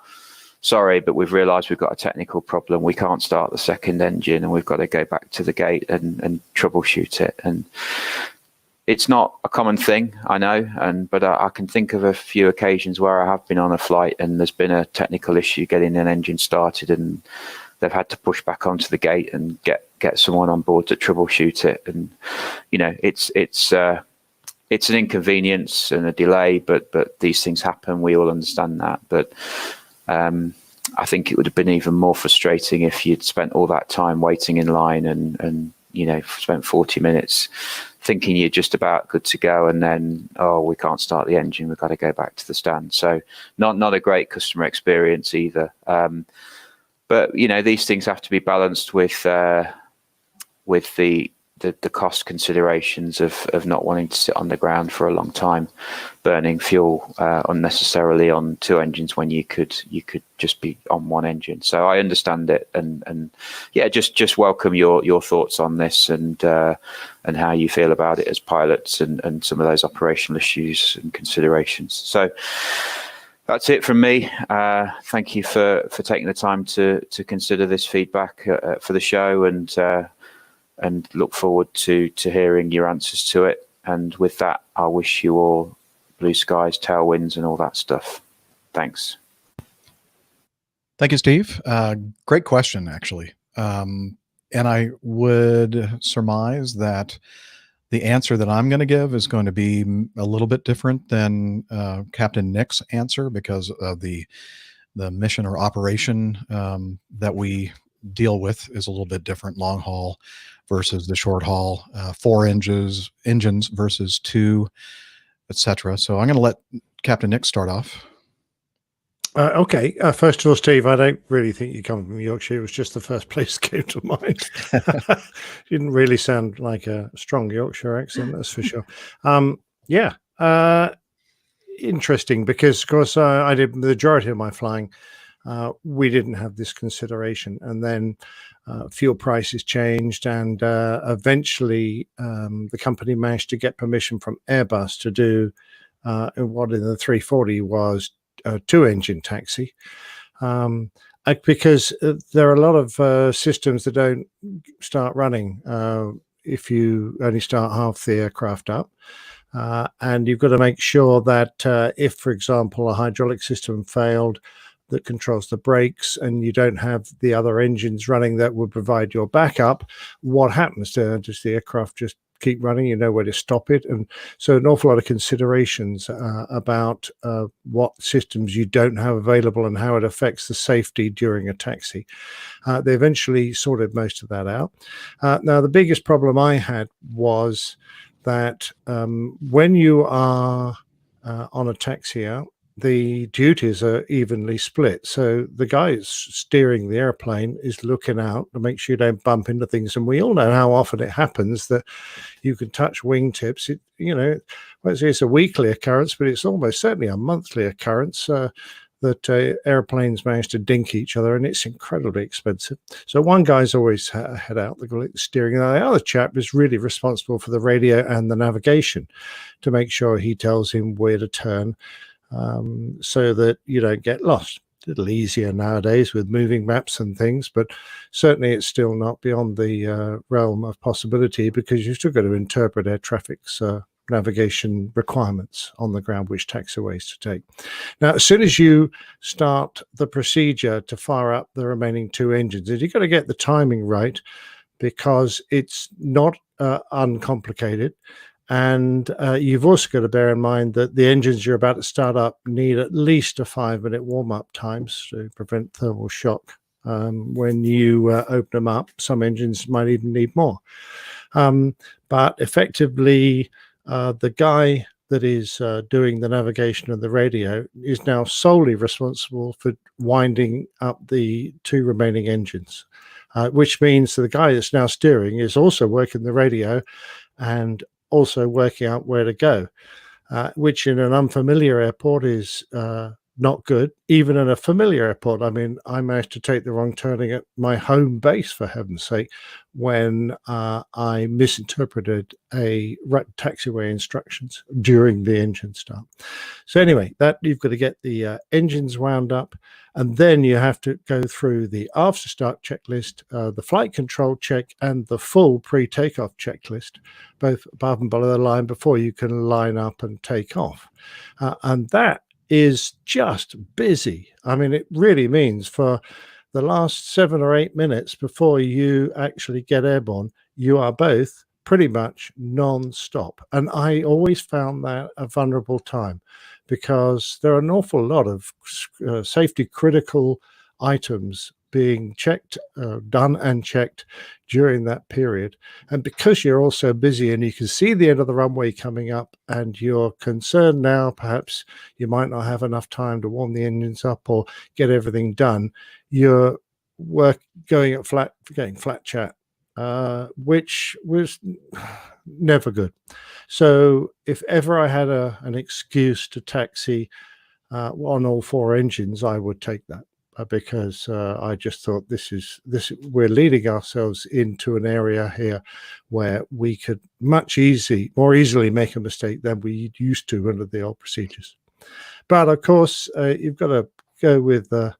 sorry, but we've realized we've got a technical problem. We can't start the second engine and we've got to go back to the gate and troubleshoot it. And it's not a common thing, I know, but I can think of a few occasions where I have been on a flight and there's been a technical issue getting an engine started, and they've had to push back onto the gate and get someone on board to troubleshoot it. And it's an inconvenience and a delay, but these things happen. We all understand that. But I think it would have been even more frustrating if you'd spent all that time waiting in line and spent 40 minutes thinking you're just about good to go, and then, oh, we can't start the engine, we've got to go back to the stand. So not a great customer experience either. But these things have to be balanced with the cost considerations of not wanting to sit on the ground for a long time, burning fuel unnecessarily on two engines when you could just be on one engine. So I understand it, and yeah, just welcome your thoughts on this and how you feel about it as pilots and some of those operational issues and considerations. So that's it from me. Thank you for taking the time to consider this feedback for the show, and look forward to hearing your answers to it. And with that, I wish you all blue skies, tailwinds, and all that stuff. Thanks. Thank you, Steve. Great question, actually. And I would surmise that the answer that I'm going to give is going to be a little bit different than Captain Nick's answer, because of the mission or operation that we deal with is a little bit different. Long haul versus the short haul, 4 engines versus 2, etc. So I'm going to let Captain Nick start off. Okay. First of all, Steve, I don't really think you come from Yorkshire. It was just the first place that came to mind. You didn't really sound like a strong Yorkshire accent, that's for sure. Interesting, because, of course, I did the majority of my flying. We didn't have this consideration. And then fuel prices changed, and eventually the company managed to get permission from Airbus to do what in the 340 was a 2-engine taxi, because there are a lot of systems that don't start running if you only start half the aircraft up. And you've got to make sure that if, for example, a hydraulic system failed that controls the brakes and you don't have the other engines running that would provide your backup, what happens? Does the aircraft just keep running? You know where to stop it. And so an awful lot of considerations about what systems you don't have available and how it affects the safety during a taxi. They eventually sorted most of that out. Now, the biggest problem I had was that when you are on a taxi out, the duties are evenly split. So the guy who's steering the airplane is looking out to make sure you don't bump into things. And we all know how often it happens that you can touch wingtips. It's a weekly occurrence, but it's almost certainly a monthly occurrence. That airplanes manage to dink each other, and it's incredibly expensive. So one guy's always head out, the steering, and the other chap is really responsible for the radio and the navigation to make sure he tells him where to turn, so that you don't get lost. A little easier nowadays with moving maps and things, but certainly it's still not beyond the realm of possibility, because you've still got to interpret air traffic's navigation requirements on the ground, which taxiways to take. Now, as soon as you start the procedure to fire up the remaining two engines, you've got to get the timing right, because it's not uncomplicated. And you've also got to bear in mind that the engines you're about to start up need at least a 5-minute warm-up times to prevent thermal shock when you open them up. Some engines might even need more. But effectively, the guy that is doing the navigation of the radio is now solely responsible for winding up the two remaining engines, which means that the guy that's now steering is also working the radio and also working out where to go, which in an unfamiliar airport is not good. Even in a familiar airport, I mean, I managed to take the wrong turning at my home base, for heaven's sake, when I misinterpreted a taxiway instructions during the engine start. So anyway, that you've got to get the engines wound up, and then you have to go through the after start checklist, the flight control check, and the full pre-takeoff checklist, both above and below the line, before you can line up and take off. And that is just busy. I mean, it really means for the last 7 or 8 minutes before you actually get airborne, you are both pretty much non-stop. And I always found that a vulnerable time, because there are an awful lot of safety critical items being checked, done and checked during that period. And because you're also busy and you can see the end of the runway coming up, and you're concerned now perhaps you might not have enough time to warm the engines up or get everything done, you're getting flat chat, which was never good. So if ever I had an excuse to taxi on all 4 engines, I would take that. Because I just thought we're leading ourselves into an area here where we could more easily make a mistake than we used to under the old procedures. But of course, you've got to go with the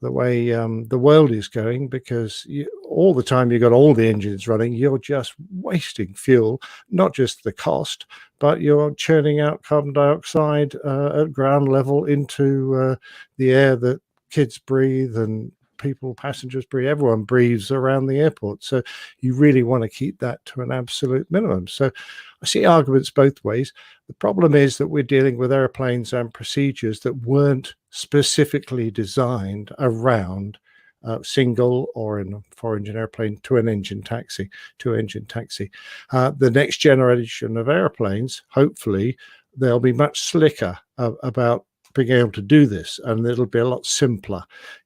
way the world is going, because all the time you've got all the engines running, you're just wasting fuel, not just the cost, but you're churning out carbon dioxide at ground level into the air that kids breathe and passengers breathe. Everyone breathes around the airport. So you really want to keep that to an absolute minimum. So I see arguments both ways. The problem is that we're dealing with airplanes and procedures that weren't specifically designed around single, or in a 4-engine airplane, two-engine taxi. The next generation of airplanes, hopefully, they'll be much slicker about being able to do this, and it'll be a lot simpler.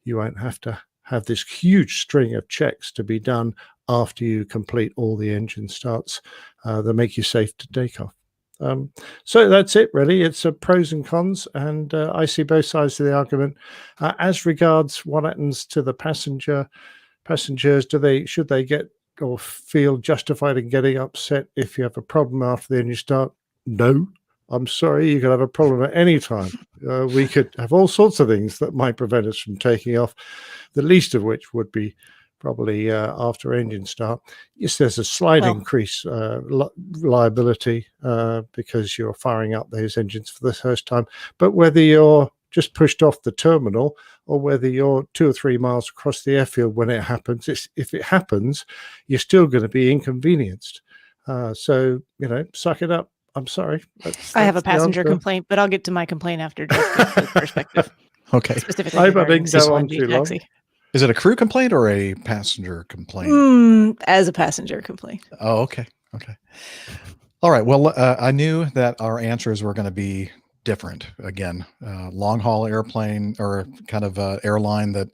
You won't have to have this huge string of checks to be done after you complete all the engine starts that make you safe to take off. So that's it, really. It's pros and cons, and I see both sides of the argument. As regards what happens to the passengers, should they get or feel justified in getting upset if you have a problem after the engine start? No. I'm sorry, you could have a problem at any time. We could have all sorts of things that might prevent us from taking off, the least of which would be probably after engine start. Yes, there's a slight increase liability because you're firing up those engines for the first time. But whether you're just pushed off the terminal or whether you're 2 or 3 miles across the airfield when it happens, if it happens, you're still going to be inconvenienced. So, suck it up. I'm sorry. I have a passenger complaint, but I'll get to my complaint after Jeff's perspective. Okay. Specifically, I didn't go on too long. Is it a crew complaint or a passenger complaint? As a passenger complaint. Oh, okay. All right. Well, I knew that our answers were going to be different. Again, long haul airplane or kind of airline that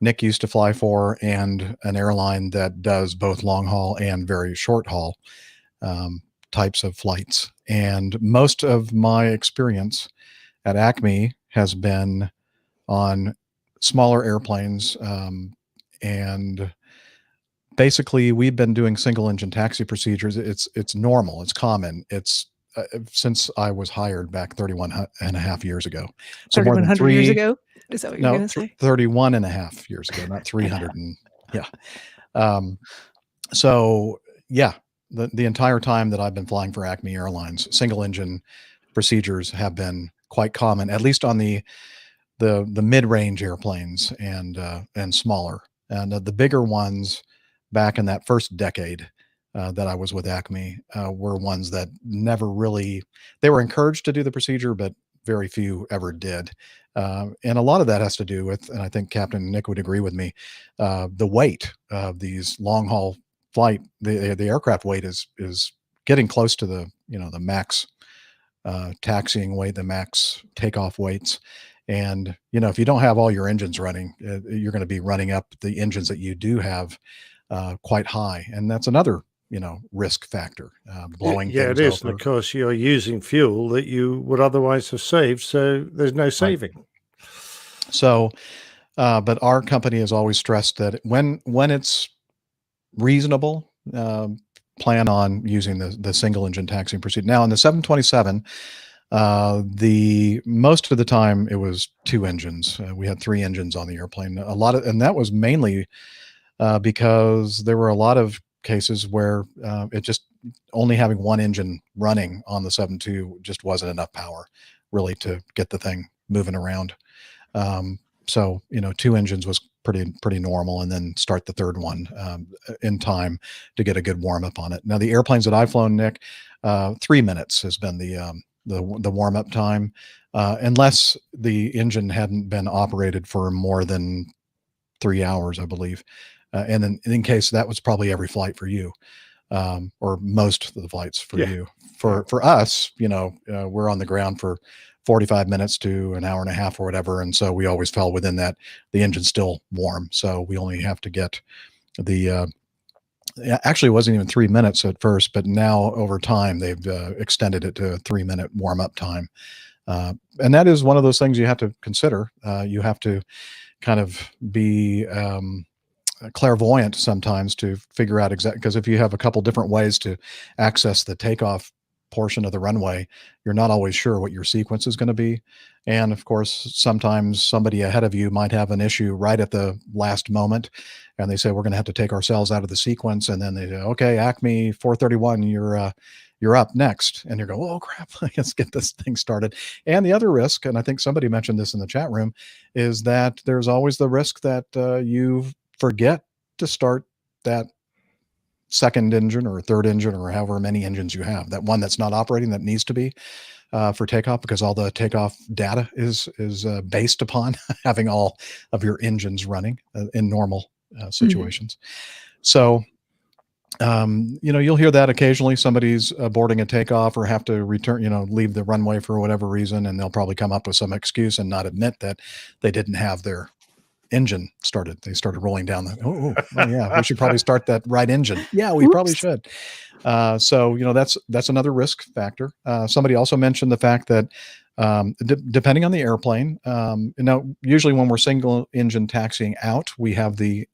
Nick used to fly for, and an airline that does both long haul and very short haul types of flights. And most of my experience at Acme has been on smaller airplanes, and basically we've been doing single engine taxi procedures. It's normal, it's common. It's since I was hired back 31 and a half years ago. So more than 3,100 years ago? Is that what you're no, going to say? 31 and a half years ago, not 300. And yeah. So yeah, the entire time that I've been flying for Acme Airlines, single engine procedures have been quite common, at least on the mid-range airplanes and smaller. And the bigger ones back in that first decade that I was with Acme were ones that never really, they were encouraged to do the procedure, but very few ever did. And a lot of that has to do with, and I think Captain Nick would agree with me, the weight of these long haul flight. The aircraft weight is getting close to the max taxiing weight, the max takeoff weights. And if you don't have all your engines running, you're going to be running up the engines that you do have quite high, and that's another risk factor, blowing Yeah, things it is. over. And of course, you're using fuel that you would otherwise have saved, so there's no saving. So, but our company has always stressed that when it's reasonable, plan on using the single engine taxiing procedure. Now, in the 727, the most of the time it was two engines. We had three engines on the airplane. And that was mainly because there were a lot of cases where it just only having one engine running on the 7.2 just wasn't enough power really to get the thing moving around. So two engines was pretty normal, and then start the third one in time to get a good warm up on it. Now the airplanes that I've flown, Nick, 3 minutes has been the warm up time, unless the engine hadn't been operated for more than 3 hours, I believe. And then in case that was probably every flight for you, or most of the flights for you. For us, we're on the ground for 45 minutes to an hour and a half or whatever. And so we always fell within that. The engine's still warm. So we only have to get actually it wasn't even 3 minutes at first, but now over time they've extended it to a 3-minute warm up time. And that is one of those things you have to consider. You have to kind of be clairvoyant sometimes to figure out exactly, because if you have a couple different ways to access the takeoff portion of the runway, you're not always sure what your sequence is going to be. And of course, sometimes somebody ahead of you might have an issue right at the last moment, and they say, we're going to have to take ourselves out of the sequence. And then they say, okay, Acme 431, you're up next. And you go, oh crap, let's get this thing started. And the other risk, and I think somebody mentioned this in the chat room, is that there's always the risk that you forget to start that second engine or third engine or however many engines you have, that one that's not operating that needs to be for takeoff, because all the takeoff data is based upon having all of your engines running in normal situations. So you'll hear that occasionally. Somebody's boarding a takeoff or have to return, leave the runway for whatever reason, and they'll probably come up with some excuse and not admit that they didn't have their engine started. They started rolling down oh yeah, we should probably start that right engine. Yeah, we probably should. So that's another risk factor. Somebody also mentioned the fact that depending on the airplane, usually when we're single engine taxiing out, we have the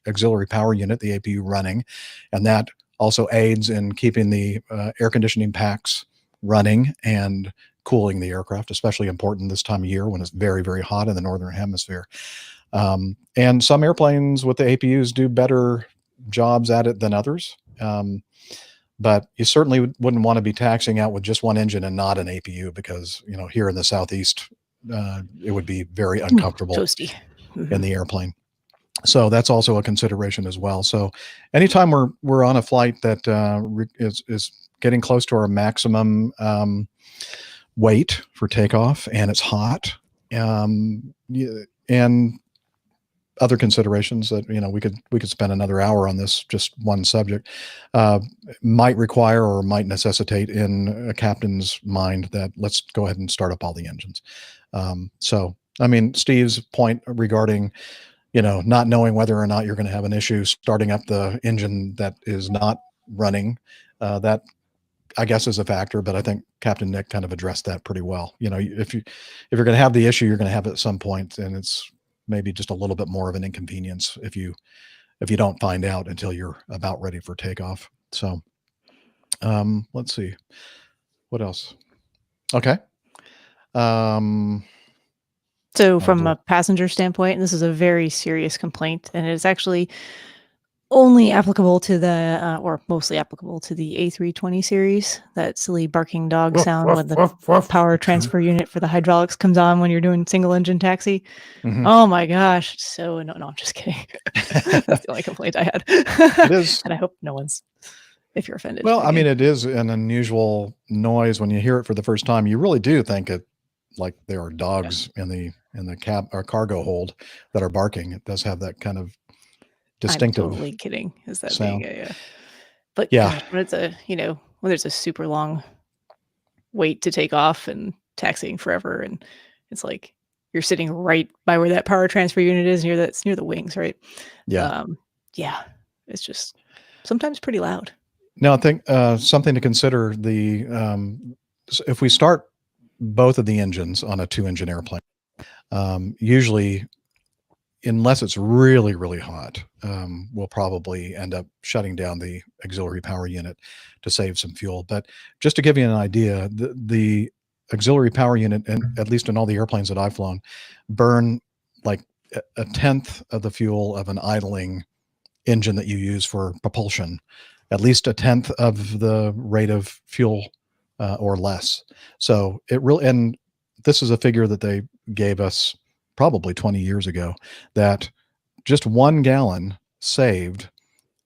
auxiliary power unit, the APU, running, and that also aids in keeping the air conditioning packs running and cooling the aircraft, especially important this time of year when it's very, very hot in the northern hemisphere. And some airplanes with the APUs do better jobs at it than others. But you certainly wouldn't want to be taxiing out with just one engine and not an APU, because, here in the Southeast, it would be very uncomfortable toasty in the airplane. So that's also a consideration as well. So anytime we're on a flight that is getting close to our maximum weight for takeoff and it's hot, and other considerations that we could spend another hour on this just one subject might require or might necessitate in a captain's mind that let's go ahead and start up all the engines. So I mean, Steve's point regarding not knowing whether or not you're going to have an issue starting up the engine that is not running, that I guess is a factor, but I think Captain Nick kind of addressed that pretty well. If you're going to have the issue, you're going to have it at some point, and it's maybe just a little bit more of an inconvenience if you don't find out until you're about ready for takeoff. So let's see what else. Okay. So from a passenger standpoint, and this is a very serious complaint, and it is actually only applicable to the, or mostly applicable to the A320 series, that silly barking dog sound when the power transfer unit for the hydraulics comes on when you're doing single engine taxi. Mhm. Oh my gosh. So no, I'm just kidding. That's the only complaint I had. It is. And I hope no one's, if you're offended. Well, I again. mean, it is an unusual noise when you hear it for the first time. You really do think it like there are dogs in the cab or cargo hold that are barking. It does have that kind of distinctive I'm totally kidding. Is that sound. being a but Yeah. gosh, when it's a when there's a super long wait to take off and taxiing forever, and it's like you're sitting right by where that power transfer unit is near the wings, right? Yeah. Yeah, it's just sometimes pretty loud. Now, I think something to consider if we start both of the engines on a 2-engine airplane, usually, unless it's really, really hot, we'll probably end up shutting down the auxiliary power unit to save some fuel. But just to give you an idea, the auxiliary power unit, and at least in all the airplanes that I've flown, burn like a tenth of the fuel of an idling engine that you use for propulsion, at least a tenth of the rate of fuel or less. So it really, and this is a figure that they gave us probably 20 years ago, that just 1 gallon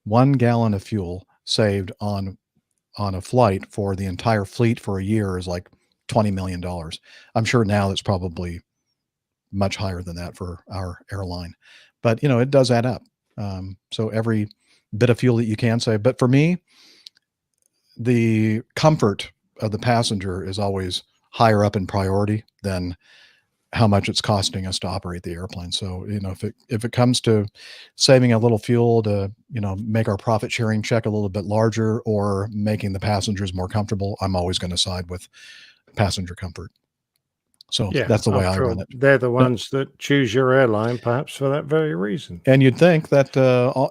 of fuel saved on a flight for the entire fleet for a year is like $20 million. I'm sure now it's probably much higher than that for our airline, but it does add up. So every bit of fuel that you can save. But for me, the comfort of the passenger is always higher up in priority than how much it's costing us to operate the airplane. So, if it comes to saving a little fuel to, make our profit sharing check a little bit larger or making the passengers more comfortable, I'm always going to side with passenger comfort. So that's the way I run it. They're the ones that choose your airline, perhaps for that very reason. And you'd think that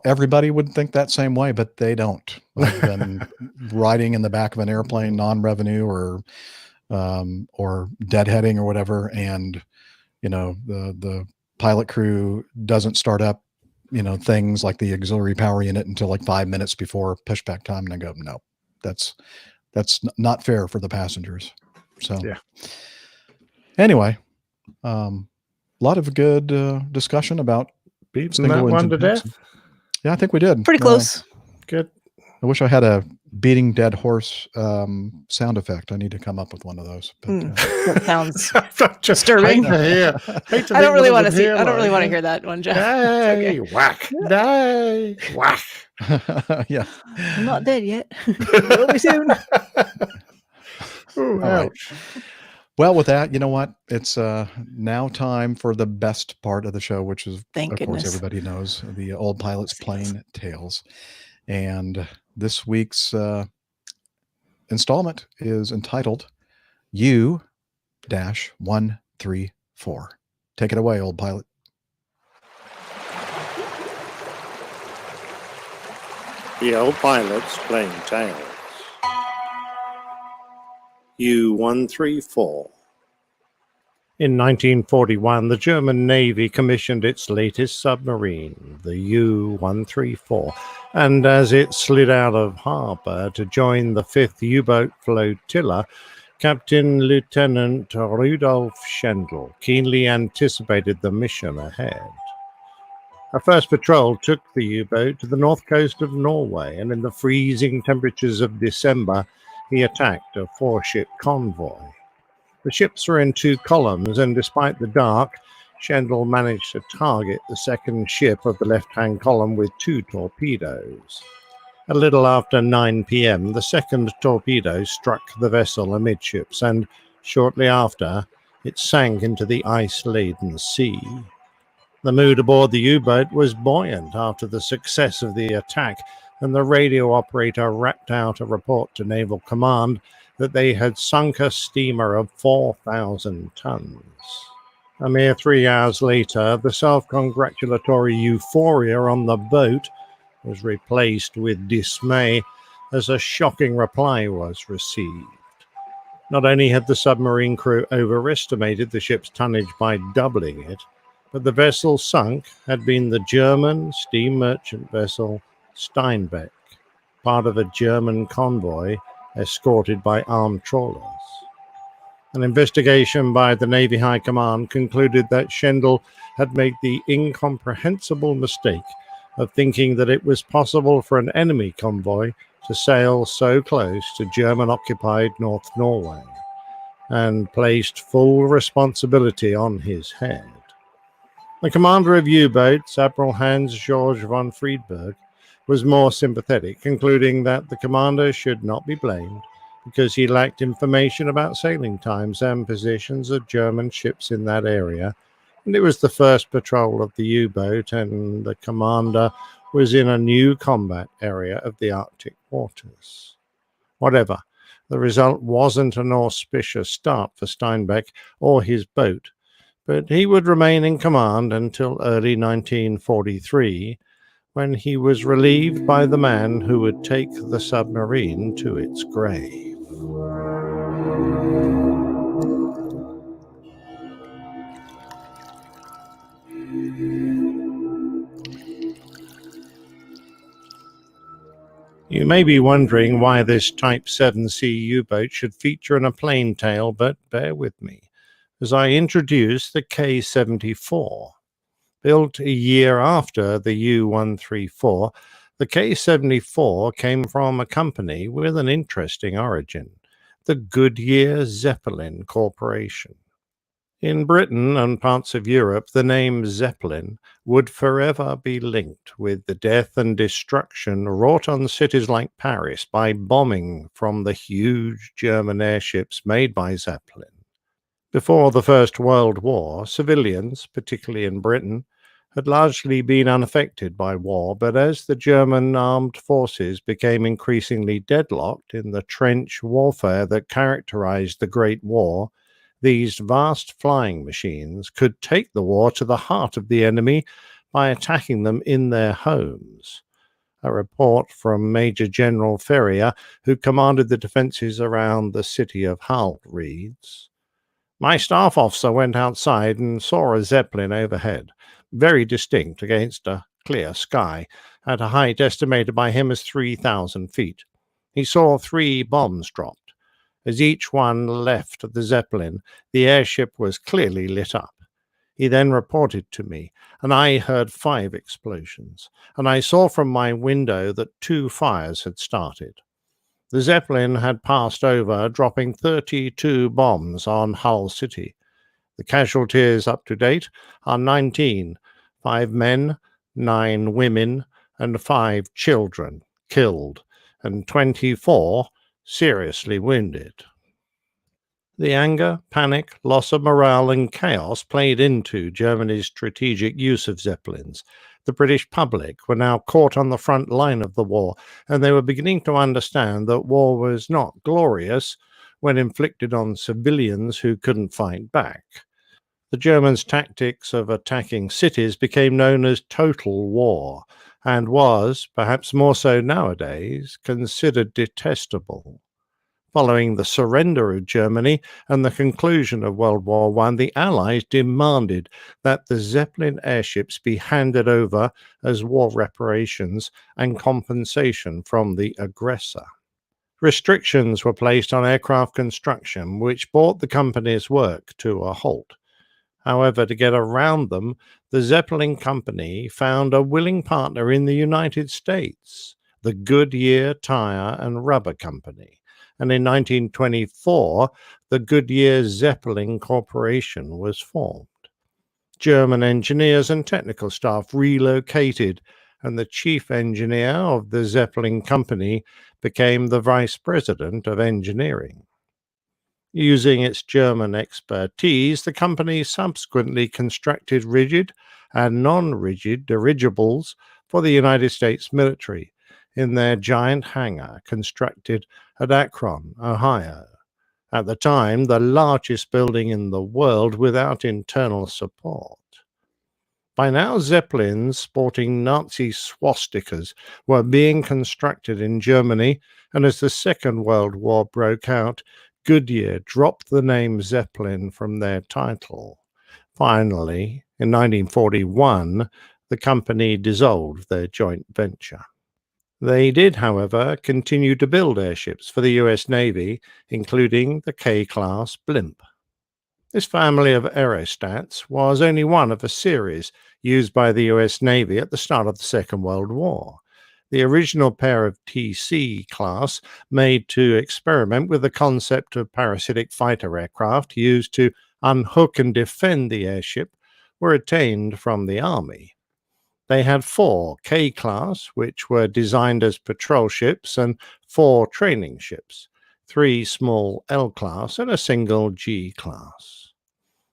everybody would think that same way, but they don't. I've been riding in the back of an airplane, non-revenue or deadheading or whatever, and the pilot crew doesn't start up things like the auxiliary power unit until like 5 minutes before pushback time, and I go, no, that's not fair for the passengers. So yeah. Anyway, a lot of good discussion about beating that one to death. Yeah, I think we did. Pretty close. Good. I wish I had a beating dead horse sound effect. I need to come up with one of those. But, that sounds disturbing. I don't really want to see. I don't really want to hear that one, Jeff. Hey, whack. Hey, whack. Yeah. I'm not dead yet. Will be soon. Ooh, All ouch. right. Well, with that, you know what? It's now time for the best part of the show, which is, Thank of goodness. course, everybody knows, the Old Pilot's Plane Tales. And this week's installment is entitled U-134. Take it away, Old Pilot. The Old Pilot's Plane Tales. U-134. In 1941, the German Navy commissioned its latest submarine, the U-134, and as it slid out of harbor to join the 5th U-boat flotilla, Captain Lieutenant Rudolf Schendel keenly anticipated the mission ahead. A first patrol took the U-boat to the north coast of Norway, and in the freezing temperatures of December, he attacked a 4-ship convoy. The ships were in 2 columns, and despite the dark, Schendel managed to target the second ship of the left-hand column with 2 torpedoes. A little after 9 p.m., the second torpedo struck the vessel amidships, and shortly after, it sank into the ice-laden sea. The mood aboard the U-boat was buoyant after the success of the attack, and the radio operator rapped out a report to Naval Command that they had sunk a steamer of 4,000 tons. A mere 3 hours later, the self-congratulatory euphoria on the boat was replaced with dismay as a shocking reply was received. Not only had the submarine crew overestimated the ship's tonnage by doubling it, but the vessel sunk had been the German steam merchant vessel Steinbeck, part of a German convoy escorted by armed trawlers. An investigation by the Navy High Command concluded that Schendel had made the incomprehensible mistake of thinking that it was possible for an enemy convoy to sail so close to German-occupied North Norway, and placed full responsibility on his head. The commander of U-boats, Admiral Hans-Georg von Friedberg, was more sympathetic, concluding that the commander should not be blamed because he lacked information about sailing times and positions of German ships in that area, and it was the first patrol of the U-boat, and the commander was in a new combat area of the Arctic waters. Whatever, the result wasn't an auspicious start for Steinbeck or his boat, but he would remain in command until early 1943, when he was relieved by the man who would take the submarine to its grave. You may be wondering why this Type 7C U-boat should feature in a plain tale, but bear with me as I introduce the K-74. Built a year after the U-134, the K-74 came from a company with an interesting origin, the Goodyear Zeppelin Corporation. In Britain and parts of Europe, the name Zeppelin would forever be linked with the death and destruction wrought on cities like Paris by bombing from the huge German airships made by Zeppelin. Before the First World War, civilians, particularly in Britain, had largely been unaffected by war, but as the German armed forces became increasingly deadlocked in the trench warfare that characterized the Great War, these vast flying machines could take the war to the heart of the enemy by attacking them in their homes. A report from Major General Ferrier, who commanded the defenses around the city of Hull, reads, "My staff officer went outside and saw a Zeppelin overhead, very distinct against a clear sky, at a height estimated by him as 3,000 feet. He saw 3 bombs dropped. As each one left the Zeppelin, the airship was clearly lit up. He then reported to me, and I heard 5 explosions, and I saw from my window that 2 fires had started. The Zeppelin had passed over, dropping 32 bombs on Hull City. The casualties up to date are 19, 5 men, 9 women, and 5 children killed, and 24 seriously wounded." The anger, panic, loss of morale, and chaos played into Germany's strategic use of Zeppelins. The British public were now caught on the front line of the war, and they were beginning to understand that war was not glorious when inflicted on civilians who couldn't fight back. The Germans' tactics of attacking cities became known as total war, and was, perhaps more so nowadays, considered detestable. Following the surrender of Germany and the conclusion of World War I, the Allies demanded that the Zeppelin airships be handed over as war reparations and compensation from the aggressor. Restrictions were placed on aircraft construction, which brought the company's work to a halt. However, to get around them, the Zeppelin Company found a willing partner in the United States, the Goodyear Tire and Rubber Company. And in 1924, the Goodyear Zeppelin Corporation was formed. German engineers and technical staff relocated, and the chief engineer of the Zeppelin company became the vice president of engineering. Using its German expertise, the company subsequently constructed rigid and non-rigid dirigibles for the United States military in their giant hangar constructed at Akron, Ohio, at the time the largest building in the world without internal support. By now, Zeppelins sporting Nazi swastikas were being constructed in Germany, and as the Second World War broke out, Goodyear dropped the name Zeppelin from their title. Finally, in 1941, the company dissolved their joint venture. They did, however, continue to build airships for the US Navy, including the K-class blimp. This family of aerostats was only one of a series used by the US Navy at the start of the Second World War. The original pair of TC class, made to experiment with the concept of parasitic fighter aircraft used to unhook and defend the airship, were attained from the Army. They had 4 K-class, which were designed as patrol ships, and 4 training ships, 3 small L-class and a single G-class.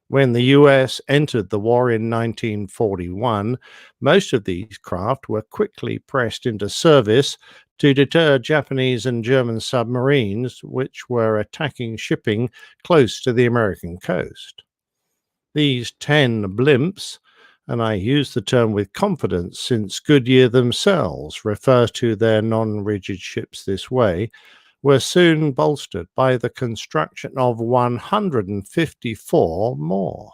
When the US entered the war in 1941, most of these craft were quickly pressed into service to deter Japanese and German submarines which were attacking shipping close to the American coast. These 10 blimps, and I use the term with confidence since Goodyear themselves refer to their non-rigid ships this way, were soon bolstered by the construction of 154 more.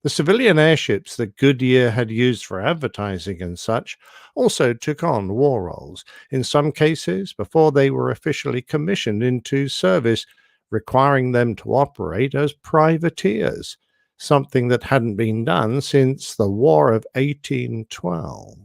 The civilian airships that Goodyear had used for advertising and such also took on war roles, in some cases before they were officially commissioned into service, requiring them to operate as privateers, something that hadn't been done since the War of 1812.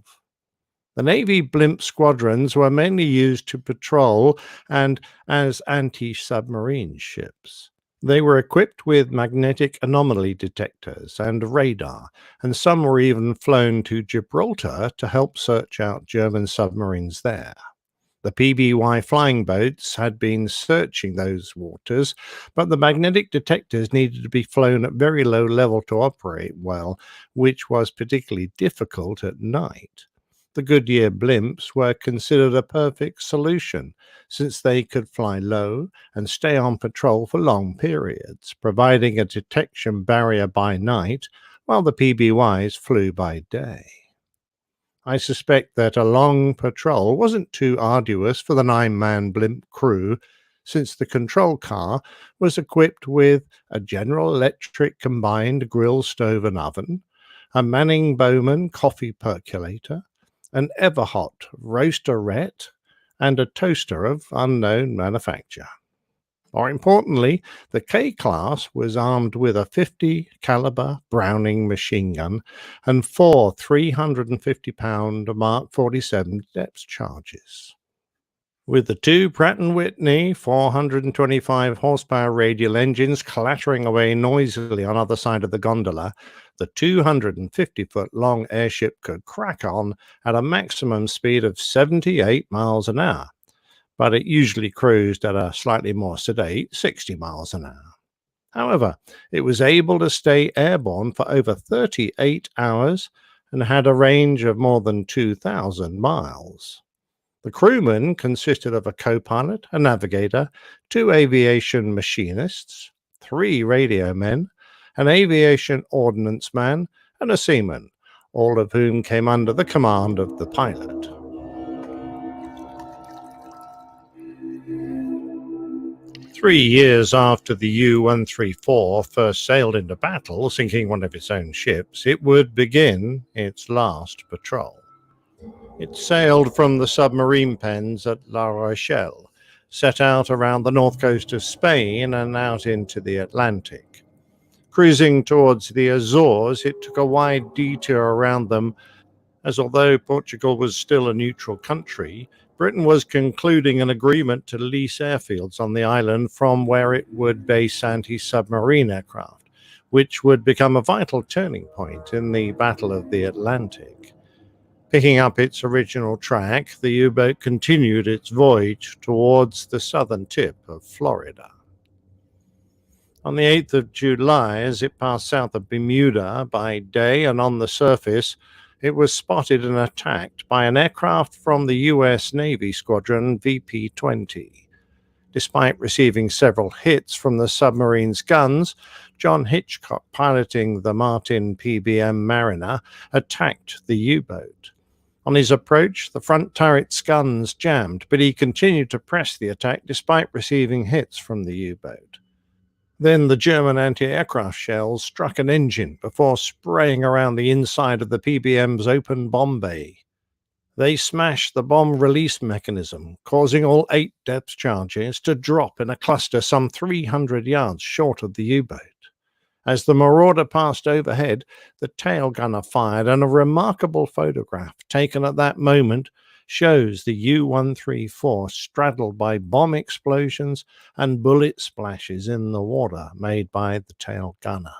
The Navy blimp squadrons were mainly used to patrol and as anti-submarine ships. They were equipped with magnetic anomaly detectors and radar, and some were even flown to Gibraltar to help search out German submarines there. The PBY flying boats had been searching those waters, but the magnetic detectors needed to be flown at very low level to operate well, which was particularly difficult at night. The Goodyear blimps were considered a perfect solution, since they could fly low and stay on patrol for long periods, providing a detection barrier by night, while the PBYs flew by day. I suspect that a long patrol wasn't too arduous for the 9-man blimp crew, since the control car was equipped with a General Electric combined grill stove and oven, a Manning Bowman coffee percolator, an Everhot roasterette, and a toaster of unknown manufacture. More importantly, the K-class was armed with a 50 caliber Browning machine gun and 4 350-pound Mark 47 depth charges. With the 2 Pratt & Whitney 425 horsepower radial engines clattering away noisily on either side of the gondola, the 250-foot-long airship could crack on at a maximum speed of 78 miles an hour, but it usually cruised at a slightly more sedate 60 miles an hour. However, it was able to stay airborne for over 38 hours and had a range of more than 2,000 miles. The crewmen consisted of a co-pilot, a navigator, 2 aviation machinists, 3 radio men, an aviation ordnance man, and a seaman, all of whom came under the command of the pilot. Three years after the U-134 first sailed into battle, sinking one of its own ships, it would begin its last patrol. It sailed from the submarine pens at La Rochelle, set out around the north coast of Spain and out into the Atlantic. Cruising towards the Azores, it took a wide detour around them, as although Portugal was still a neutral country, Britain was concluding an agreement to lease airfields on the island from where it would base anti-submarine aircraft, which would become a vital turning point in the Battle of the Atlantic. Picking up its original track, the U-boat continued its voyage towards the southern tip of Florida. On the 8th of July, as it passed south of Bermuda by day and on the surface, it was spotted and attacked by an aircraft from the U.S. Navy Squadron VP-20. Despite receiving several hits from the submarine's guns, John Hitchcock, piloting the Martin PBM Mariner, attacked the U-boat. On his approach, the front turret's guns jammed, but he continued to press the attack despite receiving hits from the U-boat. Then the German anti-aircraft shells struck an engine before spraying around the inside of the PBM's open bomb bay. They smashed the bomb release mechanism, causing all 8 depth charges to drop in a cluster some 300 yards short of the U-boat. As the Marauder passed overhead, the tail gunner fired, and a remarkable photograph taken at that moment shows the U-134 straddled by bomb explosions and bullet splashes in the water made by the tail gunner.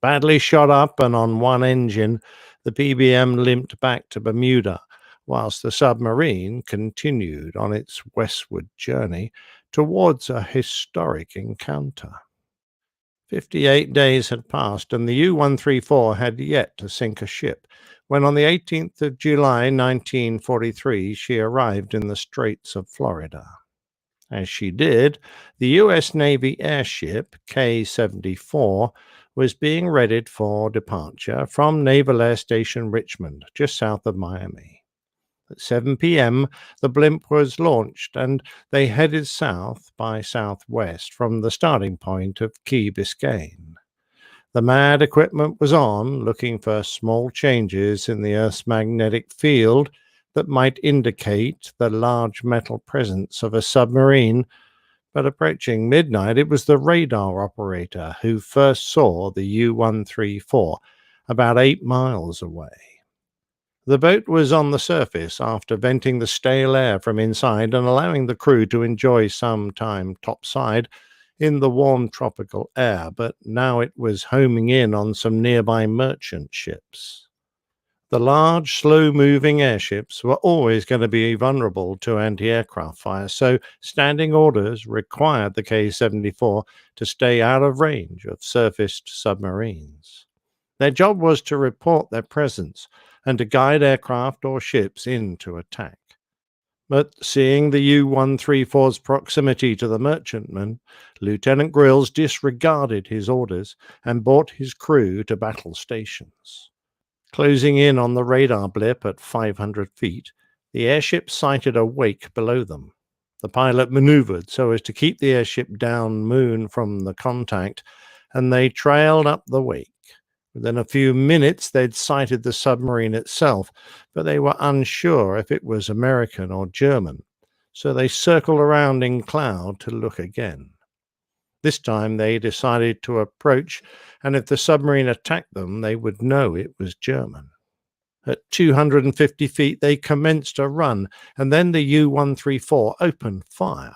Badly shot up and on one engine, the PBM limped back to Bermuda, whilst the submarine continued on its westward journey towards a historic encounter. 58 days had passed, and the U-134 had yet to sink a ship, when on the 18th of July 1943 she arrived in the Straits of Florida. As she did, the U.S. Navy airship K-74 was being readied for departure from Naval Air Station Richmond, just south of Miami. At 7 p.m., the blimp was launched, and they headed south by southwest from the starting point of Key Biscayne. The MAD equipment was on, looking for small changes in the Earth's magnetic field that might indicate the large metal presence of a submarine, but approaching midnight, it was the radar operator who first saw the U-134 about 8 miles away. The boat was on the surface after venting the stale air from inside and allowing the crew to enjoy some time topside in the warm tropical air, but now it was homing in on some nearby merchant ships. The large, slow-moving airships were always going to be vulnerable to anti-aircraft fire, so standing orders required the K-74 to stay out of range of surfaced submarines. Their job was to report their presence and to guide aircraft or ships into attack. But seeing the U-134's proximity to the merchantman, Lieutenant Grills disregarded his orders and brought his crew to battle stations. Closing in on the radar blip at 500 feet, the airship sighted a wake below them. The pilot maneuvered so as to keep the airship down moon from the contact, and they trailed up the wake. Within a few minutes, they'd sighted the submarine itself, but they were unsure if it was American or German, so they circled around in cloud to look again. This time they decided to approach, and if the submarine attacked them, they would know it was German. At 250 feet, they commenced a run, and then the U-134 opened fire.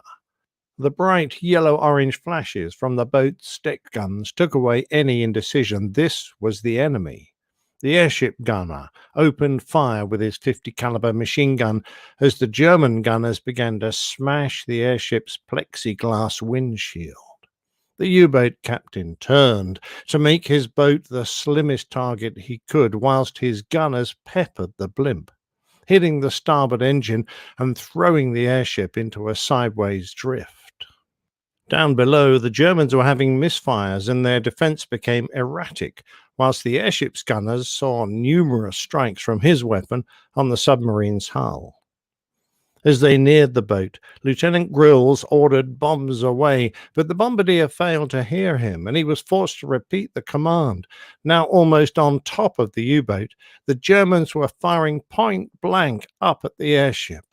The bright yellow-orange flashes from the boat's deck guns took away any indecision. This was the enemy. The airship gunner opened fire with his .50 caliber machine gun as the German gunners began to smash the airship's plexiglass windshield. The U-boat captain turned to make his boat the slimmest target he could, whilst his gunners peppered the blimp, hitting the starboard engine and throwing the airship into a sideways drift. Down below, the Germans were having misfires and their defense became erratic, whilst the airship's gunners saw numerous strikes from his weapon on the submarine's hull. As they neared the boat, Lieutenant Grills ordered bombs away, but the bombardier failed to hear him, and he was forced to repeat the command. Now almost on top of the U-boat, the Germans were firing point blank up at the airship.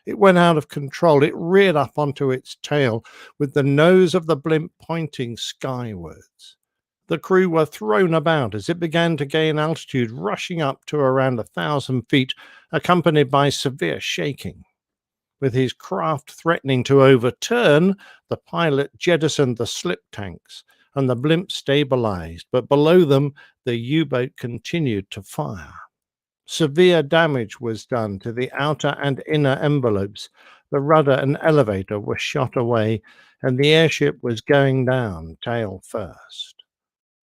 It went out of control. It reared up onto its tail, with the nose of the blimp pointing skywards. The crew were thrown about as it began to gain altitude, rushing up to around 1,000 feet, accompanied by severe shaking. With his craft threatening to overturn, the pilot jettisoned the slip tanks, and the blimp stabilized, but below them, the U-boat continued to fire. Severe damage was done to the outer and inner envelopes. The rudder and elevator were shot away, and the airship was going down tail first.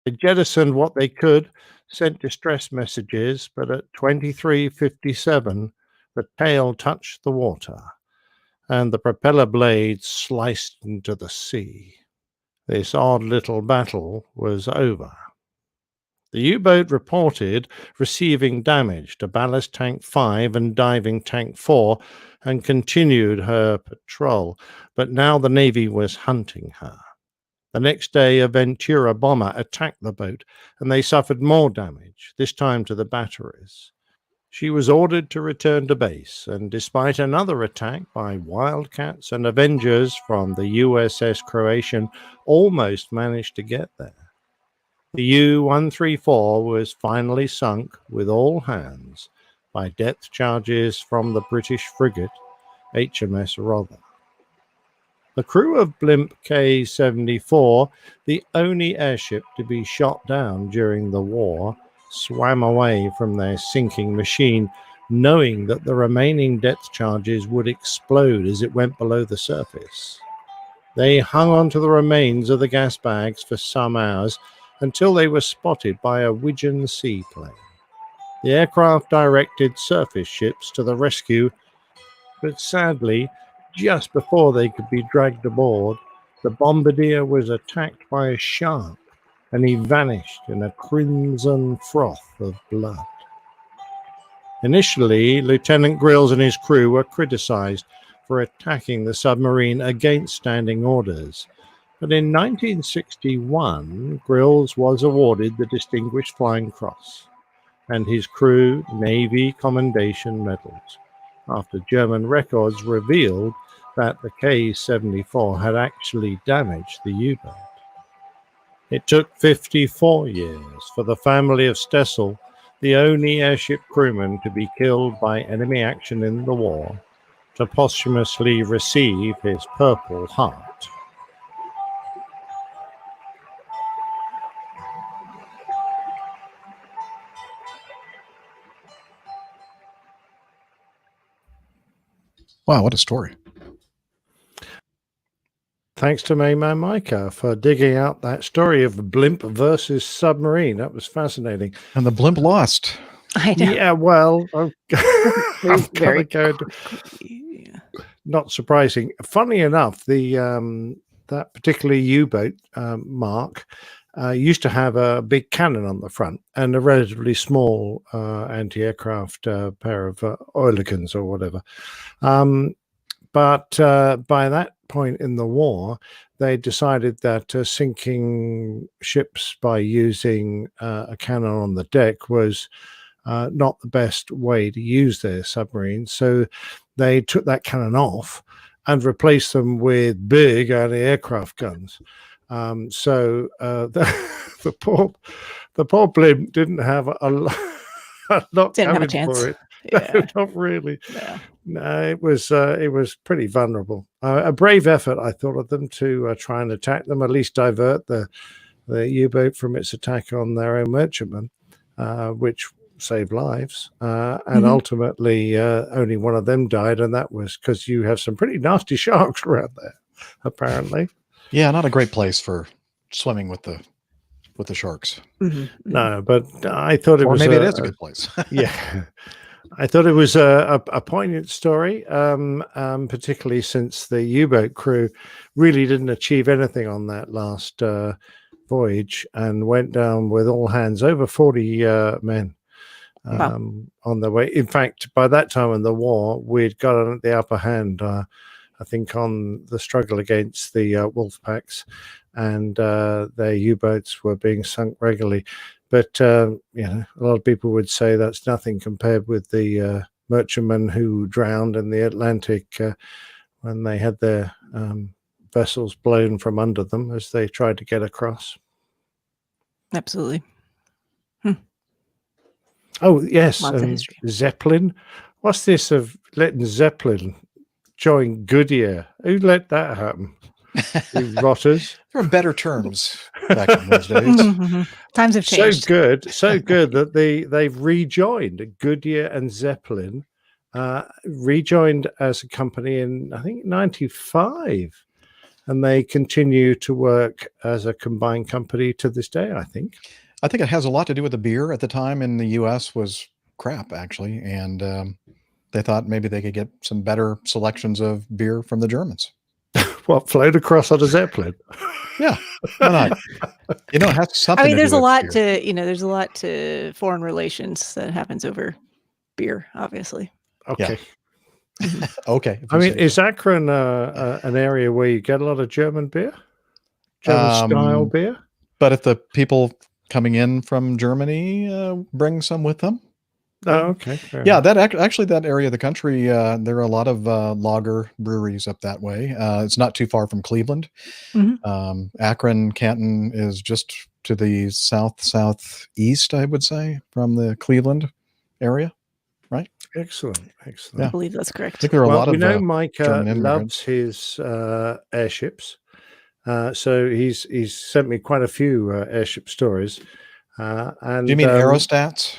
They jettisoned what they could, sent distress messages, but at 23:57, the tail touched the water, and the propeller blades sliced into the sea. This odd little battle was over. The U-boat reported receiving damage to ballast tank 5 and diving tank 4 and continued her patrol, but now the Navy was hunting her. The next day, a Ventura bomber attacked the boat, and they suffered more damage, this time to the batteries. She was ordered to return to base, and despite another attack by Wildcats and Avengers from the USS Croatian, almost managed to get there. The U-134 was finally sunk with all hands by depth charges from the British frigate HMS Rother. The crew of blimp K-74, the only airship to be shot down during the war, swam away from their sinking machine, knowing that the remaining depth charges would explode as it went below the surface. They hung on to the remains of the gas bags for some hours until they were spotted by a Widgeon seaplane. The aircraft directed surface ships to the rescue, but sadly, just before they could be dragged aboard, the bombardier was attacked by a shark, and he vanished in a crimson froth of blood. Initially, Lieutenant Grills and his crew were criticized for attacking the submarine against standing orders, but in 1961, Grills was awarded the Distinguished Flying Cross, and his crew Navy Commendation Medals, after German records revealed that the K-74 had actually damaged the U-boat. It took 54 years for the family of Stessel, the only airship crewman to be killed by enemy action in the war, to posthumously receive his Purple Heart. Wow, what a story. Thanks to Mayman Micah for digging out that story of blimp versus submarine. That was fascinating. And the blimp lost. I know. Yeah, well, I've Very got to go. Not surprising. Funny enough, the that particular U-boat, Mark, used to have a big cannon on the front and a relatively small anti-aircraft pair of Oiligans or whatever. But by that point in the war, they decided that sinking ships by using a cannon on the deck was not the best way to use their submarines. So they took that cannon off and replaced them with big anti-aircraft guns. So the poor blimp didn't have a lot coming for it. Yeah. No, not really. Yeah. No, it was pretty vulnerable. A brave effort, I thought, of them to try and attack them, at least divert the U-boat from its attack on their own merchantman, which saved lives. And ultimately, only one of them died, and that was because you have some pretty nasty sharks around there, apparently. Yeah, not a great place for swimming with the sharks. No, but I thought it Or was maybe it is a good place. Yeah. I thought it was a poignant story, particularly since the U-boat crew really didn't achieve anything on that last voyage and went down with all hands, over 40 men on their way. In fact, by that time in the war, we'd got the upper hand, I think, on the struggle against the wolf packs, and their U-boats were being sunk regularly. But, a lot of people would say that's nothing compared with the merchantmen who drowned in the Atlantic when they had their vessels blown from under them as they tried to get across. Absolutely. Oh, yes. Lots of and history. Zeppelin. What's this of letting Zeppelin join Goodyear? Who let that happen? You rotters. There were better terms back in those days. Times have changed. So good that they've rejoined. Goodyear and Zeppelin rejoined as a company in, I think, 95. And they continue to work as a combined company to this day, I think. I think it has a lot to do with the beer at the time in the U.S. was crap, actually. And they thought maybe they could get some better selections of beer from the Germans. What, float across on a Zeppelin? Yeah, why not? You know, it has something I mean, to there's do a with lot beer. to, there's a lot to foreign relations that happens over beer, obviously. Okay. Okay. if I you mean, say is so. Akron an area where you get a lot of German beer? German style beer? But if the people coming in from Germany bring some with them. Oh, okay. fair Yeah, enough. that actually that area of the country, there are a lot of lager breweries up that way. It's not too far from Cleveland. Akron, Canton is just to the southeast, I would say, from the Cleveland area, right? Excellent. I Excellent. believe that's I correct. think there are a Well, lot we of know Micah German immigrants. loves his airships. So he's sent me quite a few airship stories. And Do you mean aerostats?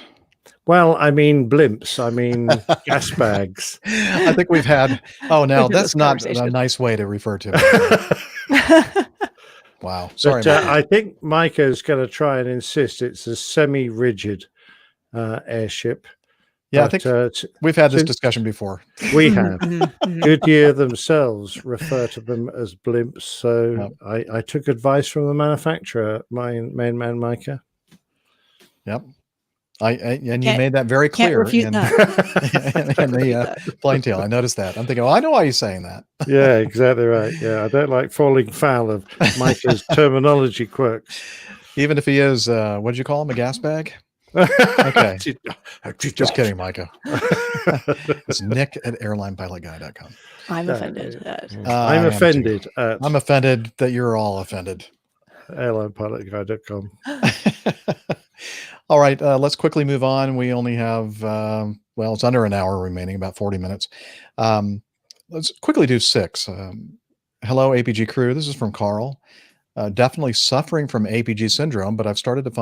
Well, I mean blimps. I mean gas bags. I think we've had. Oh, no, We've had that's this not a conversation. nice way to refer to it. Wow. Sorry, But Micah. I think Micah's going to try and insist it's a semi-rigid airship. Yeah, I But, think we've had this since discussion before. we have. Goodyear themselves refer to them as blimps. So I took advice from the manufacturer, my main man Micah. Yep. And you Can't- made that very can't clear refute in, that. in the plain tale. I noticed that. I'm thinking, oh, I know why you're saying that. Yeah, exactly right. Yeah, I don't like falling foul of Micah's terminology quirks. Even if he is, what did you call him, a gas bag? Okay. Just kidding, Micah. It's Nick at airlinepilotguy.com. I'm offended. I'm am offended too. at I'm offended that you're all offended. airlinepilotguy.com. All right, let's quickly move on. We only have, well, it's under an hour remaining, about 40 minutes. Let's quickly do 6. Hello, APG crew. This is from Carl. Definitely suffering from APG syndrome, but I've started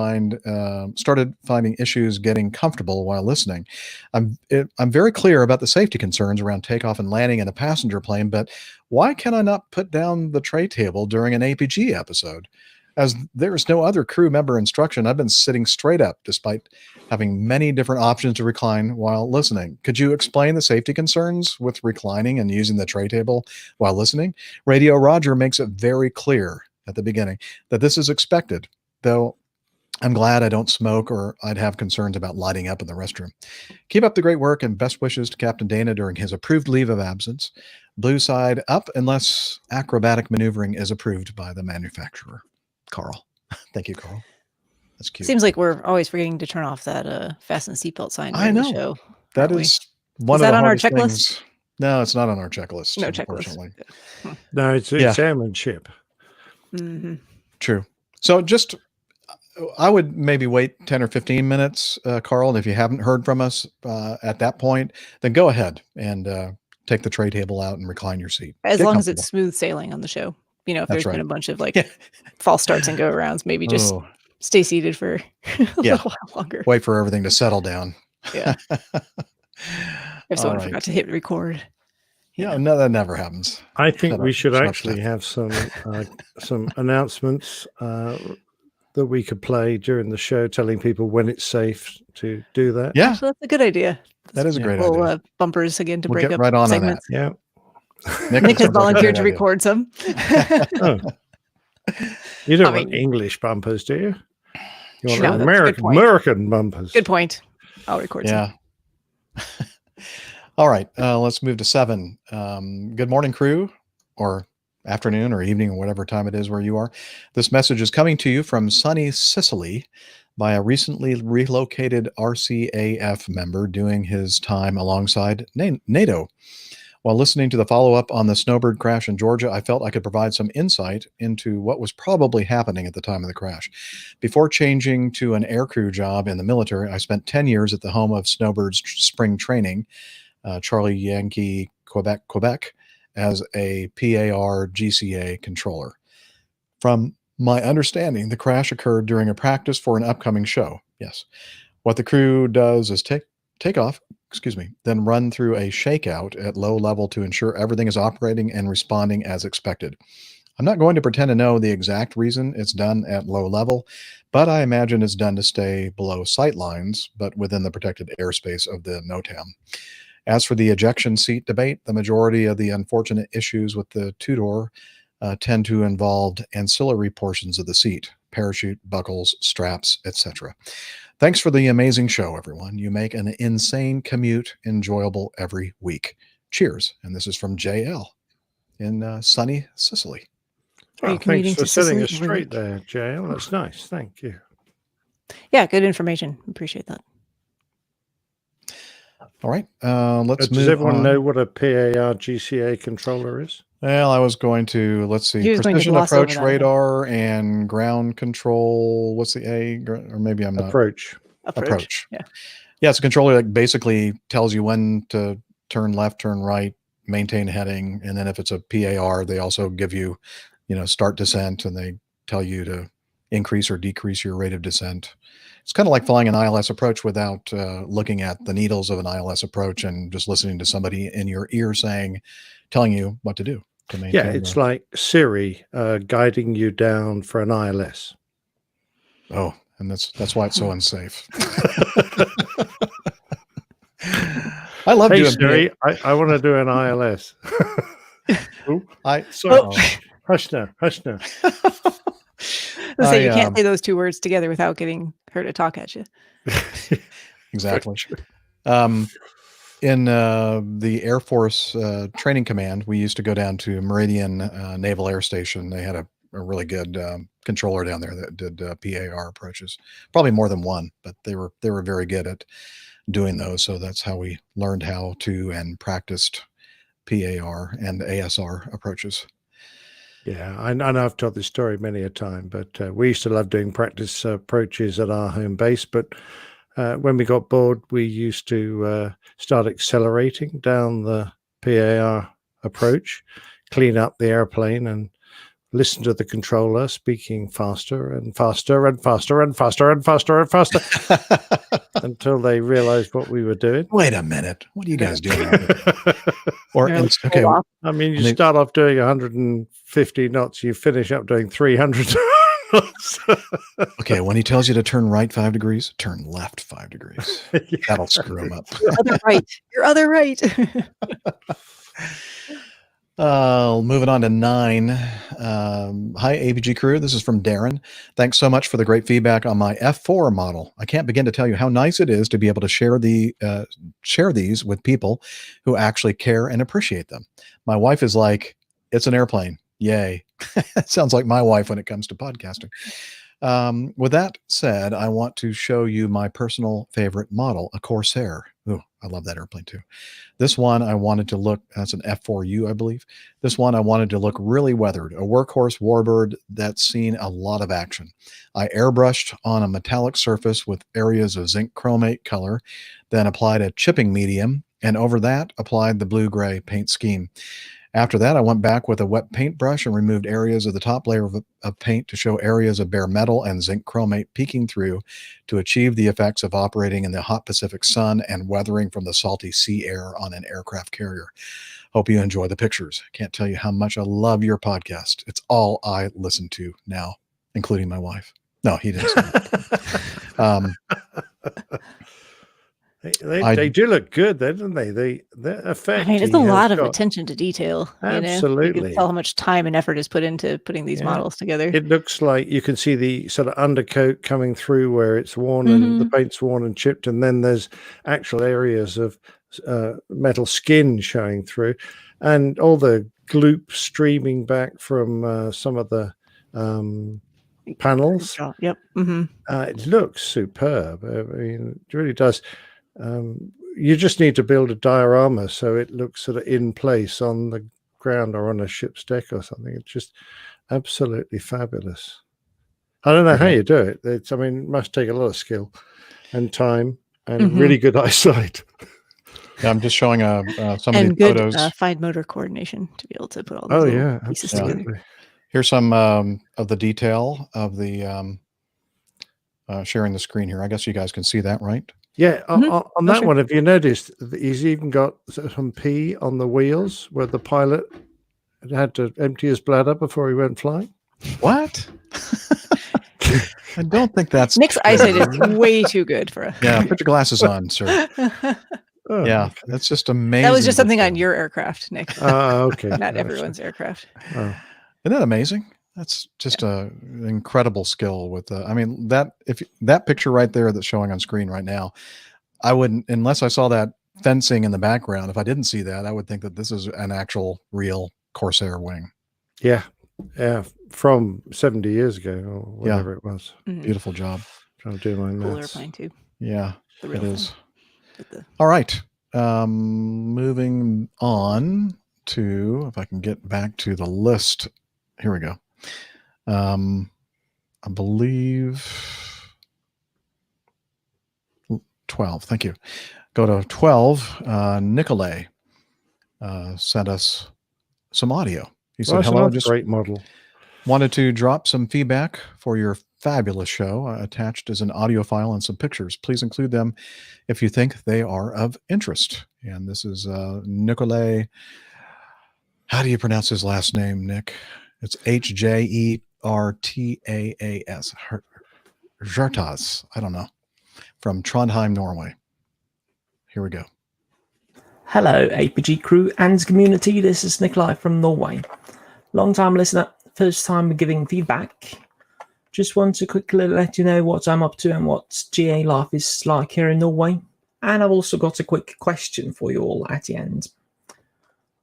finding issues getting comfortable while listening. I'm very clear about the safety concerns around takeoff and landing in a passenger plane, but why can I not put down the tray table during an APG episode? As there is no other crew member instruction, I've been sitting straight up despite having many different options to recline while listening. Could you explain the safety concerns with reclining and using the tray table while listening? Radio Roger makes it very clear at the beginning that this is expected, though I'm glad I don't smoke or I'd have concerns about lighting up in the restroom. Keep up the great work and best wishes to Captain Dana during his approved leave of absence. Blue side up unless acrobatic maneuvering is approved by the manufacturer. Carl. Thank you, Carl. That's cute. Seems like we're always forgetting to turn off that fasten seatbelt sign I during the know. show. That aren't we? is one Is of that the on our hardest checklist? things. No, it's not on our checklist. No checklist. Unfortunately. No, it's Yeah. airmanship. Mm-hmm. True. So just, I would maybe wait 10 or 15 minutes, Carl. And if you haven't heard from us at that point, then go ahead and take the tray table out and recline your seat. As Get long as comfortable. it's smooth sailing on the show. If That's there's right. been a bunch of false starts and go arounds, maybe just Oh. stay seated for a Yeah. little while longer. Wait for everything to settle down. Yeah. If someone All right. forgot to hit record. Yeah, no, that never happens. I think Shut we up. should Shut up, actually Steph. have some announcements that we could play during the show, telling people when it's safe to do that. Yeah, So that's a good idea. that is a great Little idea. bumpers again to We'll break get up right on segments. Yeah. Nick, Nick that has sounds like a volunteered great to idea. record some. Oh. You don't I want mean- English bumpers, do you? You want No, that's a good American point. American bumpers. Good point. I'll record some. Yeah. All right. Let's move to 7. Good morning, crew, or afternoon or evening or whatever time it is where you are. This message is coming to you from sunny Sicily by a recently relocated RCAF member doing his time alongside NATO. While listening to the follow-up on the snowbird crash in Georgia, I felt I could provide some insight into what was probably happening at the time of the crash. Before changing to an aircrew job in the military, I spent 10 years at the home of Snowbird's spring training, Charlie Yankee, Quebec, as a PAR GCA controller. From my understanding, the crash occurred during a practice for an upcoming show. Yes. What the crew does is take off, then run through a shakeout at low level to ensure everything is operating and responding as expected. I'm not going to pretend to know the exact reason it's done at low level, but I imagine it's done to stay below sight lines, but within the protected airspace of the NOTAM. As for the ejection seat debate, the majority of the unfortunate issues with the two-door tend to involve ancillary portions of the seat, parachute, buckles, straps, etc. Thanks for the amazing show, everyone. You make an insane commute enjoyable every week. Cheers. And this is from JL in sunny Sicily. Are you Well, thanks commuting for to setting Sicily us every straight week? there, JL. That's nice. Thank you. Yeah, good information. Appreciate that. All right, let's move Does everyone on. know what a PAR GCA controller is? Well, I was going to, let's see, He was going to precision gloss over approach that, I think. radar and ground control. What's the A? Or maybe I'm not. Approach. Yeah. Yeah, it's a controller that basically tells you when to turn left, turn right, maintain heading. And then if it's a PAR, they also give you, start descent, and they tell you to increase or decrease your rate of descent. It's kind of like flying an ILS approach without looking at the needles of an ILS approach and just listening to somebody in your ear telling you what to do to maintain. Yeah, it's like Siri guiding you down for an ILS. Oh, and that's why it's so unsafe. I love Hey doing Siri, I want to do an ILS. Hush now. Let's say you can't say those two words together without getting her to talk at you. Exactly. In the Air Force Training Command, we used to go down to Meridian Naval Air Station. They had a really good controller down there that did PAR approaches. Probably more than one, but they were very good at doing those. So that's how we learned how to and practiced PAR and ASR approaches. Yeah, I know I've told this story many a time, but we used to love doing practice approaches at our home base. But when we got bored, we used to start accelerating down the PAR approach, clean up the airplane, and listen to the controller speaking faster and faster and faster and faster and faster and faster until they realized what we were doing. Wait a minute. What are you guys doing? Or okay, I mean, you start off doing 150 knots, you finish up doing 300 knots. Okay, when he tells you to turn right 5 degrees, turn left 5 degrees. That'll screw him up. Your other right. Moving on to 9. Hi, AVG crew. This is from Darren. Thanks so much for the great feedback on my F4 model. I can't begin to tell you how nice it is to be able to share these with people who actually care and appreciate them. My wife is like, it's an airplane. Yay. Sounds like my wife when it comes to podcasting. With that said, I want to show you my personal favorite model, a Corsair. Ooh, I love that airplane too. This one I wanted to look, that's an F4U, I believe. This one I wanted to look really weathered, a workhorse warbird that's seen a lot of action. I airbrushed on a metallic surface with areas of zinc chromate color, then applied a chipping medium, and over that applied the blue-gray paint scheme. After that, I went back with a wet paintbrush and removed areas of the top layer of paint to show areas of bare metal and zinc chromate peeking through to achieve the effects of operating in the hot Pacific sun and weathering from the salty sea air on an aircraft carrier. Hope you enjoy the pictures. Can't tell you how much I love your podcast. It's all I listen to now, including my wife. No, he didn't say that. They do look good, don't they? The effect. I mean, it's a lot of attention to detail. Absolutely. You can tell how much time and effort is put into putting these models together. It looks like you can see the sort of undercoat coming through where it's worn and the paint's worn and chipped, and then there's actual areas of metal skin showing through, and all the gloop streaming back from some of the panels. Yep. It looks superb. I mean, it really does. You just need to build a diorama so it looks sort of in place on the ground or on a ship's deck or something. It's just absolutely fabulous. I don't know how you do it. It must take a lot of skill and time and really good eyesight. Yeah, I'm just showing some of and the good photos. fine motor coordination to be able to put all those pieces together. Here's some of the detail of the sharing the screen here. I guess you guys can see that, right? Yeah, on that sure. one, have you noticed that he's even got some pee on the wheels where the pilot had to empty his bladder before he went flying? What? I don't think that's Nick's true. eyesight is way too good for a. Yeah, put your glasses on, sir. Oh, Yeah, okay. that's just amazing. That was just something on your aircraft, Nick. Okay. Not Gotcha. everyone's aircraft. Oh. Isn't that amazing? That's just an incredible skill with I mean, that picture right there that's showing on screen right now, I wouldn't, unless I saw that fencing in the background, if I didn't see that, I would think that this is an actual real Corsair wing. Yeah. Yeah. From 70 years ago or whatever it was. Beautiful job. Trying to do my Cool maths. airplane too. Yeah, The it real is. thing. All right. Moving on to, if I can get back to the list. Here we go. I believe 12. Thank you. Go to 12. Nicolay sent us some audio. He said, Well, that's hello, another just great model. wanted to drop some feedback for your fabulous show. Attached is an audio file and some pictures. Please include them if you think they are of interest. And this is Nicolay. How do you pronounce his last name, Nick? It's Hjertaas. Hjertaas. I don't know. From Trondheim, Norway. Here we go. Hello, APG crew and community. This is Nikolai from Norway. Long-time listener, first time giving feedback. Just want to quickly let you know what I'm up to and what GA life is like here in Norway. And I've also got a quick question for you all at the end.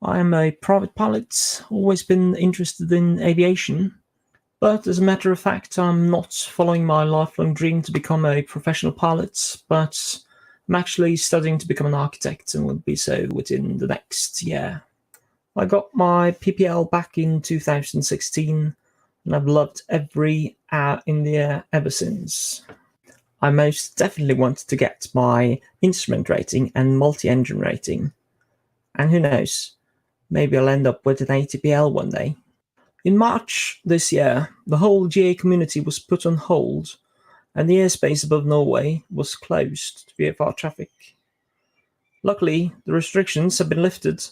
I am a private pilot, always been interested in aviation, but as a matter of fact, I'm not following my lifelong dream to become a professional pilot, but I'm actually studying to become an architect and will be so within the next year. I got my PPL back in 2016, and I've loved every hour in the air ever since. I most definitely want to get my instrument rating and multi-engine rating. And who knows, maybe I'll end up with an ATPL one day. In March this year, the whole GA community was put on hold and the airspace above Norway was closed to VFR traffic. Luckily, the restrictions have been lifted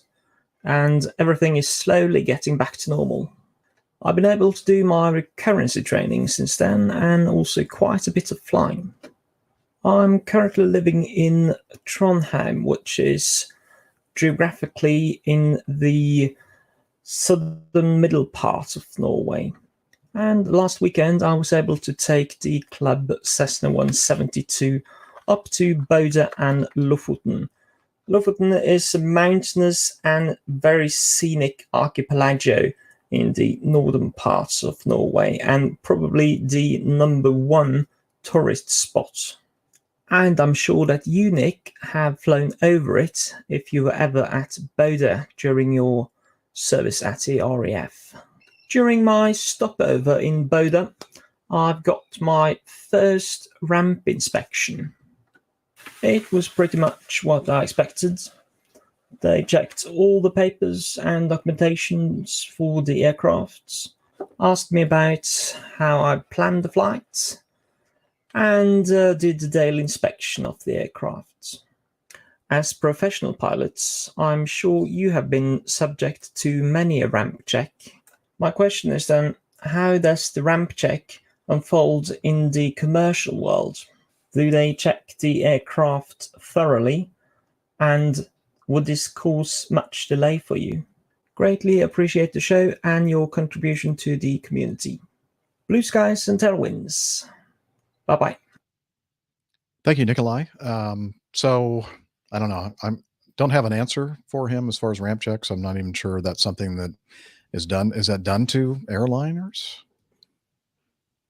and everything is slowly getting back to normal. I've been able to do my recurrency training since then and also quite a bit of flying. I'm currently living in Trondheim, which is geographically in the southern middle part of Norway. And last weekend I was able to take the Club Cessna 172 up to Bodø and Lofoten. Lofoten is a mountainous and very scenic archipelago in the northern parts of Norway and probably the #1 tourist spot. And I'm sure that you, Nick, have flown over it if you were ever at Bodø during your service at the RAF. During my stopover in Bodø, I've got my first ramp inspection. It was pretty much what I expected. They checked all the papers and documentations for the aircraft, asked me about how I planned the flight, and did the daily inspection of the aircraft. As professional pilots, I'm sure you have been subject to many a ramp check. My question is then, how does the ramp check unfold in the commercial world? Do they check the aircraft thoroughly? And would this cause much delay for you? Greatly appreciate the show and your contribution to the community. Blue skies and tailwinds. Bye-bye. Thank you, Nikolai. So I don't know. I don't have an answer for him as far as ramp checks. I'm not even sure that's something that is done. Is that done to airliners?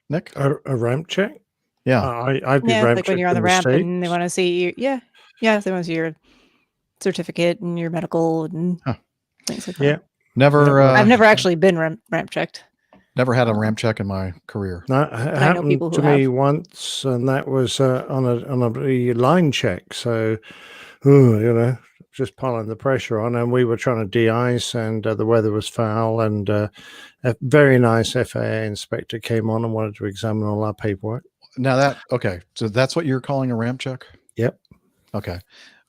Nick? A ramp check? Yeah. I'd be ramp like when you're on the ramp and they want to see you. Yeah. They want to see your certificate and your medical and things like that. Yeah. Never. I've never actually been ramp checked. Never had a ramp check in my career. That happened to me once, and that was on a line check. So, just piling the pressure on, and we were trying to de-ice, and the weather was foul, and a very nice FAA inspector came on and wanted to examine all our paperwork. Now so that's what you're calling a ramp check? Yep. Okay.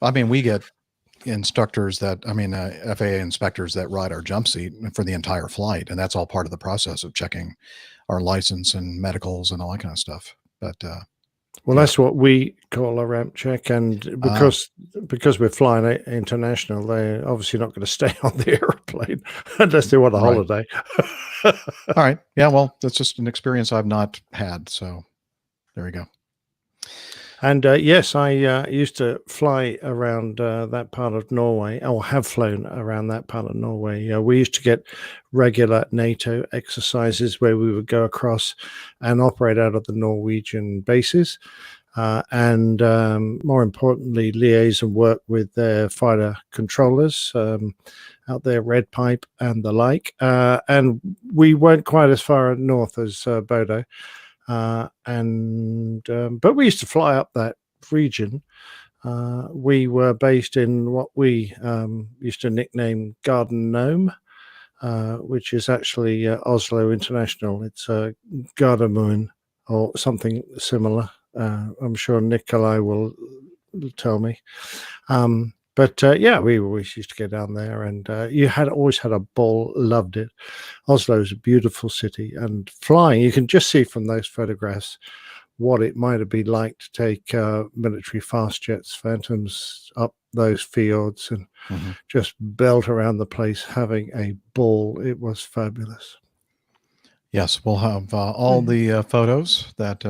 I mean, we get instructors FAA inspectors that ride our jump seat for the entire flight, and that's all part of the process of checking our license and medicals and all that kind of stuff. But well, that's what we call a ramp check, and because we're flying international, they're obviously not going to stay on the airplane unless they want a holiday. All right. Yeah, well, that's just an experience I've not had, so there we go. And yes, I used to fly around that part of Norway, or have flown around that part of Norway. We used to get regular NATO exercises where we would go across and operate out of the Norwegian bases. And more importantly, liaise and work with their fighter controllers out there, Red Pipe and the like. And we weren't quite as far north as Bodo. But we used to fly up that region. We were based in what we used to nickname Garden Gnome, which is actually Oslo International. It's Gardermoen or something similar. I'm sure Nikolai will tell me. Yeah, we always used to go down there, and you always had a ball. Loved it. Oslo is a beautiful city, and flying, you can just see from those photographs what it might have been like to take military fast jets, Phantoms, up those fjords and just belt around the place, having a ball. It was fabulous. Yes, we'll have all the photos that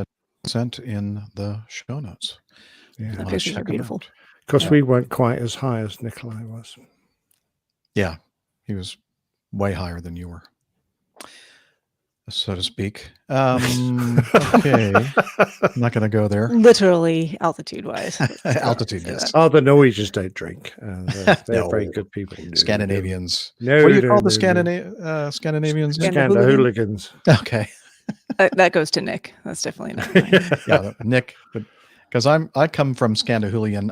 sent in the show notes. Yeah, the pictures are beautiful. Of course, we weren't quite as high as Nikolai was. Yeah, he was way higher than you were, so to speak. Okay, I'm not going to go there. Literally, altitude-wise. Altitude, yes. Oh, the Norwegians don't drink. They're very good people. Scandinavians. No, what do you call the Scandinavians? Scandahooligans. Okay. That goes to Nick. That's definitely not mine. Yeah, Nick, because I come from Scandinavian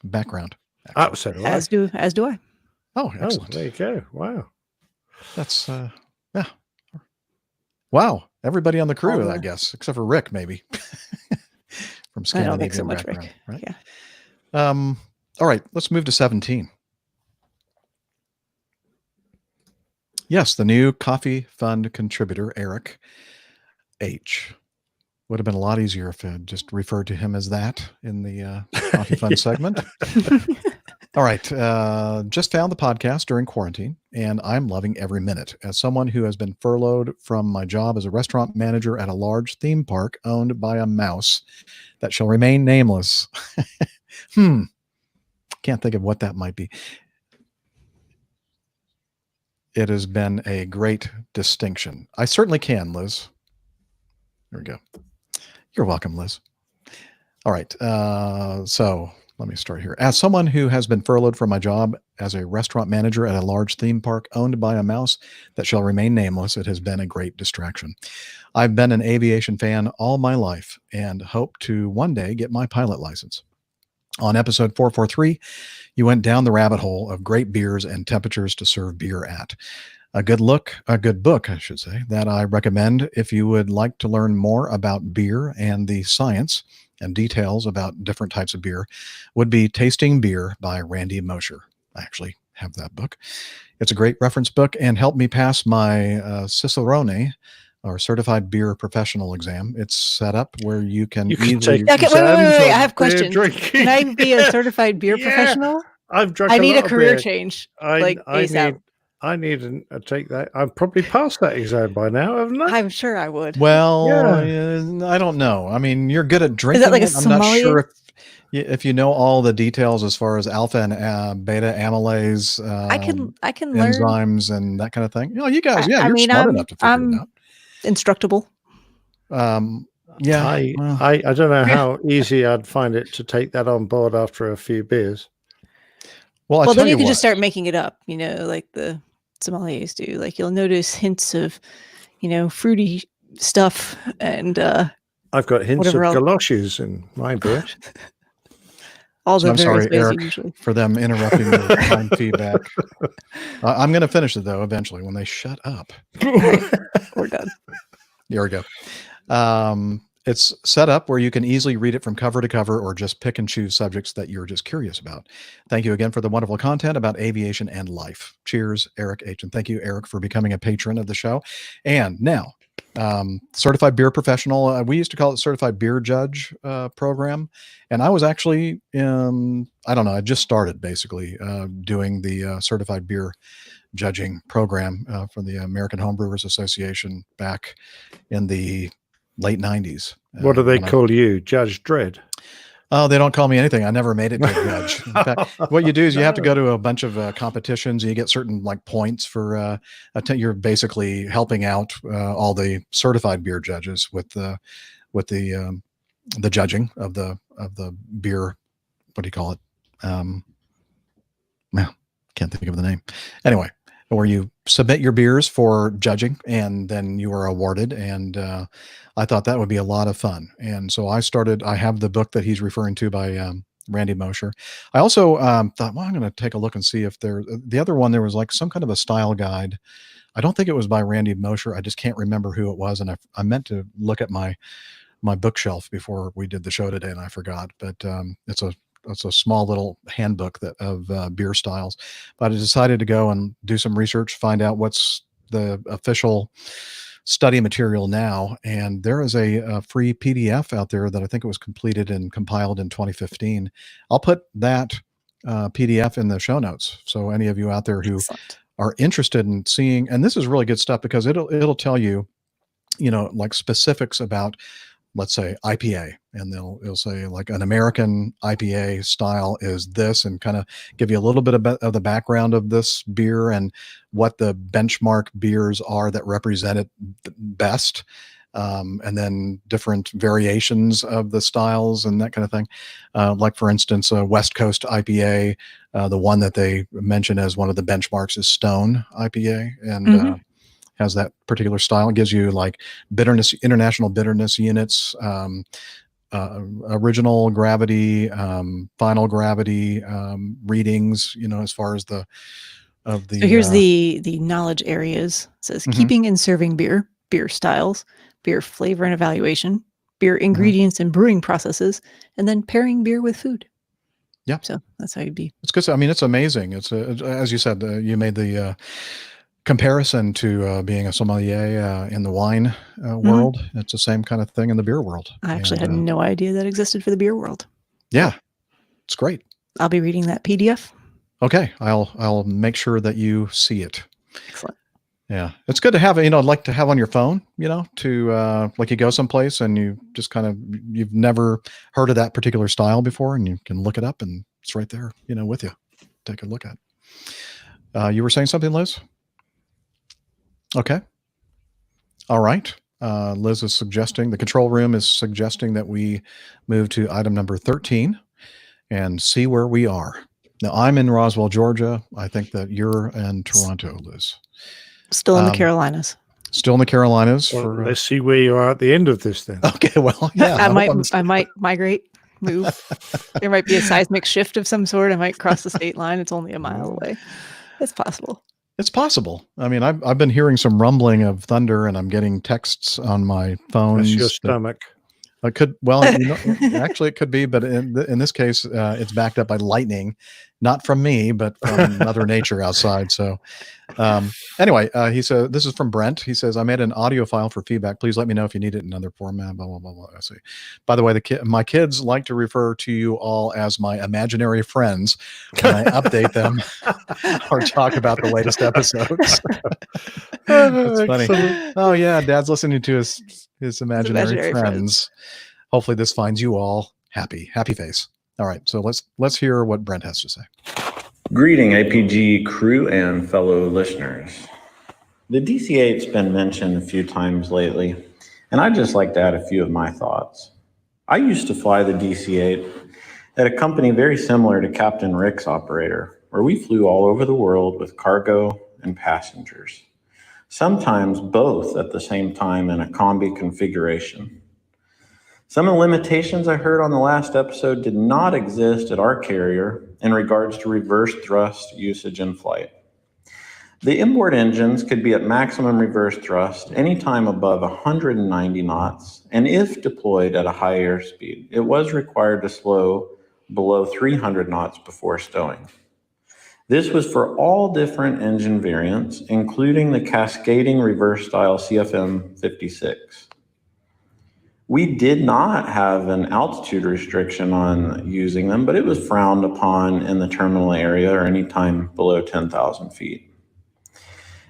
background. Oh, so do I. As do I. Oh, excellent. There you go. Wow. That's yeah. Wow. Everybody on the crew, I guess, except for Rick, maybe. From Scandinavian I don't think so much, background, Rick. right? Yeah. All right, let's move to 17. Yes, the new Coffee Fund contributor, Eric H. Would have been a lot easier if I had just referred to him as that in the Coffee Fund segment. All right. Just found the podcast during quarantine, and I'm loving every minute. As someone who has been furloughed from my job as a restaurant manager at a large theme park owned by a mouse that shall remain nameless. Can't think of what that might be. It has been a great distinction. I certainly can, Liz. There we go. You're welcome, Liz. All right. So let me start here. As someone who has been furloughed from my job as a restaurant manager at a large theme park owned by a mouse that shall remain nameless, it has been a great distraction. I've been an aviation fan all my life and hope to one day get my pilot license. On episode 443, you went down the rabbit hole of great beers and temperatures to serve beer at. A good book, I should say, that I recommend if you would like to learn more about beer and the science and details about different types of beer would be Tasting Beer by Randy Mosher. I actually have that book. It's a great reference book and helped me pass my Cicerone, or Certified Beer Professional exam. It's set up where you can easily... Wait. I have a question. Can I be a certified beer professional? I've drunk I need a lot of career beer. change. I need to take that. I've probably passed that exam by now, haven't I? I'm sure I would. Well, I don't know. I mean, you're good at drinking. Is that like a I'm sommelier? not sure if you know all the details as far as alpha and beta amylase, I can learn enzymes and that kind of thing. You know, you guys, you're I mean, smart enough to figure it out. Instructable. Yeah, I don't know how easy I'd find it to take that on board after a few beers. Well, then you can just start making it up, like the sommeliers do. Like you'll notice hints of, fruity stuff and I've got hints of whatever else. galoshes in my beer. all So the I'm various sorry, ways Eric, usually. for them interrupting your time feedback. I'm going to finish it though eventually when they shut up. We're done. Here we go. It's set up where you can easily read it from cover to cover or just pick and choose subjects that you're just curious about. Thank you again for the wonderful content about aviation and life. Cheers, Eric H. And thank you, Eric, for becoming a patron of the show. And now, certified beer professional. We used to call it certified beer judge program. And I was actually I don't know, I just started basically doing the certified beer judging program for the American Homebrewers Association back in the late 90s. What do they call you? Judge Dredd? Oh, they don't call me anything. I never made it to a judge. In fact, what you do is you have to go to a bunch of competitions. And you get certain like points for you're basically helping out all the certified beer judges with the judging of the beer. What do you call it? Well, can't think of the name. Anyway, where you submit your beers for judging and then you are awarded. And I thought that would be a lot of fun. And so I have the book that he's referring to by Randy Mosher. I also thought, well, I'm going to take a look and see if the other one, there was like some kind of a style guide. I don't think it was by Randy Mosher. I just can't remember who it was. And I meant to look at my bookshelf before we did the show today and I forgot, but it's a small little handbook of beer styles, but I decided to go and do some research, find out what's the official study material now. And there is a free PDF out there that I think it was completed and compiled in 2015. I'll put that PDF in the show notes. So any of you out there who are interested in seeing, and this is really good stuff because it'll tell you, like specifics about, let's say IPA, and it'll say like an American IPA style is this, and kind of give you a little bit of the background of this beer and what the benchmark beers are that represent it best. And then different variations of the styles and that kind of thing. Like for instance, a West Coast IPA, the one that they mention as one of the benchmarks is Stone IPA. And, has that particular style. It gives you like bitterness, international bitterness units, original gravity, final gravity readings, as far as the. So here's the knowledge areas. It says keeping and serving beer, beer styles, beer flavor and evaluation, beer ingredients and brewing processes, and then pairing beer with food. Yeah. So that's how you'd be. It's good. I mean, it's amazing. It's as you said, you made the comparison to being a sommelier in the wine world. It's the same kind of thing in the beer world. I actually had no idea that existed for the beer world. Yeah, it's great. I'll be reading that PDF. Okay, I'll make sure that you see it. Excellent. Yeah, it's good to have, like to have on your phone, to like you go someplace and you just you've never heard of that particular style before, and you can look it up and it's right there, with you. Take a look at. You were saying something, Liz? Okay. All right. Liz is suggesting, the control room is suggesting that we move to item number 13 and see where we are. Now, I'm in Roswell, Georgia. I think that you're in Toronto, Liz. Still in the Carolinas. Still in the Carolinas. Well, let's see where you are at the end of this then. Okay, well, yeah. I might migrate, move. There might be a seismic shift of some sort. I might cross the state line. It's only a mile away. It's possible. It's possible. I mean, I've been hearing some rumbling of thunder, and I'm getting texts on my phone. That's your stomach. I could, well, actually, it could be, but in this case, it's backed up by lightning, not from me, but from Mother Nature outside. So, anyway, he said, this is from Brent. He says, I made an audio file for feedback. Please let me know if you need it in another format. Blah blah blah blah. I see. By the way, my kids like to refer to you all as my imaginary friends when I update them or talk about the latest episodes. That's funny. Excellent. Oh yeah, Dad's listening to his imaginary friends. Hopefully this finds you all happy face. All right, so let's hear what Brent has to say. Greeting APG crew and fellow listeners. The DC-8's been mentioned a few times lately, and I'd just like to add a few of my thoughts. I used to fly the DC-8 at a company very similar to Captain Rick's operator, where we flew all over the world with cargo and passengers, sometimes both at the same time in a combi configuration. Some of the limitations I heard on the last episode did not exist at our carrier in regards to reverse thrust usage in flight. The inboard engines could be at maximum reverse thrust anytime above 190 knots, and if deployed at a high airspeed, it was required to slow below 300 knots before stowing. This was for all different engine variants, including the cascading reverse style CFM 56. We did not have an altitude restriction on using them, but it was frowned upon in the terminal area or any time below 10,000 feet.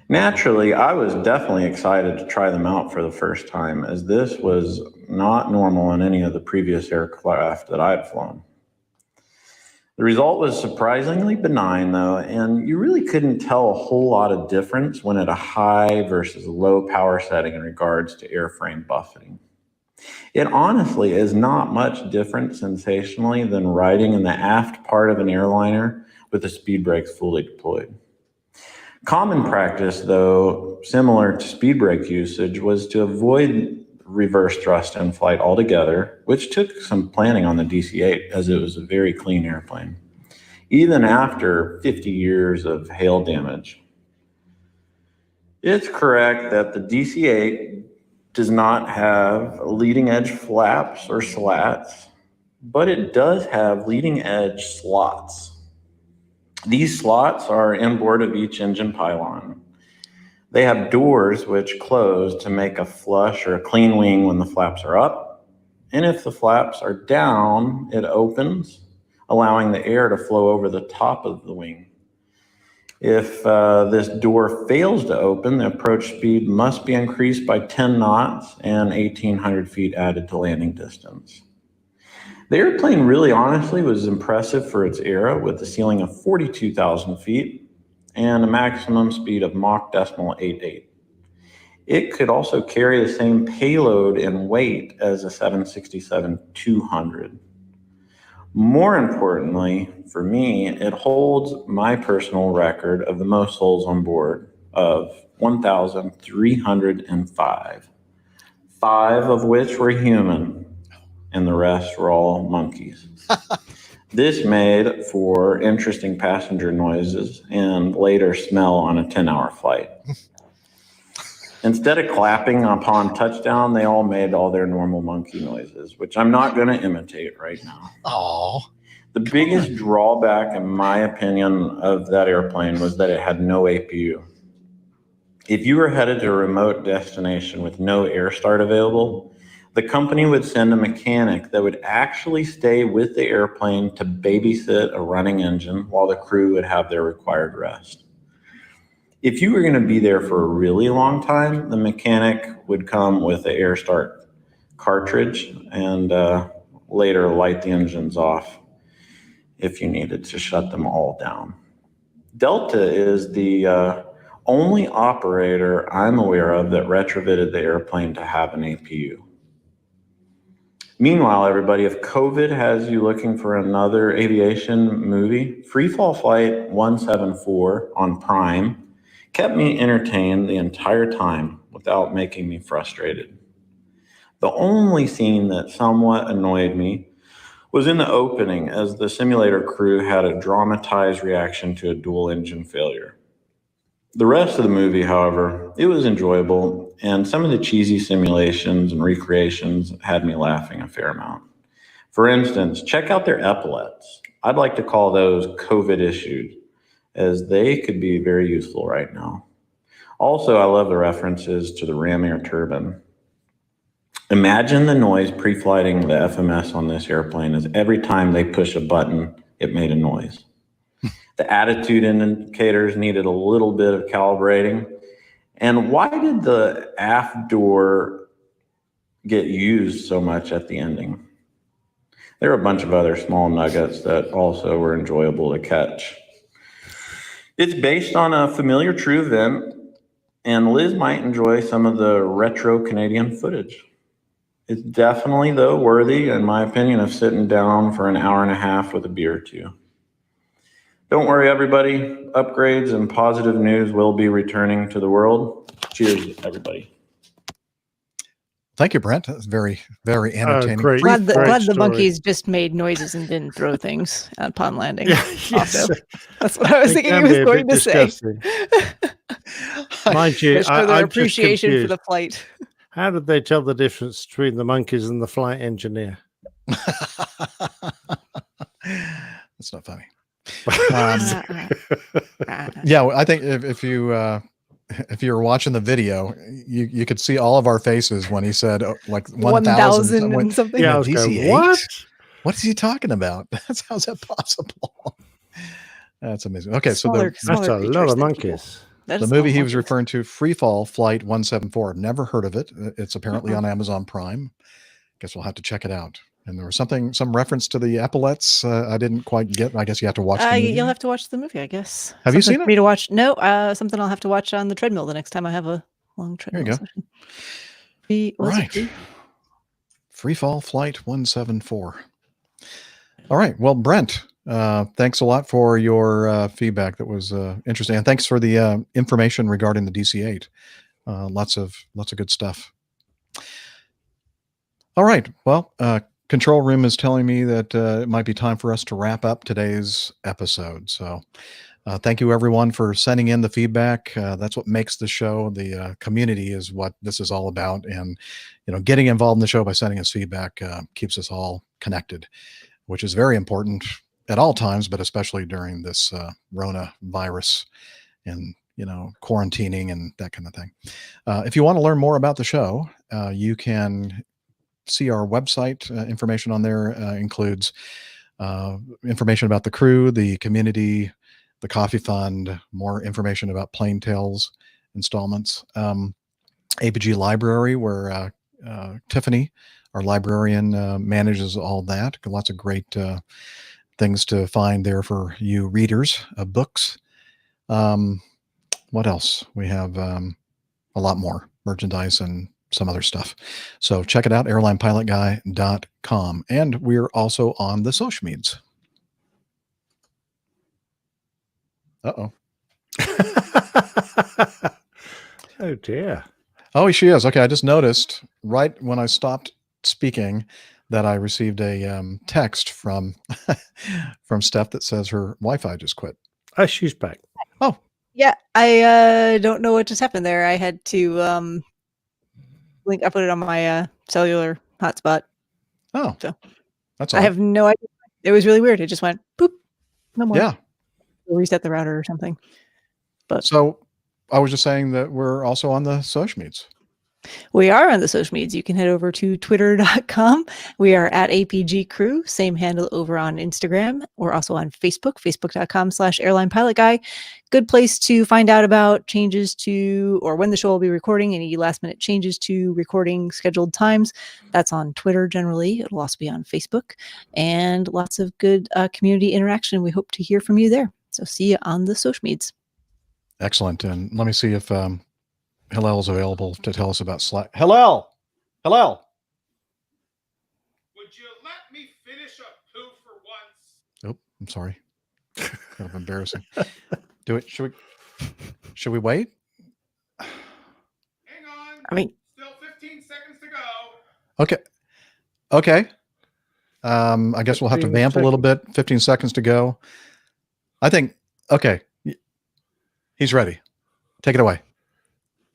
Naturally, I was definitely excited to try them out for the first time, as this was not normal in any of the previous aircraft that I had flown. The result was surprisingly benign, though, and you really couldn't tell a whole lot of difference when at a high versus low power setting in regards to airframe buffeting. It honestly is not much different sensationally than riding in the aft part of an airliner with the speed brakes fully deployed. Common practice, though, similar to speed brake usage, was to avoid reverse thrust in flight altogether, which took some planning on the DC-8 as it was a very clean airplane, even after 50 years of hail damage. It's correct that the DC-8 does not have leading edge flaps or slats, but it does have leading edge slots. These slots are inboard of each engine pylon. They have doors which close to make a flush or a clean wing when the flaps are up. And if the flaps are down, it opens, allowing the air to flow over the top of the wing. If this door fails to open, the approach speed must be increased by 10 knots and 1,800 feet added to landing distance. The airplane really honestly was impressive for its era, with a ceiling of 42,000 feet and a maximum speed of Mach 0.88. It could also carry the same payload and weight as a 767-200. More importantly, for me, it holds my personal record of the most souls on board of 1,305, 5 of which were human, and the rest were all monkeys. This made for interesting passenger noises and later smell on a 10-hour flight. Instead of clapping upon touchdown, they all made all their normal monkey noises, which I'm not going to imitate right now. Oh. The biggest drawback, in my opinion, of that airplane was that it had no APU. If you were headed to a remote destination with no air start available, the company would send a mechanic that would actually stay with the airplane to babysit a running engine while the crew would have their required rest. If you were going to be there for a really long time, the mechanic would come with the air start cartridge and later light the engines off if you needed to shut them all down. Delta is the only operator I'm aware of that retrofitted the airplane to have an APU. Meanwhile, everybody, if COVID has you looking for another aviation movie, Freefall Flight 174 on Prime kept me entertained the entire time without making me frustrated. The only scene that somewhat annoyed me was in the opening, as the simulator crew had a dramatized reaction to a dual engine failure. The rest of the movie, however, it was enjoyable, and some of the cheesy simulations and recreations had me laughing a fair amount. For instance, check out their epaulets. I'd like to call those COVID issued, as they could be very useful right now. Also, I love the references to the ram air turbine. Imagine the noise pre-flighting the FMS on this airplane, as every time they push a button, it made a noise. The attitude indicators needed a little bit of calibrating. And why did the aft door get used so much at the ending? There are a bunch of other small nuggets that also were enjoyable to catch. It's based on a familiar true event, and Liz might enjoy some of the retro Canadian footage. It's definitely, though, worthy, in my opinion, of sitting down for an hour and a half with a beer or two. Don't worry, everybody. Upgrades and positive news will be returning to the world. Cheers, everybody. Thank you, Brent. That's very, very entertaining. great. Free Glad fall. the story. monkeys just made noises and didn't throw things upon landing. Yeah, yes. Also, that's what I was They thinking he can was be a going bit to say. disgusting. Mind you, To show their I'm just appreciation for confused. the flight. How did they tell the difference between the monkeys and the flight engineer? That's not funny. Yeah, I think if you were watching the video, you could see all of our faces when he said like 1,000 and something. Yeah, I was going, DC-8? what? What is he talking about? How's that possible? That's amazing. Okay, Smaller, so That's a smaller lot creatures of than people. monkeys. That the is movie all he was monkeys. referring to, Free Fall Flight 174. I've never heard of it. It's apparently on Amazon Prime. Guess we'll have to check it out. And there was some reference to the epaulets I didn't quite get. I guess you have to watch the movie. You'll have to watch the movie, I guess. Have you Something seen for it? me to watch? No, something I'll have to watch on the treadmill the next time I have a long treadmill go. session. Right. Free Fall Flight 174. All right. Well, Brent, thanks a lot for your feedback. That was interesting. And thanks for the information regarding the DC-8. Lots of good stuff. All right. Well, control room is telling me that it might be time for us to wrap up today's episode. So thank you, everyone, for sending in the feedback. That's what makes the show. The community is what this is all about. And, getting involved in the show by sending us feedback keeps us all connected, which is very important at all times, but especially during this Rona virus and, quarantining and that kind of thing. If you want to learn more about the show, you can see our website. Information on there includes information about the crew, the community, the coffee fund, more information about Plain Tales installments, APG library, where Tiffany, our librarian, manages all that. Lots of great things to find there for you readers of books. What else? We have a lot more merchandise and some other stuff. So check it out, airlinepilotguy.com. And we're also on the social medias. Uh-oh. Oh, dear. Oh, she is. Okay, I just noticed right when I stopped speaking that I received a text from Steph that says her Wi-Fi just quit. Oh, she's back. Oh. Yeah, I don't know what just happened there. I had to I put it on my cellular hotspot. Oh, so that's I odd. have no idea. It was really weird. It just went boop. No more. Yeah. We'll reset the router or something. But so I was just saying that we're also on the social medias. We are on the social medias. You can head over to twitter.com. We are at APG Crew, same handle over on Instagram. We're also on Facebook, facebook.com/airlinepilotguy. Good place to find out about changes to, or when the show will be recording, any last minute changes to recording scheduled times. That's on Twitter generally. It'll also be on Facebook, and lots of good community interaction. We hope to hear from you there. So see you on the social medias. Excellent. And let me see if Hillel is available to tell us about Slack. Hillel! Hillel! Would you let me finish a poo for once? Oh, I'm sorry. Kind of embarrassing. Do it. Should we wait? Hang on. I mean, still 15 seconds to go. Okay. I guess we'll have to 15 vamp a little bit. 15 seconds to go. I think, okay. He's ready. Take it away.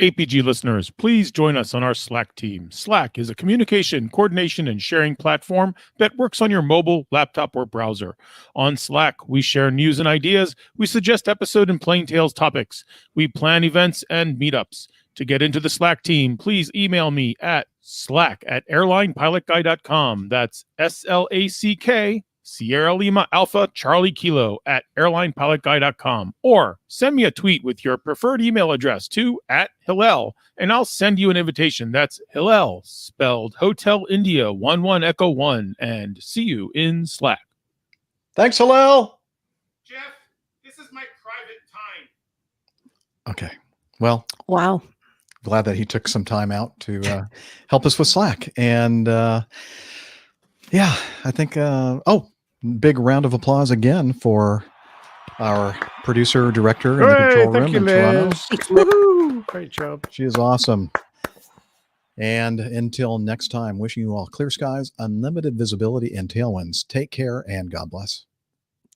APG listeners, please join us on our Slack team. Slack is a communication, coordination, and sharing platform that works on your mobile, laptop, or browser. On Slack, we share news and ideas. We suggest episode and Plain Tales topics. We plan events and meetups. To get into the Slack team, please email me at slack@airlinepilotguy.com. That's SLACK, Sierra Lima Alpha Charlie Kilo @airlinepilotguy.com, or send me a tweet with your preferred email address to @Hillel, and I'll send you an invitation. That's Hillel, spelled Hotel India 11 Echo 1, and see you in Slack. Thanks, Hillel. Jeff, this is my private time. Okay. Well, wow. Glad that he took some time out to help us with Slack. And yeah, I think, big round of applause again for our producer, director in the control room thank you, in Toronto. Liz. Woohoo! Great job. She is awesome. And until next time, wishing you all clear skies, unlimited visibility, and tailwinds. Take care and God bless.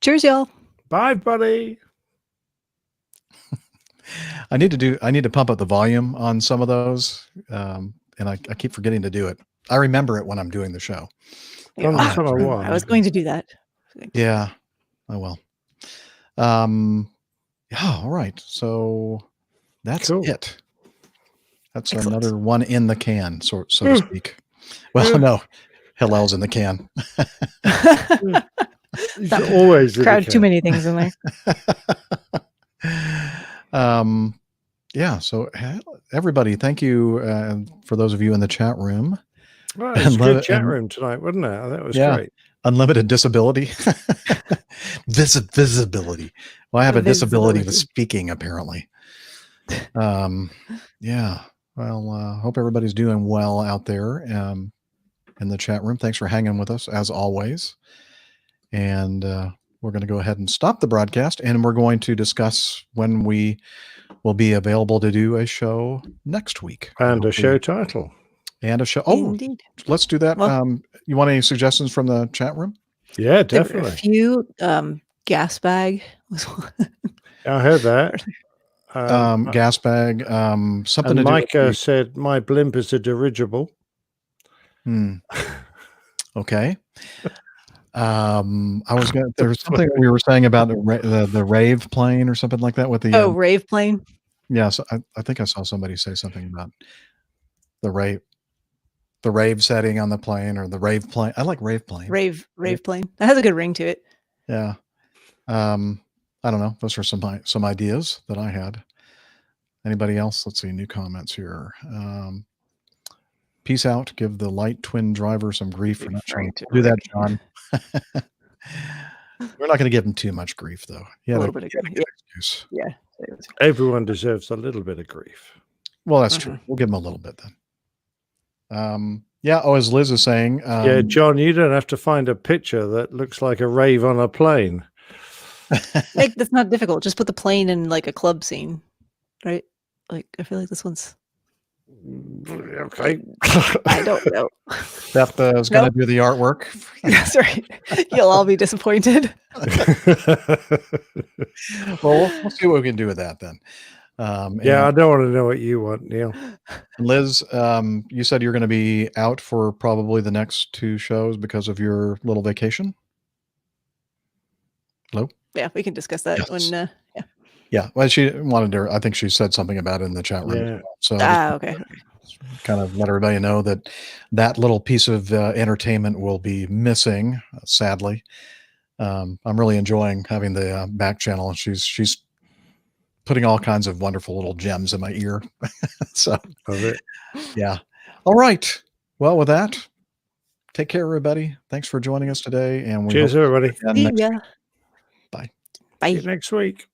Cheers, y'all. Bye, buddy. I need to pump up the volume on some of those, and I keep forgetting to do it. I remember it when I'm doing the show. On the summer one. I was going to do that. Yeah. Oh well. Yeah. All right. So that's it. That's another one in the can, so to speak. Well, no, Hillel's in the can. Always crowd too many things in there. Yeah. So everybody, thank you for those of you in the chat room. Well, it's a good chat room tonight, wasn't it? That was great. Unlimited disability. Visibility. Well, I have a disability with speaking, apparently. Yeah. Well, hope everybody's doing well out there in the chat room. Thanks for hanging with us, as always. And we're going to go ahead and stop the broadcast, and we're going to discuss when we will be available to do a show next week. And a show title. And a show. Oh, Indeed. Let's do that. Well, you want any suggestions from the chat room? Yeah, there were definitely. a few gas bag was one. I heard that. Gas bag. Something and to Micah do. said, "My blimp is a dirigible." Okay. I was going. There was something we were saying about the rave plane or something like that with the. Rave plane. Yes, I think I saw somebody say something about the rave setting on the plane, or the rave plane. I like rave plane. Rave plane. That has a good ring to it. Yeah. I don't know. Those are some ideas that I had. Anybody else? Let's see. New comments here. Peace out. Give the light twin driver some grief for not trying to do that, John. We're not going to give him too much grief, though. A little bit of grief. Excuse. Yeah. Everyone deserves a little bit of grief. Well, that's true. We'll give him a little bit then. Yeah. Oh, as Liz is saying. Yeah, John, you don't have to find a picture that looks like a rave on a plane. Like, that's not difficult. Just put the plane in like a club scene, right? Like, I feel like this one's okay. I don't know. Beth is going to do the artwork. That's right. You'll all be disappointed. Well, we'll see what we can do with that then. Yeah, I don't want to know what you want, Neil. Liz, you said you're going to be out for probably the next 2 shows because of your little vacation. Hello? Yeah, we can discuss that when. Yeah. Well, she wanted to. I think she said something about it in the chat room. Yeah. So okay. Kind of let everybody know that little piece of entertainment will be missing, sadly. I'm really enjoying having the back channel, and she's putting all kinds of wonderful little gems in my ear. So, yeah. All right. Well, with that, take care, everybody. Thanks for joining us today. And cheers, everybody. Bye. Bye. See you next week.